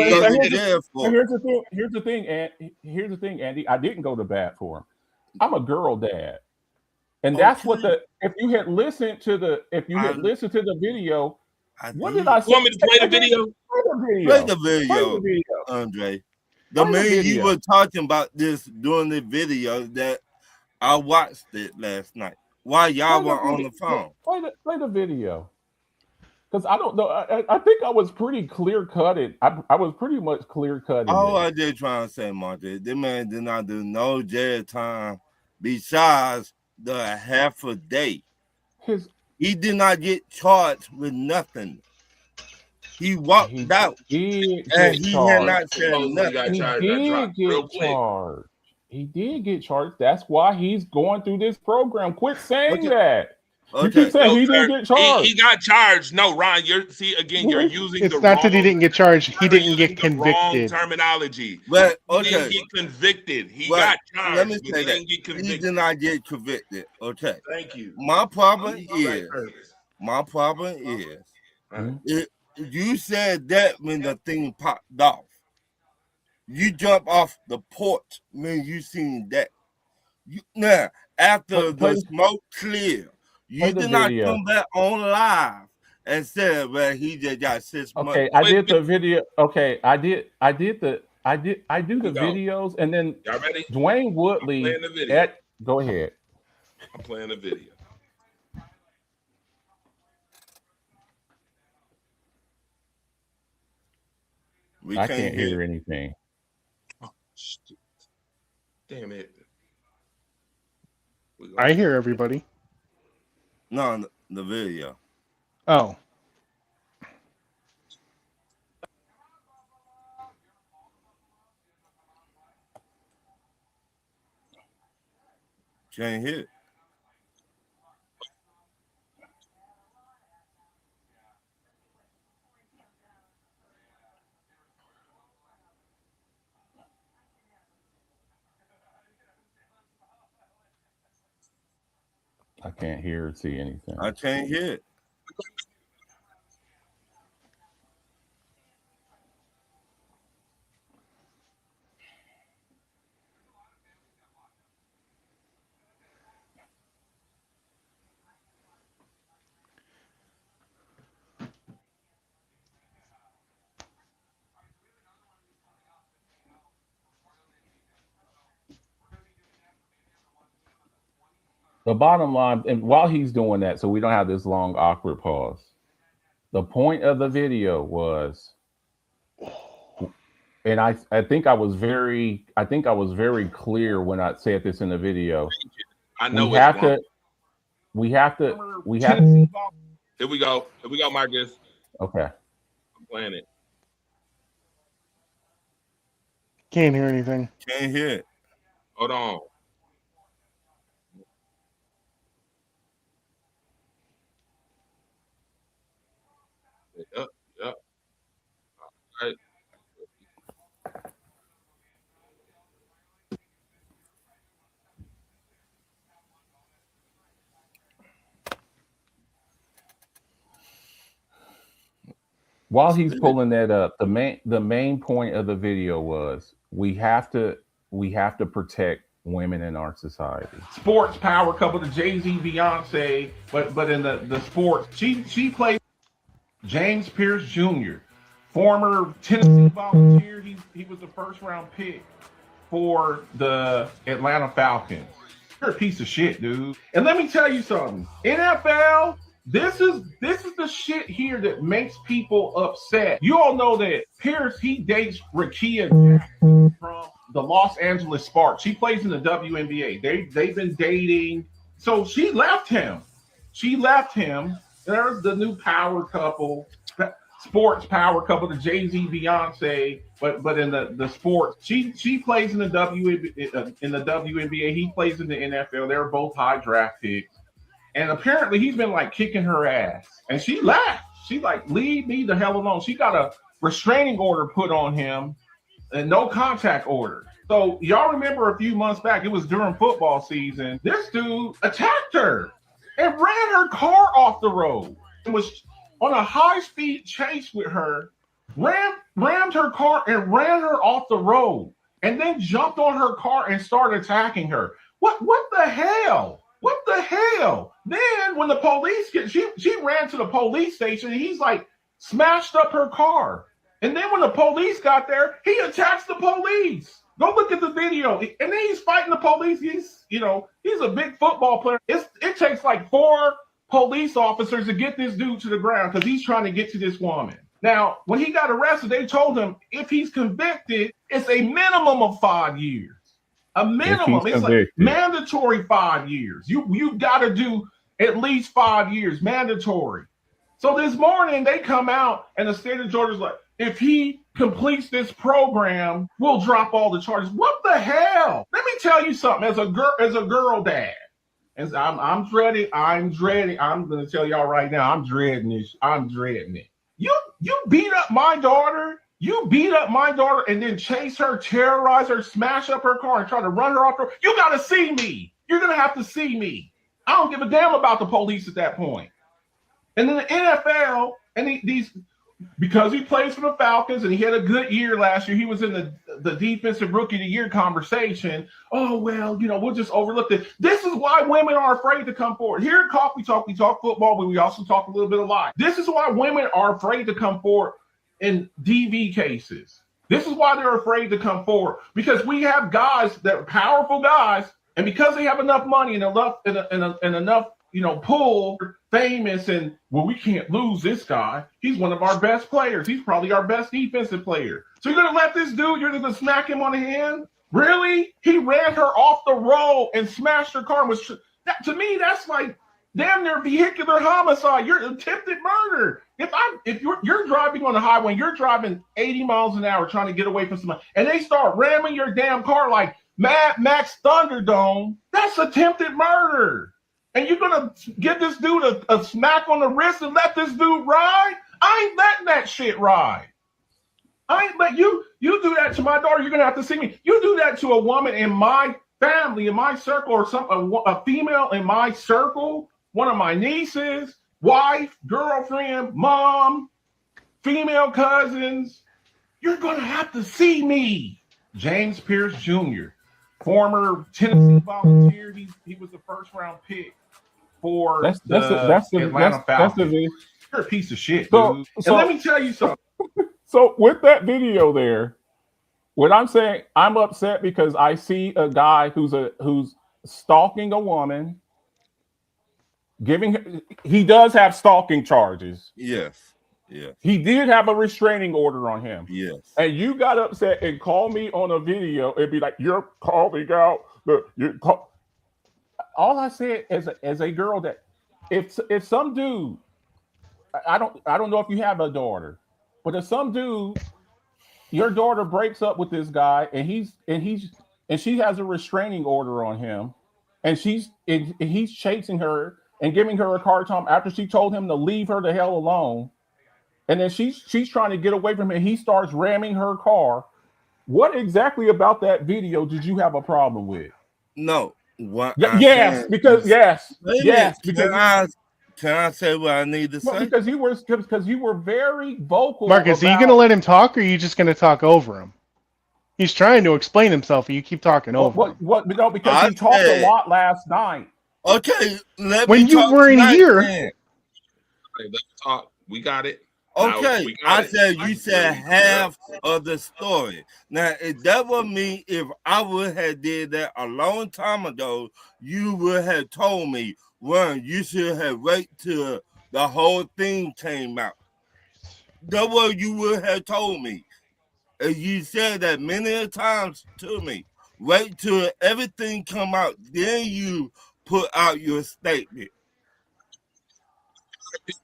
thing, Andy. I didn't go to bat for him. I'm a girl dad, and that's what if you had listened to the video, what did I say? You want me to play the video? Play the video, Andre. The minute you were talking about this during the video that I watched it last night while y'all were on the phone. Play the video. Because I don't know. I think I was pretty clear cutted. I was pretty much clear cutted. All I did trying to say, Monty, this man did not do no jail time besides the half a day. He did not get charged with nothing. He walked out, and he had not said nothing. He did get charged. That's why he's going through this program. Quit saying that. You keep saying he didn't get charged. He got charged. No, Ron, you're using it's not that he didn't get charged. He didn't get convicted. Wrong terminology. But he didn't get convicted. He got charged. Let me say that. He did not get convicted. Okay. Thank you. My problem is, you said that when the thing popped off. You jump off the porch when you seen that. Now, after the smoke cleared, you did not come back on live and said, "Well, he just got 6 months." Okay, I did the video. Okay, I do the videos, and then y'all ready? Dwayne Woodley. Go ahead. I'm playing the video. I can't hear anything. Oh, damn it! I hear everybody. No, the video. Oh. Can't hear it. I can't hear or see anything. I can't hear it. The bottom line, and while he's doing that, so we don't have this long awkward pause. The point of the video was, and I think I was very clear when I said this in the video. I know we have to. Here we go, Marcus. Okay. I'm playing it. Can't hear anything. Can't hear it. Hold on. Yep. All right. While he's pulling that up, the main point of the video was we have to protect women in our society. Sports power couple to Jay-Z, Beyonce, but in the sports, she played James Pierce Jr., former Tennessee Volunteer. He was the first round pick for the Atlanta Falcons. You're a piece of shit, dude. And let me tell you something. NFL, this is the shit here that makes people upset. You all know that Pierce, he dates Rakia Jackson from the Los Angeles Sparks. She plays in the WNBA. They've been dating. So she left him. There's the new power couple, sports power couple, the Jay-Z, Beyonce, but in the sports, she plays in the WNBA. He plays in the NFL. They're both high draft picks, and apparently he's been like kicking her ass. And she left. She like, leave me the hell alone. She got a restraining order put on him, and no contact order. So y'all remember a few months back, it was during football season. This dude attacked her and ran her car off the road. It was on a high-speed chase with her, rammed her car and ran her off the road, and then jumped on her car and started attacking her. What the hell? What the hell? Then when the police she ran to the police station, and he's like smashed up her car. And then when the police got there, he attacks the police. Go look at the video. And then he's fighting the police. He's a big football player. It takes like four police officers to get this dude to the ground because he's trying to get to this woman. Now, when he got arrested, they told him if he's convicted, it's a minimum of 5 years. A minimum. It's like mandatory 5 years. You got to do at least 5 years, mandatory. So this morning they come out and the state of Georgia's like, if he completes this program, we'll drop all the charges. What the hell? Let me tell you something. As a girl dad, and I'm dreading. I'm going to tell y'all right now. I'm dreading this. I'm dreading it. You beat up my daughter. You beat up my daughter and then chase her, terrorize her, smash up her car, and try to run her off. You got to see me. You're going to have to see me. I don't give a damn about the police at that point. And then the NFL and these. Because he plays for the Falcons and he had a good year last year, he was in the defensive rookie of the year conversation. Oh, well, we'll just overlook this. This is why women are afraid to come forward. Here at Coffee Talk, we talk football, but we also talk a little bit of life. This is why women are afraid to come forward in DV cases. This is why they're afraid to come forward. Because we have guys that are powerful guys, and because they have enough money and enough pull, famous, and we can't lose this guy. He's one of our best players. He's probably our best defensive player. So you're gonna let this dude? You're gonna smack him on the hand? Really? He ran her off the road and smashed her car. To me, that's like damn near vehicular homicide. You're attempted murder. If you're driving on the highway, you're driving 80 miles an hour trying to get away from somebody, and they start ramming your damn car like Mad Max Thunderdome. That's attempted murder. And you're going to give this dude a smack on the wrist and let this dude ride? I ain't letting that shit ride. I ain't let you do that to my daughter. You're going to have to see me. You do that to a woman in my family, in my circle, or a female in my circle, one of my nieces, wife, girlfriend, mom, female cousins. You're going to have to see me. James Pierce Jr., former Tennessee Volunteer. He was the first round pick for the Atlanta Falcons. You're a piece of shit, dude. So let me tell you something. So with that video there, what I'm saying, I'm upset because I see a guy who's stalking a woman, he does have stalking charges. Yes. Yeah. He did have a restraining order on him. Yes. And you got upset and called me on a video. It'd be like, you're calling out all I said as a girl that if some dude, I don't know if you have a daughter, but if some dude, your daughter breaks up with this guy and she has a restraining order on him, and he's chasing her and giving her a hard time after she told him to leave her the hell alone. And then she's trying to get away from him, and he starts ramming her car. What exactly about that video did you have a problem with? No. Yes. Can I say what I need to say? Because you were very vocal. Marcus, are you going to let him talk, or are you just going to talk over him? He's trying to explain himself, and you keep talking over him. No, because he talked a lot last night. Okay, when you were in here. Hey, let's talk. We got it. Okay, I said you said half of the story. Now, if that was me, if I would have did that a long time ago, you would have told me, well, you should have waited till the whole thing came out. That's what you would have told me. And you said that many times to me. Wait till everything come out, then you put out your statement.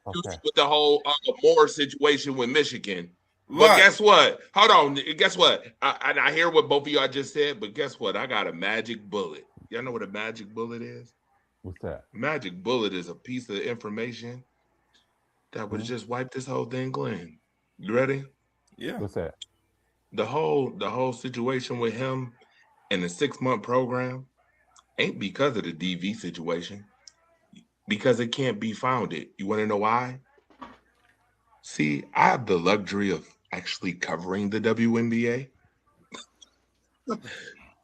Okay. With the whole Moore situation with Michigan. But right. Guess what? Hold on. Guess what? I hear what both of y'all just said, but guess what? I got a magic bullet. Y'all know what a magic bullet is? What's that? Magic bullet is a piece of information that would just wipe this whole thing clean. You ready? Yeah. What's that? The whole situation with him and the 6-month program ain't because of the DV situation. Because it can't be founded. You want to know why? See, I have the luxury of actually covering the WNBA.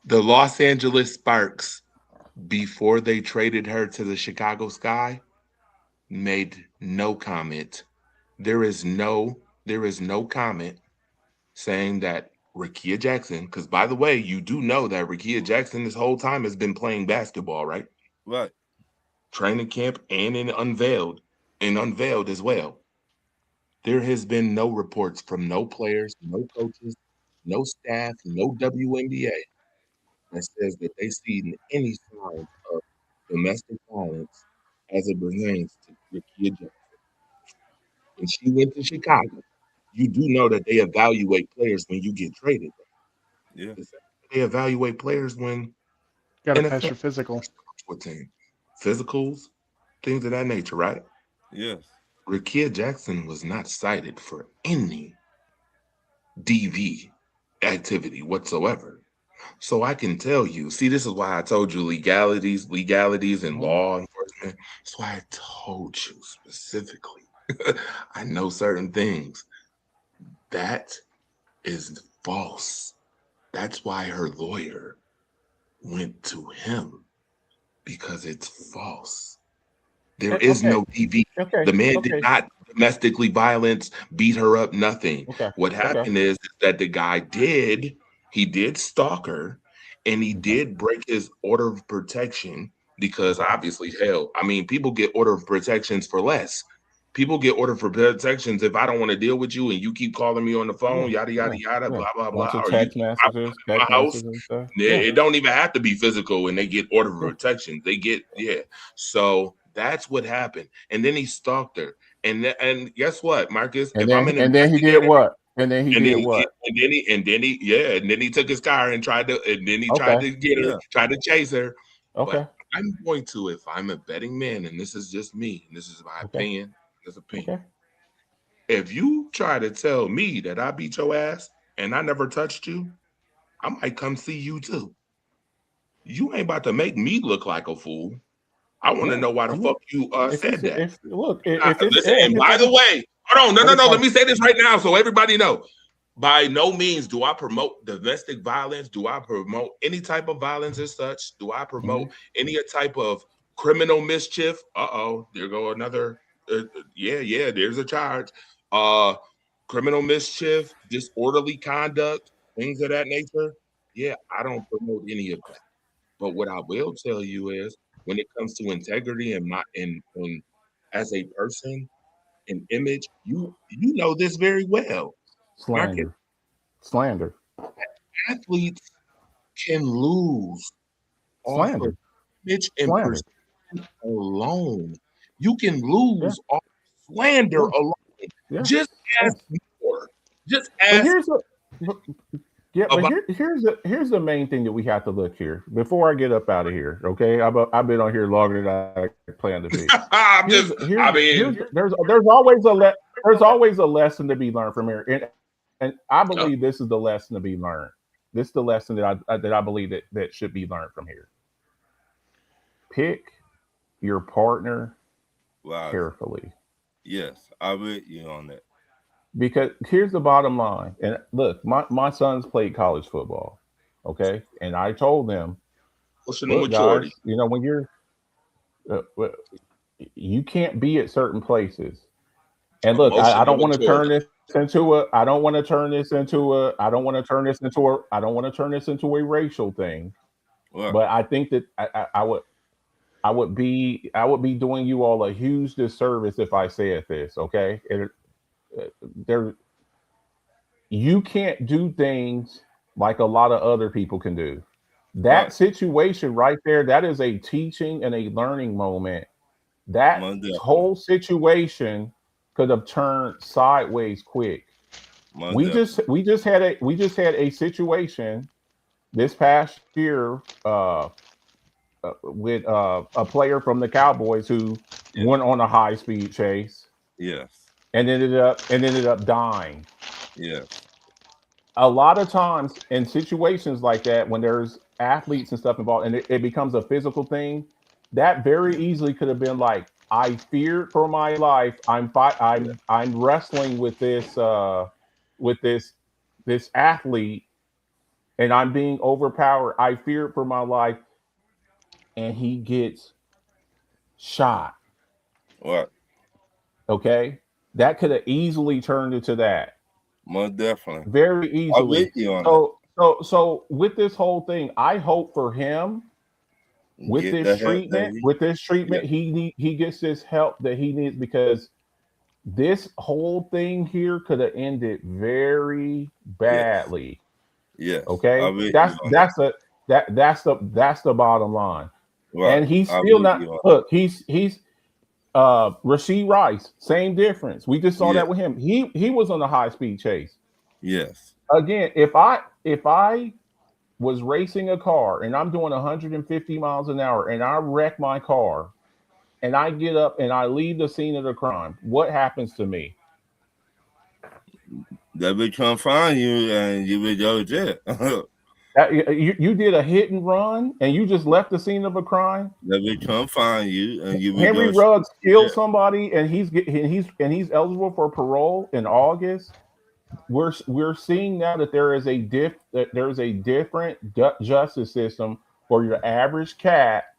The Los Angeles Sparks, before they traded her to the Chicago Sky, made no comment. There is no comment saying that Rickea Jackson, because by the way, you do know that Rickea Jackson this whole time has been playing basketball, right? Right. training camp and unveiled as well. There has been no reports from no players, no coaches, no staff, no WNBA that says that they seen any signs of domestic violence as it pertains to Rickea Jackson. When she went to Chicago, you do know that they evaluate players when you get traded. Yeah. They evaluate players when got to pass your physical. Physicals, things of that nature, right? Yes. Rickea Jackson was not cited for any DV activity whatsoever. So I can tell you, see, this is why I told you legalities and law enforcement. That's why I told you specifically. I know certain things. That is false. That's why her lawyer went to him, because it's false. There is no DV. The man did not domestically violence, beat her up, nothing. What happened is that the guy did stalk her, and he did break his order of protection, because obviously, hell, I mean, people get order of protections for less. People get order for protections if I don't want to deal with you and you keep calling me on the phone, yada, yada, yada, blah, blah, blah. Or text messages, my house. It don't even have to be physical, and they get order of protection. They get, So that's what happened. And then he stalked her. And guess what, Marcus? And then he did what? And then he took his car and tried to get her, tried to chase her. Okay. But I'm going to, if I'm a betting man, and this is just me, and this is my opinion. Okay. If you try to tell me that I beat your ass and I never touched you, I might come see you too. You ain't about to make me look like a fool. I want to know why the fuck you said that. Listen, and by the way, hold on, no. Let me say this right now so everybody know. By no means do I promote domestic violence. Do I promote any type of violence as such? Do I promote any type of criminal mischief? There go another. There's a charge. Criminal mischief, disorderly conduct, things of that nature. Yeah, I don't promote any of that. But what I will tell you is, when it comes to integrity and as a person, an image, you know this very well. Slander. Athletes can lose slander. Image and perception alone. You can lose off slander alone. Yeah. Just ask more. Just ask. Here's the main thing that we have to look here before I get up out of here. Okay, I've been on here longer than I plan to be. There's always a lesson to be learned from here, and I believe this is the lesson to be learned. This is the lesson that I believe that should be learned from here. Pick your partner carefully. Yes, I with you on that. Because here's the bottom line. And look, my sons played college football. Okay. And I told them, maturity. Guys, when you're, you can't be at certain places. And look, I don't want to turn this into a racial thing. Well, but I think that I would be doing you all a huge disservice if I said this. Okay. You can't do things like a lot of other people can do. That situation right there, that is a teaching and a learning moment. That whole situation could have turned sideways quick. We just had a situation this past year with a player from the Cowboys who went on a high-speed chase. Yes. And ended up dying. Yeah. A lot of times in situations like that, when there's athletes and stuff involved, and it becomes a physical thing, that very easily could have been like, I feared for my life. I'm wrestling with this athlete, and I'm being overpowered. I feared for my life, and he gets shot. What? Okay. That could have easily turned into that. Most definitely. Very easily. So with this whole thing, I hope for him With this treatment, he gets this help that he needs, because this whole thing here could have ended very badly. Yes. Okay. That's the bottom line. Right. And he's still not. Look, he's Rashee Rice. Same difference. We just saw that with him. He was on a high speed chase. Yes. Again, if I was racing a car and I'm doing 150 miles an hour and I wreck my car and I get up and I leave the scene of the crime, what happens to me? They will come find you and you will go to jail. You did a hit and run and you just left the scene of a crime. They will come find you and you will Henry Ruggs killed somebody and he's eligible for parole in August. We're seeing now that there is a different justice system for your average cat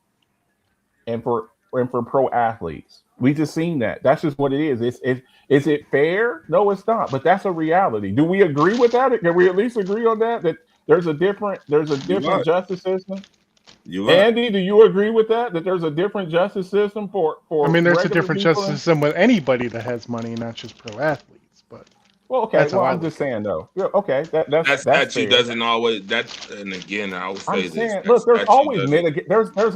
and for pro athletes. We just seen that. That's just what it is. Is it fair? No, it's not. But that's a reality. Do we agree with that? Can we at least agree on that? That there's a different justice system? Andy, do you agree with that? That there's a different justice system for I mean, there's a different justice system with anybody that has money, not just pro athletes. But well, okay. I'm just saying though. Yeah, okay. That's statute doesn't always. And again, I will say this. Look, there's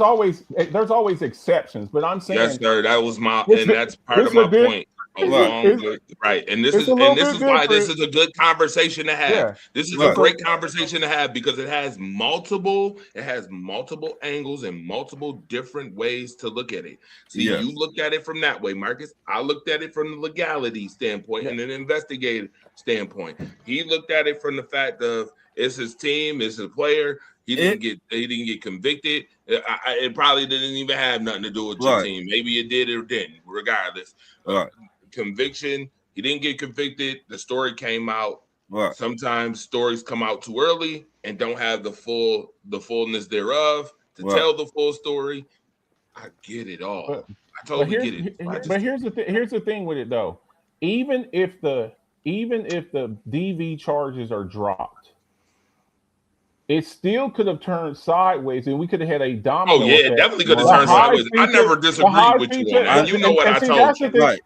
always there's always exceptions, but I'm saying yes, sir. That was and that's part of my point. Right, and this is why this is a good conversation to have. Yeah. This is a great conversation to have because it has multiple angles and multiple different ways to look at it. See, you looked at it from that way, Marcus. I looked at it from the legality standpoint and an investigative standpoint. He looked at it from the fact of it's his team, it's his player. He didn't get convicted. It probably didn't even have nothing to do with your team. Maybe it did or didn't. Regardless. Conviction, he didn't get convicted. The story came out. Sometimes stories come out too early and don't have the fullness thereof to tell the full story. I get it all. I totally get it. But here's the thing with it though. Even if the DV charges are dropped, it still could have turned sideways, and we could have had a domino. Oh yeah, definitely could have turned sideways. I never disagreed with you on that. You know what I told you. Right.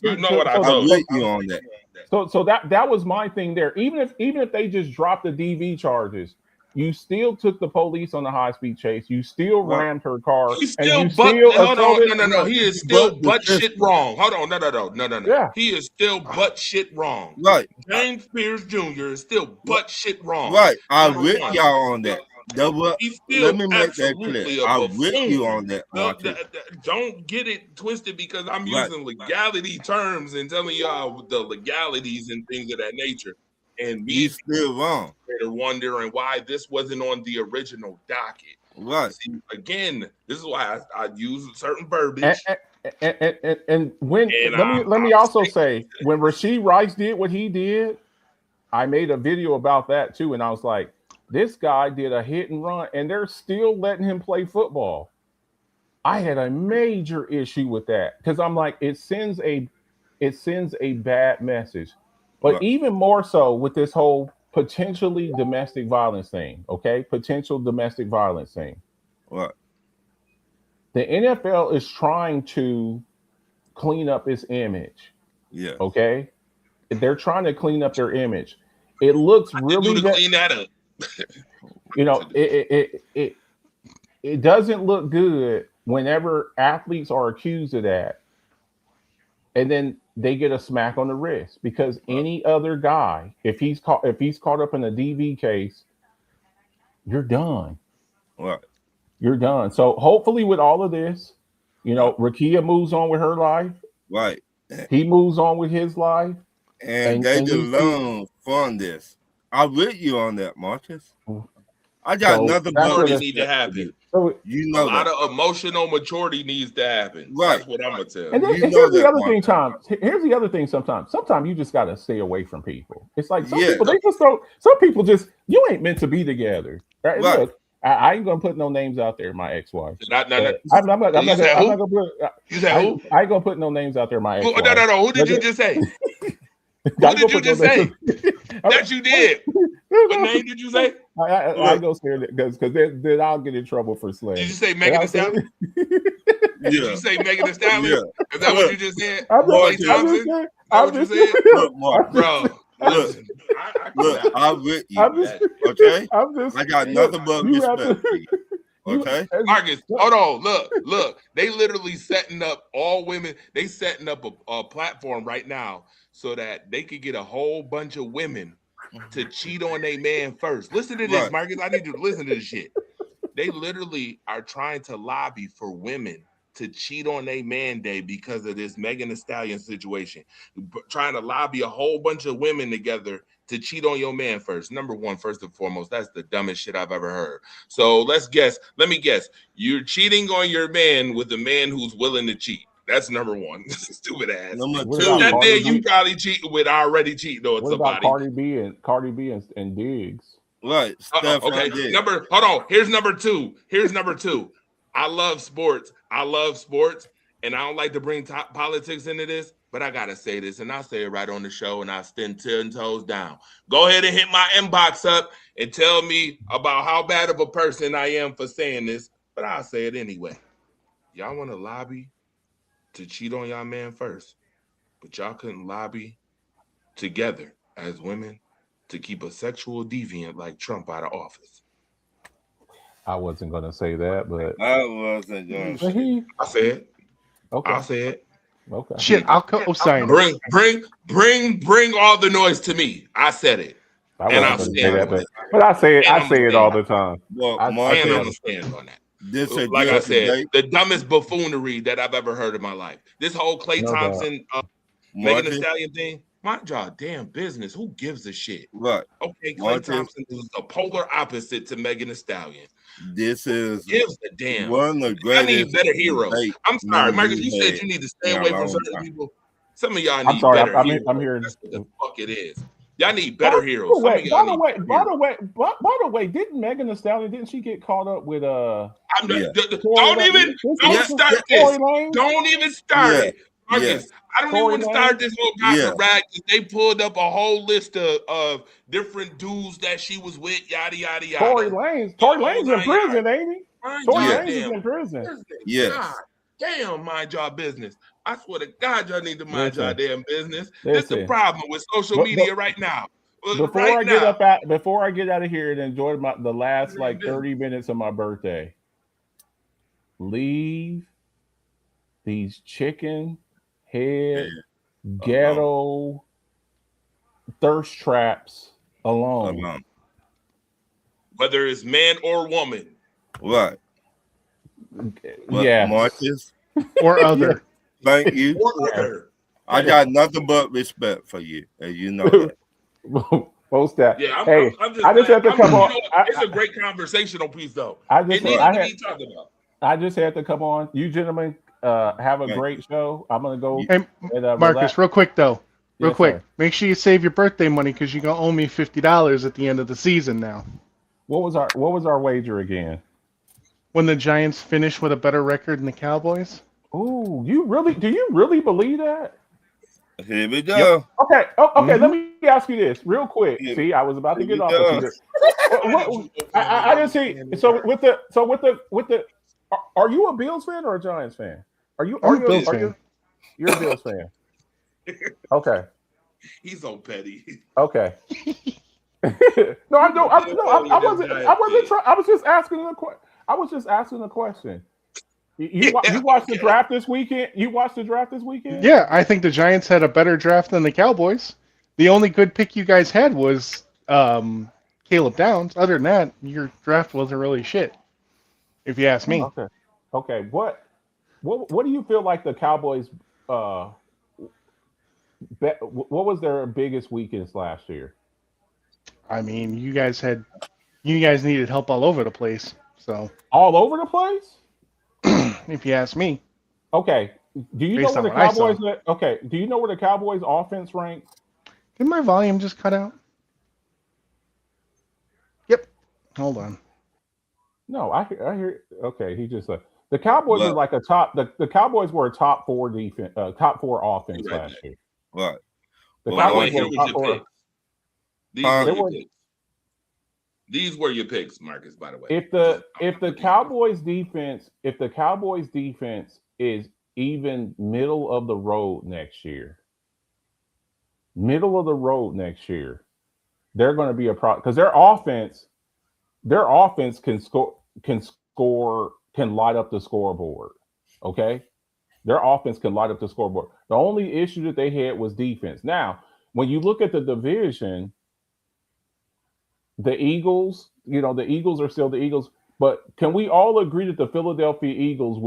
You know what I told you on that. So that was my thing there. Even if they just dropped the DV charges, you still took the police on the high speed chase. You still rammed her car. He's still no. He is still butt shit wrong. Hold on, no. Yeah. He is still butt shit wrong. Right. James Spears Jr. is still butt shit wrong. Right. I'm with y'all on that. Let me make that clear. I'm with you on that. Don't get it twisted because I'm using legality terms and telling y'all the legalities and things of that nature. And he's still wrong. They're wondering why this wasn't on the original docket. Right. See, again, this is why I use certain verbiage. And let me also say, when Rashee Rice did what he did, I made a video about that too, and I was like, this guy did a hit and run, and they're still letting him play football. I had a major issue with that because I'm like, it sends a bad message. But even more so with this whole potentially domestic violence thing, okay? Potential domestic violence thing. What? The NFL is trying to clean up its image. Yeah. Okay? They're trying to clean up their image. It looks really clean that up. It doesn't look good whenever athletes are accused of that. And then they get a smack on the wrist because any other guy, if he's caught up in a DV case, you're done. Right. You're done. So hopefully with all of this, Rakia moves on with her life. Right. He moves on with his life. And they just learn from this. I'm with you on that, Marcus. I got nothing but need to happen. So, a lot of emotional maturity needs to happen. Right. That's what I'm gonna tell you. And here's the other thing, Tom. Here's the other thing. Sometimes you just gotta stay away from people. It's like some people some people just you ain't meant to be together. Right? Look, I ain't gonna put no names out there. My ex-wife. I'm not gonna put. You said who? I ain't gonna put no names out there. My ex-wife. No. Who did you just say? Who did you just say? That you did. What name did you say? I go say it because then I'll get in trouble for slang. Did you say Megan Thee Stallion? Did you say Megan Thee Stallion? Yeah. Is that what you just said? Boy Thompson? Look, Mark. Bro, listen. I'm with you. Okay? I got nothing but respect for you. Okay, Marcus, hold on. Look. They literally setting up all women. They setting up a platform right now so that they could get a whole bunch of women to cheat on their man first. Listen to this, Marcus. I need you to listen to this shit. They literally are trying to lobby for women to cheat on their man day because of this Megan Thee Stallion situation. Trying to lobby a whole bunch of women together to cheat on your man first. Number one, first and foremost, that's the dumbest shit I've ever heard. So let's guess. Let me guess. You're cheating on your man with a man who's willing to cheat. That's number one. Stupid ass. Number two, that man you probably cheating with already cheating on somebody. What about Cardi B and Diggs? Right. Okay. Hold on. Here's number two. I love sports. And I don't like to bring politics into this, but I gotta say this, and I'll say it right on the show, and I'll stand 10 toes down. Go ahead and hit my inbox up and tell me about how bad of a person I am for saying this, but I'll say it anyway. Y'all want to lobby to cheat on y'all man first, but y'all couldn't lobby together as women to keep a sexual deviant like Trump out of office. I wasn't gonna say that, but I wasn't gonna say. I said. Okay. I'll say it. Okay. Shit, I'll co-sign. Bring all the noise to me. I said it. And I'll stand on it. But I say it all the time. Well, I'm gonna stand on that. Like I said, the dumbest buffoonery that I've ever heard in my life. This whole Klay Thompson, Megan Thee Stallion thing. Mind y'all damn business. Who gives a shit? Right. Okay, Klay Thompson is the polar opposite to Megan Thee Stallion. This is gives a damn. One of the greatest. I need better heroes. I'm sorry, Marcus. You said you need to stay away from certain people. Some of y'all need better heroes. I'm hearing that's what the fuck it is. Y'all need better heroes. By the way, didn't Megan Thee Stallion, didn't she get caught up with don't start this. Don't even start it. Marcus, I don't even want to start this whole gossip rag. They pulled up a whole list of different dudes that she was with, yada yada yada. Tory Lanez in prison, ain't he? Tory Lanez is in prison. Yes. God damn, mind y'all business. I swear to God, y'all need to mind y'all damn business. This is the problem with social media right now. Before I get out of here and enjoy the last 30 minutes of my birthday, leave these chicken head ghetto thirst traps alone. Whether it's man or woman. Right. Yeah. Marcus. Or other. Thank you. I got nothing but respect for you, and you know that. Post that. Yeah, I just have to come on. It's a great conversational piece, though. I just had to come on. You gentlemen have a great show. I'm gonna go. Hey, Marcus, real quick though. Quick. Make sure you save your birthday money because you're gonna owe me $50 at the end of the season now. What was our wager again? When the Giants finish with a better record than the Cowboys. Oh, do you really believe that? Here we go. Yep. Okay. Okay. Let me ask you this real quick. See, I was about to get off of you. I didn't see. So with the, are you a Bills fan or a Giants fan? You're a Bills fan. Okay. He's so petty. Okay. No, I don't. I wasn't. I was just asking a question. You watched the draft this weekend? Yeah, I think the Giants had a better draft than the Cowboys. The only good pick you guys had was Caleb Downs. Other than that, your draft wasn't really shit, if you ask me. Okay. What do you feel like the Cowboys? What was their biggest weakness last year? I mean, you guys needed help all over the place. So all over the place. If you ask me. Okay. Do you know where the Cowboys? Okay. Do you know where the Cowboys' offense ranks? Did my volume just cut out? Yep. Hold on. No, I hear. Okay, he just said the Cowboys were like a top. The Cowboys were a top 4 defense, top 4 offense last year. Right. The Cowboys were top 4. These were your picks, Marcus, by the way. If the Cowboys defense is even middle of the road next year, they're going to be a problem because their offense can light up the scoreboard. Okay, their offense can light up the scoreboard. The only issue that they had was defense. Now, when you look at the division, the Eagles, the Eagles are still the Eagles, but can we all agree that the Philadelphia Eagles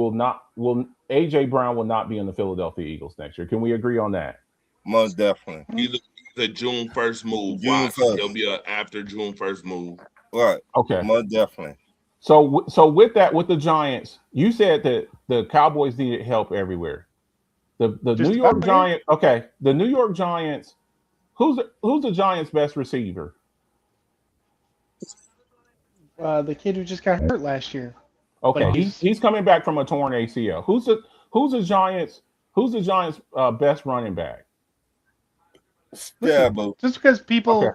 AJ Brown will not be in the Philadelphia Eagles next year? Can we agree on that? Most definitely. He's a June 1st move. He'll be an after June 1st move. Right. Okay. Most definitely. So with the Giants, you said that the Cowboys needed help everywhere. The New York Giants. Okay. The New York Giants. Who's the Giants' best receiver? The kid who just got hurt last year. Okay, he's coming back from a torn ACL. Who's the Giants' best running back? Listen, just because people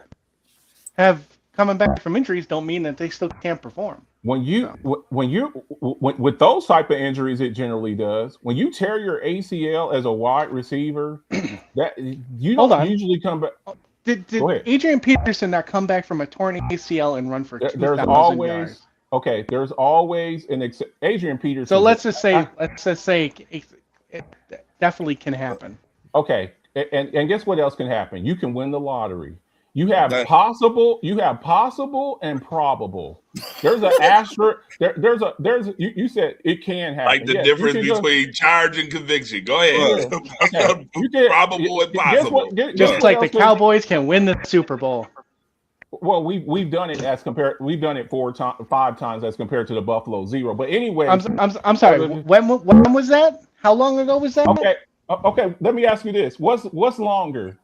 have coming back from injuries don't mean that they still can't perform. When with those type of injuries, it generally does. When you tear your ACL as a wide receiver, that you don't usually come back. Did Adrian Peterson not come back from a torn ACL and run for 2,000 yards? Okay, there's always Adrian Peterson. So let's just say it definitely can happen. Okay, and guess what else can happen? You can win the lottery. You have possible and probable. There's an asterisk. You said it can happen. Like the difference between charge and conviction. Go ahead. Okay. Probable and possible. Just like the Cowboys can win the Super Bowl. Well, we've done it we've done it 5 times as compared to the Buffalo 0. But anyway, I'm sorry. When was that? How long ago was that? Okay. Let me ask you this: what's longer?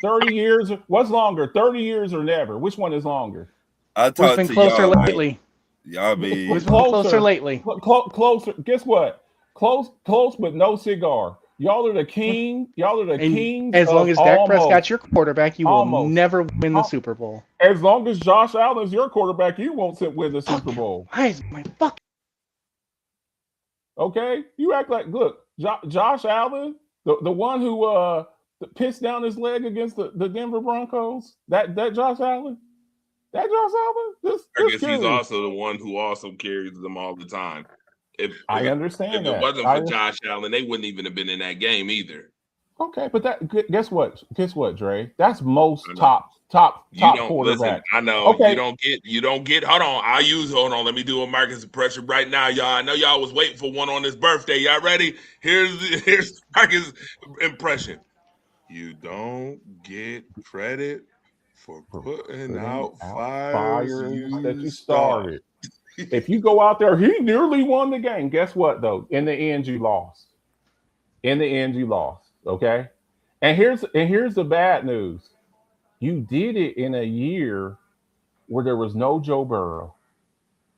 30 years? What's longer? 30 years or never? Which one is longer? It's been closer lately. Y'all be closer lately. Closer. Guess what? Close, but no cigar. Y'all are the king. Y'all are the kings. As long as Dak Prescott's your quarterback, you will never win the Super Bowl. As long as Josh Allen's your quarterback, you won't win the Super Bowl. Why is my fuck? Okay, you act like Josh Allen, the one who pissed down his leg against the Denver Broncos. That Josh Allen. That Josh Allen. I guess he's also the one who also carries them all the time. I understand if it wasn't for Josh Allen, they wouldn't even have been in that game either. Okay, but guess what? Guess what, Dre? That's most top quarterback. Listen, I know. Okay. You don't get. Hold on. Let me do a Marcus impression right now, y'all. I know y'all was waiting for one on his birthday. Y'all ready? Here's Marcus impression. You don't get credit for putting out fires that you started. If you go out there, he nearly won the game. Guess what, though? In the end, you lost. Okay? And here's the bad news. You did it in a year where there was no Joe Burrow,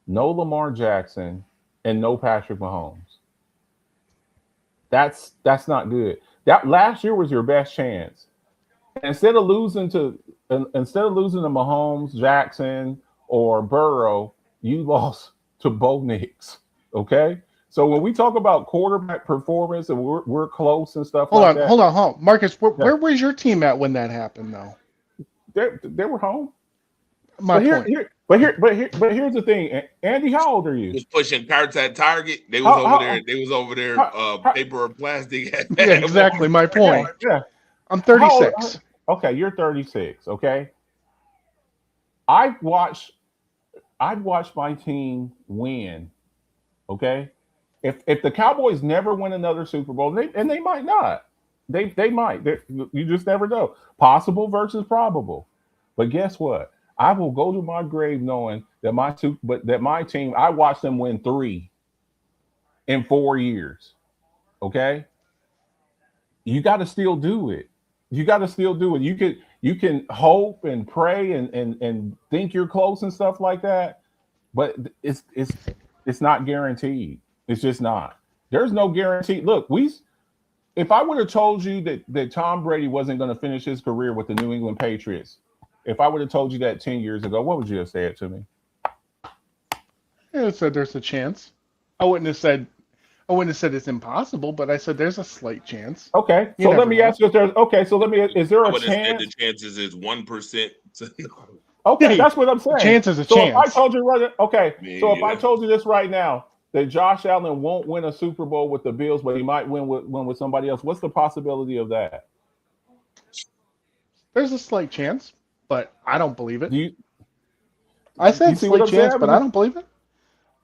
no Lamar Jackson, and no Patrick Mahomes. That's not good. That last year was your best chance. Instead of losing to Mahomes, Jackson, or Burrow, you lost to Bo Nix. Okay, so when we talk about quarterback performance and we're close and stuff. Hold on, Marcus. Where was your team at when that happened, though? They were home. But here's the thing, Andy. How old are you? Was pushing carts at Target. They was over there. Paper or plastic. Yeah, exactly my point. Yeah, I'm 36. Okay, you're 36. Okay, I've watched my team win. Okay, if the Cowboys never win another Super Bowl, they might not. They might. You just never know. Possible versus probable. But guess what? I will go to my grave knowing that my team, I watched them win 3 in 4 years. Okay? You got to still do it. You can hope and pray and think you're close and stuff like that, but it's not guaranteed. It's just not. There's no guarantee. Look, if I would have told you that Tom Brady wasn't going to finish his career with the New England Patriots If I would have told you that 10 years ago, what would you have said to me? I said there's a chance. I wouldn't have said it's impossible, but I said there's a slight chance. Okay, so let me ask you if there's is there a chance? Said the chances is 1%. Okay, that's what I'm saying. A chance is a chance. If I told you if I told you this right now that Josh Allen won't win a Super Bowl with the Bills, but he might win with somebody else, what's the possibility of that? There's a slight chance, but I don't believe it. I said slight chance, but I don't believe it.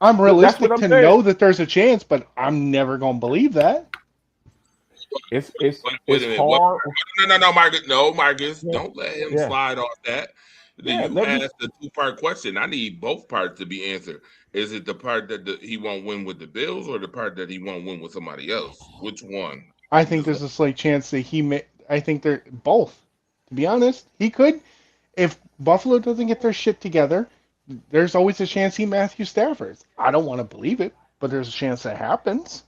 I'm realistic to know that there's a chance, but I'm never going to believe that. It's hard. No, Marcus. No, Marcus. Yeah. Don't let him slide off that. You asked a two-part question. I need both parts to be answered. Is it the part that he won't win with the Bills or the part that he won't win with somebody else? Which one? I think there's a slight chance that I think they're both. To be honest, he could. If Buffalo doesn't get their shit together, there's always a chance he Matthew Stafford. I don't want to believe it, but there's a chance that happens.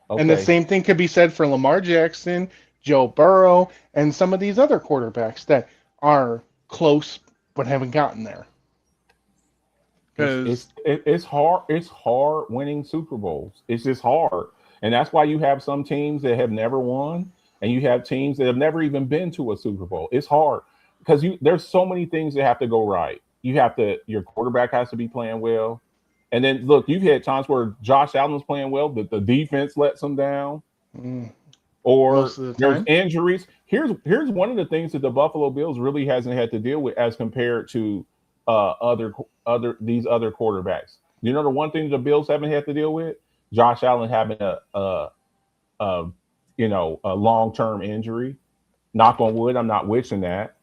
Okay. And the same thing could be said for Lamar Jackson, Joe Burrow, and some of these other quarterbacks that are close but haven't gotten there. It's hard. It's hard winning Super Bowls. It's just hard, and that's why you have some teams that have never won, and you have teams that have never even been to a Super Bowl. It's hard. Because there's so many things that have to go right. Your quarterback has to be playing well. And then, look, you've had times where Josh Allen was playing well, but the defense lets him down. Or there's injuries. Here's one of the things that the Buffalo Bills really hasn't had to deal with as compared to these other quarterbacks. You know the one thing the Bills haven't had to deal with? Josh Allen having a long-term injury. Knock on wood, I'm not wishing that.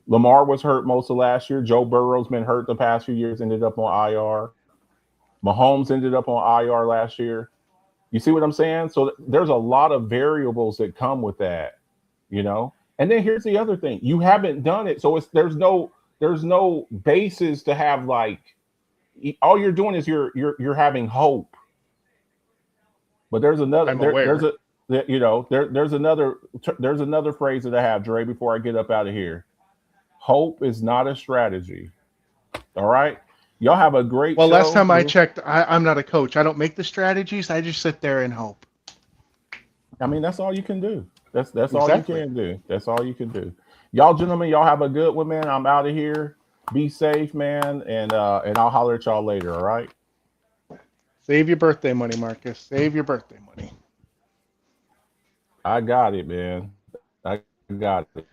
Lamar was hurt most of last year. Joe Burrow's been hurt the past few years, ended up on IR. Mahomes ended up on IR last year. You see what I'm saying? So there's a lot of variables that come with that, And then here's the other thing. You haven't done it. So there's no basis to have all you're doing is you're having hope. But there's another there's another phrase that I have, Dre, before I get up out of here. Hope is not a strategy. All right. Y'all have a great show. Last time I checked, I'm not a coach. I don't make the strategies. I just sit there and hope. I mean, that's all you can do. That's all you can do. That's all you can do. Y'all gentlemen, y'all have a good one, man. I'm out of here. Be safe, man. And I'll holler at y'all later. All right. Save your birthday money, Marcus. Save your birthday money. I got it, man. I got it.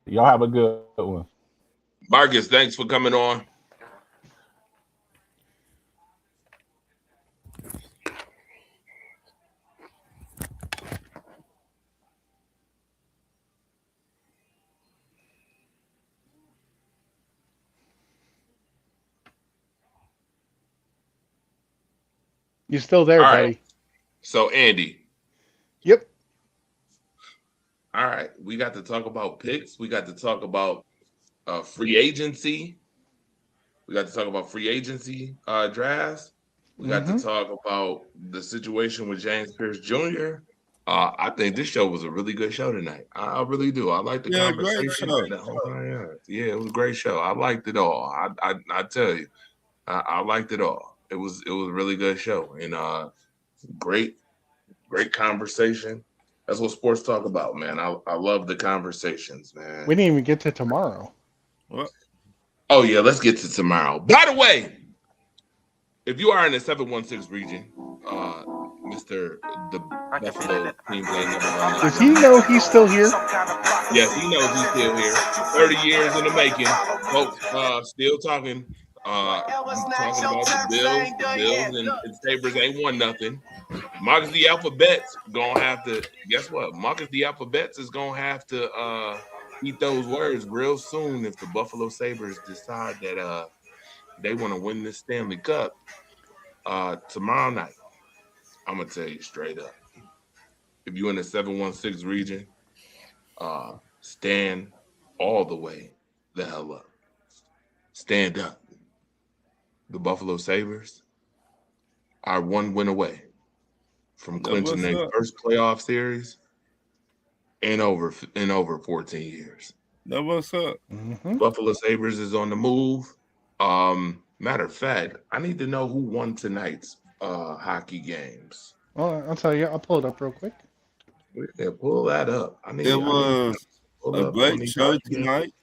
Y'all have a good one. Marcus, thanks for coming on. You're still there, buddy. Right. So, Andy. Yep. All right. We got to talk about picks. We got to talk about free agency. We got to talk about free agency drafts. We got to talk about the situation with James Pierce Jr. I think this show was a really good show tonight. I really do. I like the conversation. Yeah, it was a great show. I liked it all. I tell you, I liked it all. It was a really good show and great conversation. That's what sports talk about, man. I love the conversations, man. We didn't even get to tomorrow. What? Oh yeah, let's get to tomorrow. By the way, if you are in the 716 region, Mr. the Buffalo team does he know he's still here? Yes, he knows he's still here. 30 years in the making. Folks still talking. Talking about the Bills. The Bills and Sabres ain't won nothing. Marcus the Alphabets gonna have to. Guess what? Marcus the Alphabets is gonna have to eat those words real soon if the Buffalo Sabres decide that they want to win this Stanley Cup tomorrow night. I'm gonna tell you straight up. If you're in the 716 region, stand all the way the hell up. Stand up. The Buffalo Sabres are one win away from clinching their first playoff series in over 14 years. That what's up. Mm-hmm. Buffalo Sabres is on the move. Matter of fact, I need to know who won tonight's hockey games. Well, I'll tell you. I'll pull it up real quick. Yeah, pull that up. It was a great show tonight.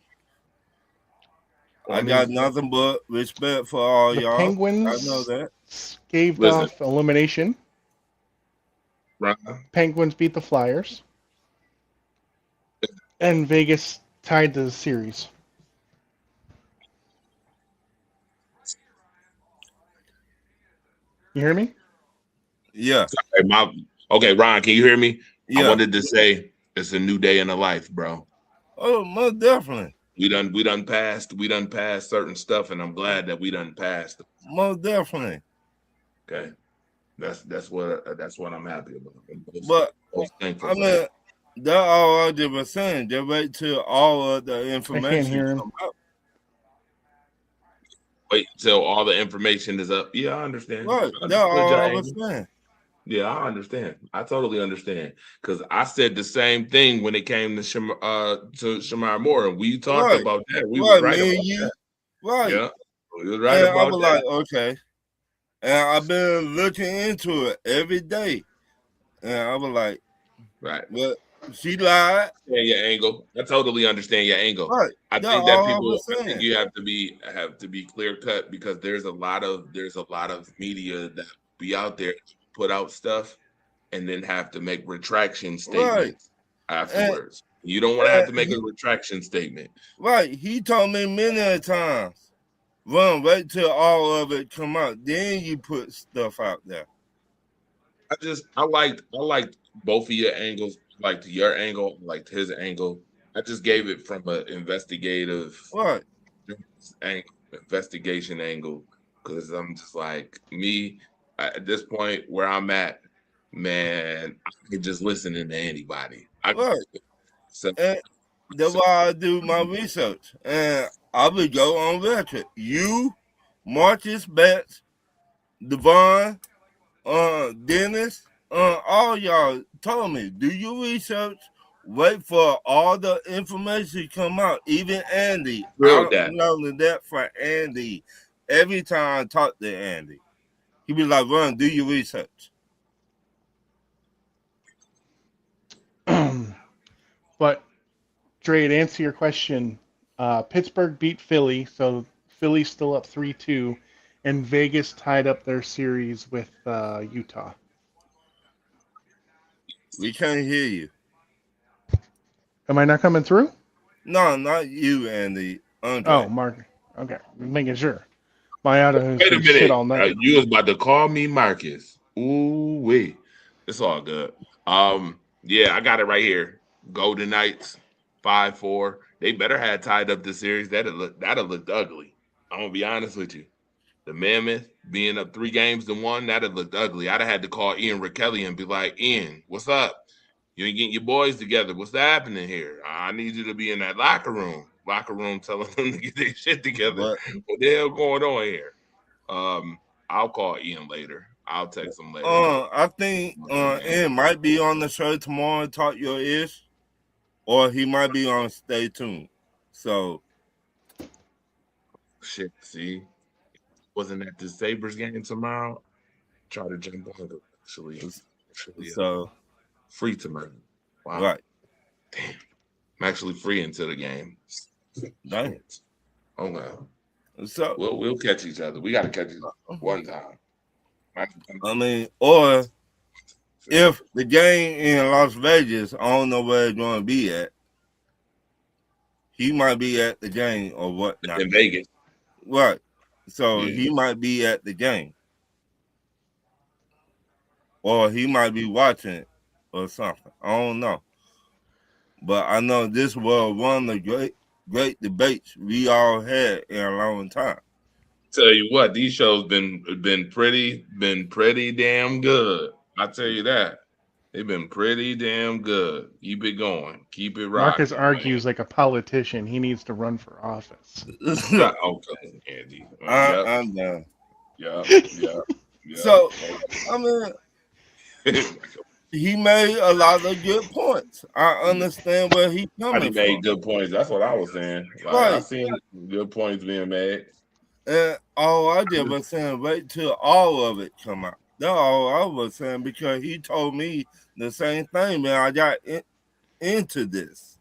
I got nothing but respect for all y'all. Penguins I know that. Staved off elimination. Right. Penguins beat the Flyers. And Vegas tied the series. You hear me? Yeah. Okay, Ron, can you hear me? Yeah. I wanted to say it's a new day in the life, bro. Oh, most definitely. We done passed certain stuff, and I'm glad that we done passed. Most definitely. Okay. That's what I'm happy about. But I mean, that's all I just was saying. Just wait till all of the information I can't hear him. come out. Wait till all the information is up. Yeah, I understand. Right. That's all I was saying. Yeah, I understand. I totally understand. Because I said the same thing when it came to Shamar Moore, and we talked about that. We were right about that. Right. Yeah. We were right about I was that. like, okay. And I've been looking into it every day. And I was like, right. Well, she lied. Yeah, your angle. I totally understand your angle. Right. I think that people I think you have to be clear cut because there's a lot of media that be out there put out stuff and then have to make retraction statements afterwards. You don't want to have to make a retraction statement. Right. He told me many times, run, wait till all of it come out. Then you put stuff out there. I liked both of your angles. I liked your angle, I liked his angle. I just gave it from an investigative investigation angle because I'm just like me at this point where I'm at, man, I can just listen to anybody. So that's why I do my research. And I would go on record. You, Marcus Betts, Devon, Dennis, all y'all told me, do your research, wait for all the information to come out. Even Andy. I learned that from Andy. Every time I talk to Andy, he be like, Ron, do your research. But, Dre, to answer your question, Pittsburgh beat Philly, so Philly's still up 3-2, and Vegas tied up their series with Utah. We can't hear you. Am I not coming through? No, not you, Andy. Andre. Oh, Mark. Okay, making sure. My auto has Wait a been minute. shit all night. You was about to call me Marcus. Ooh wee. It's all good. Yeah, I got it right here. Golden Knights 5-4. They better have tied up the series. That'd looked ugly. I'm gonna be honest with you. The Mammoth being up 3-1, that'd looked ugly. I'd have had to call Ian Rakelli and be like, Ian, what's up? You ain't getting your boys together. What's happening here? I need you to be in that locker room telling them to get their shit together. What the hell going on here? I'll call Ian later. I'll text him later. I think Ian might be on the show tomorrow and talk your ish, or he might be on Stay Tuned. So, shit. See, wasn't at the Sabres game tomorrow. Try to jump on it. Actually, so free tomorrow. Wow. Right. Damn. I'm actually free until the game. Dang. Oh no. So we'll catch each other. We got to catch each other one time. I mean, or if the game in Las Vegas, I don't know where it's going to be at. He might be at the game or whatnot. In Vegas. Right. So he might be at the game. Or he might be watching it or something. I don't know. But I know this was one of the great debates we all had in a long time. Tell you what, these shows been pretty damn good. I tell you that. They've been pretty damn good. Keep it going. Keep it rocking. Marcus argues like a politician. He needs to run for office. Okay, Andy. I'm done. Yeah. So, I mean, he made a lot of good points. I understand where he's coming from. He made good points. That's what I was saying. Like, right. I seen good points being made. And all I did was saying, wait till all of it come out. That's all I was saying, because he told me the same thing, man. I got into this.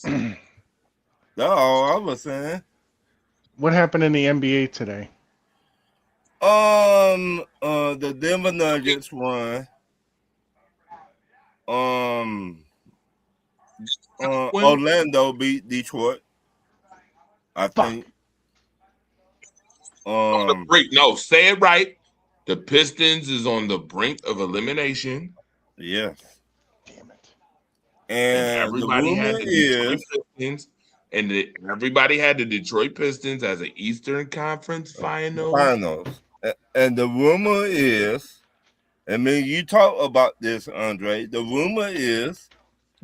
That's all I was saying. What happened in the NBA today? The Denver Nuggets won. Orlando beat Detroit, I think. On the brink. No, say it right. The Pistons is on the brink of elimination. Yes. Damn it. And everybody had the Detroit Pistons, and everybody had the Detroit Pistons as an Eastern Conference finals. And the rumor is, I mean, you talk about this, Andre. The rumor is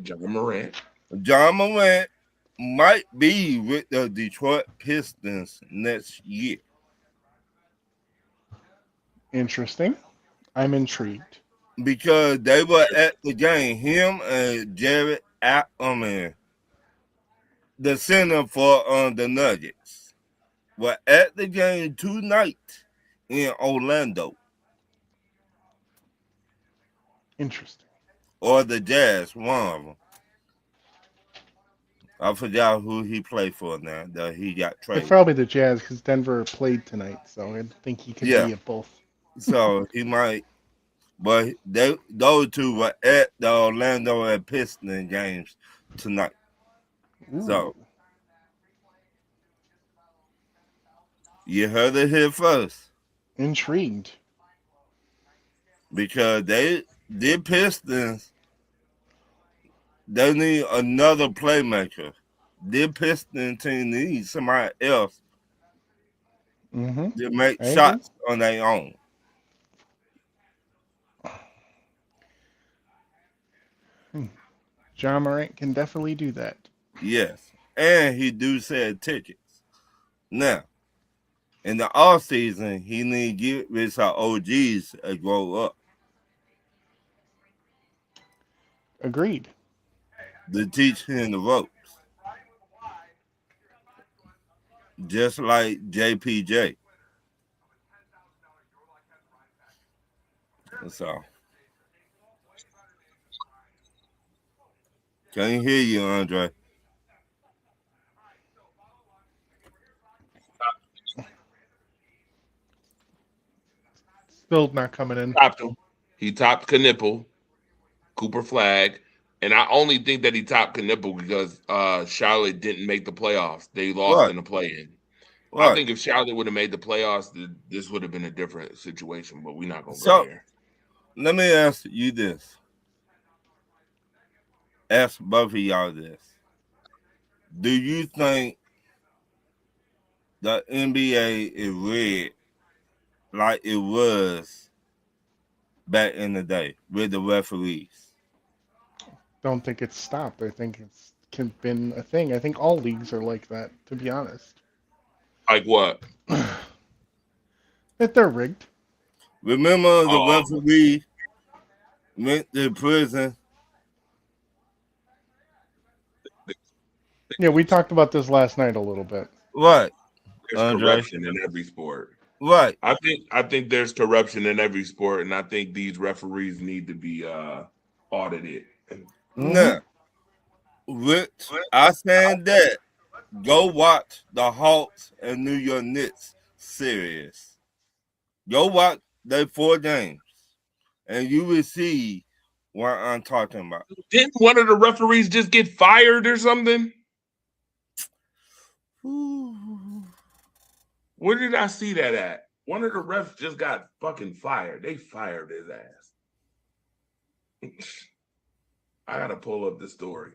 John Morant might be with the Detroit Pistons next year. Interesting. I'm intrigued. Because they were at the game, him and Jared Allen, the center for the Nuggets, were at the game tonight in Orlando. Interesting. Or the Jazz, one of them. I forgot who he played for now that he got traded. It's probably the Jazz, because Denver played tonight, so I think he could be at both. So he might, but those two were at the Orlando and Pistons games tonight. Ooh. So you heard it here first. Intrigued. Because the Pistons, they need another playmaker. The Pistons team needs somebody else to make shots on their own. John Morant can definitely do that. Yes. And he do sell tickets. Now, in the off season, he need to get with our OGs and grow up. Agreed. To teach him the ropes. Just like JPJ. That's all. Can't hear you, Andre. Still not coming in. Topped him. He topped Knipple, Cooper Flag, and I only think that he topped Knipple because Charlotte didn't make the playoffs. They lost in the play-in. I think if Charlotte would have made the playoffs, this would have been a different situation, but we're not going to go there. Let me ask you this. Ask both of y'all this. Do you think the NBA is rigged like it was back in the day with the referees? Don't think it's stopped. I think it's been a thing. I think all leagues are like that, to be honest. Like what? That they're rigged. Remember the referee went to prison? Yeah, we talked about this last night a little bit. Right. There's corruption in every sport. Right. I think there's corruption in every sport, and I think these referees need to be audited. Now, I saying that, go watch the Hawks and New York Knicks series. Go watch their 4 games, and you will see what I'm talking about. Didn't one of the referees just get fired or something? Where did I see that at? One of the refs just got fucking fired. They fired his ass. I gotta pull up the story.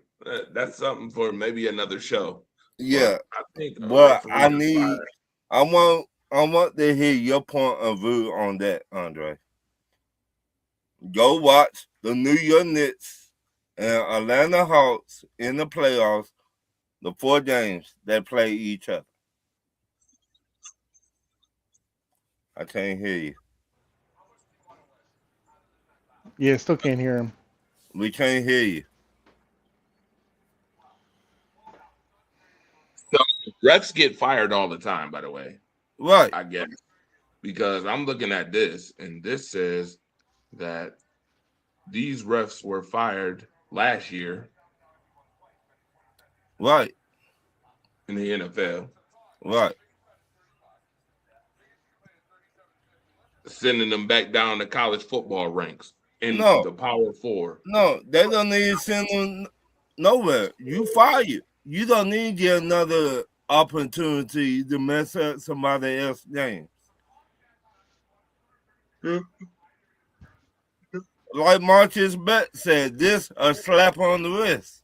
That's something for maybe another show. Yeah, I think. I want to hear your point of view on that, Andre. Go watch the New York Knicks and Atlanta Hawks in the playoffs. The 4 games that play each other. I can't hear you. Yeah, still can't hear him. We can't hear you. So refs get fired all the time, by the way. Right. I guess. Because I'm looking at this, and this says that these refs were fired last year. Right. In the NFL. Right. Sending them back down to college football ranks in the Power 4. No, they don't need to send them nowhere. You fired. You don't need yet another opportunity to mess up somebody else's game. Like Marcus Betts said, this a slap on the wrist.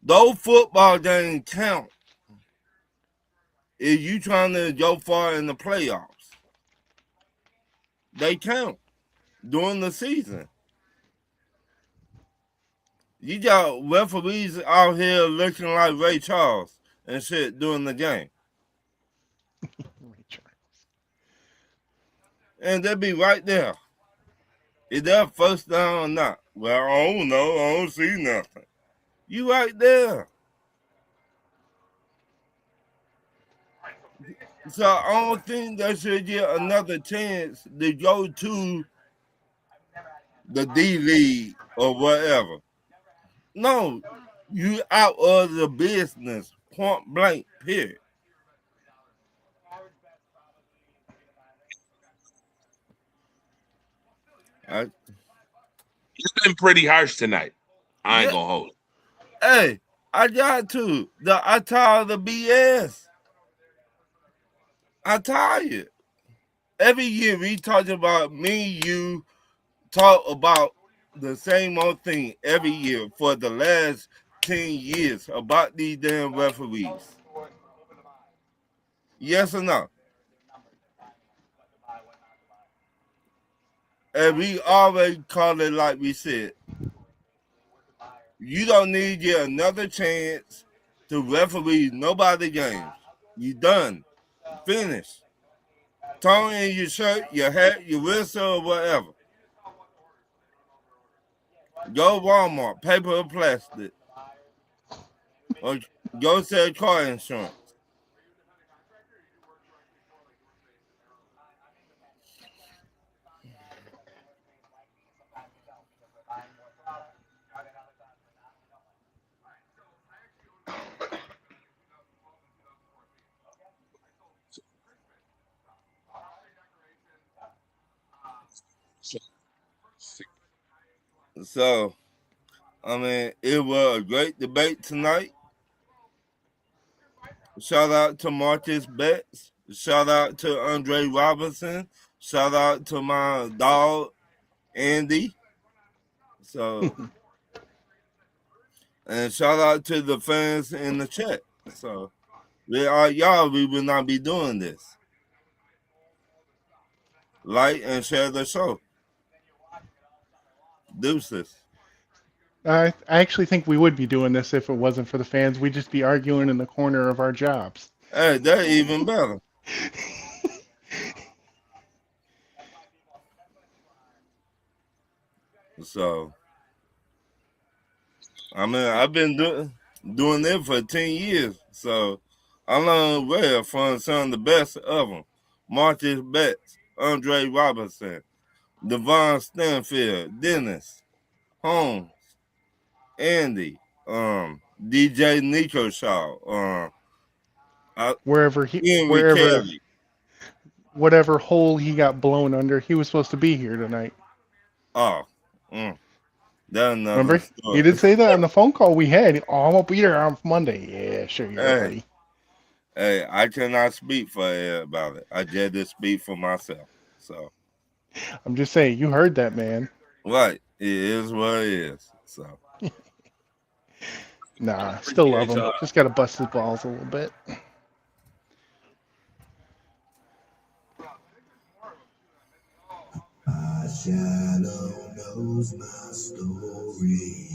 Those football games count if you trying to go far in the playoffs. They count during the season. You got referees out here looking like Ray Charles and shit during the game. And they be right there. Is that first down or not? Well, I don't know. I don't see nothing. You right there. So I don't think they should get another chance to go to the D-League or whatever. No, you out of the business, point blank, period. It's been pretty harsh tonight. I ain't gonna hold it. Hey, I got to. I tired of the BS. I tired. Every year we talk about you talk about the same old thing every year for the last 10 years about these damn referees. Yes or no? And we always call it like we said. You don't need yet another chance to referee nobody games. You done. Finished. Tone in your shirt, your hat, your whistle, or whatever. Go Walmart, paper or plastic. Or go sell car insurance. So, I mean, it was a great debate tonight. Shout out to Marcus Betts. Shout out to Andre Robinson. Shout out to my dog, Andy. So, and shout out to the fans in the chat. So, without y'all, we would not be doing this. Like and share the show. Deuces. I actually think we would be doing this if it wasn't for the fans. We'd just be arguing in the corner of our jobs. Hey, that's even better. So, I mean, I've been doing it for 10 years. So, I learned well from some of the best of them. Marcus Betts, Andre Robinson, Devon Stanfield, Dennis, Holmes, Andy, DJ Nico Shaw, whatever hole he got blown under, he was supposed to be here tonight. Oh, remember? Story. You did say that on the phone call we had. Oh, I'm gonna be there on Monday. Yeah, sure, you're buddy. Hey, I cannot speak for everybody. I just speak for myself. So I'm just saying, you heard that, man. Right. It is what it is. So nah, still love him. Just gotta bust his balls a little bit. My shadow knows my story.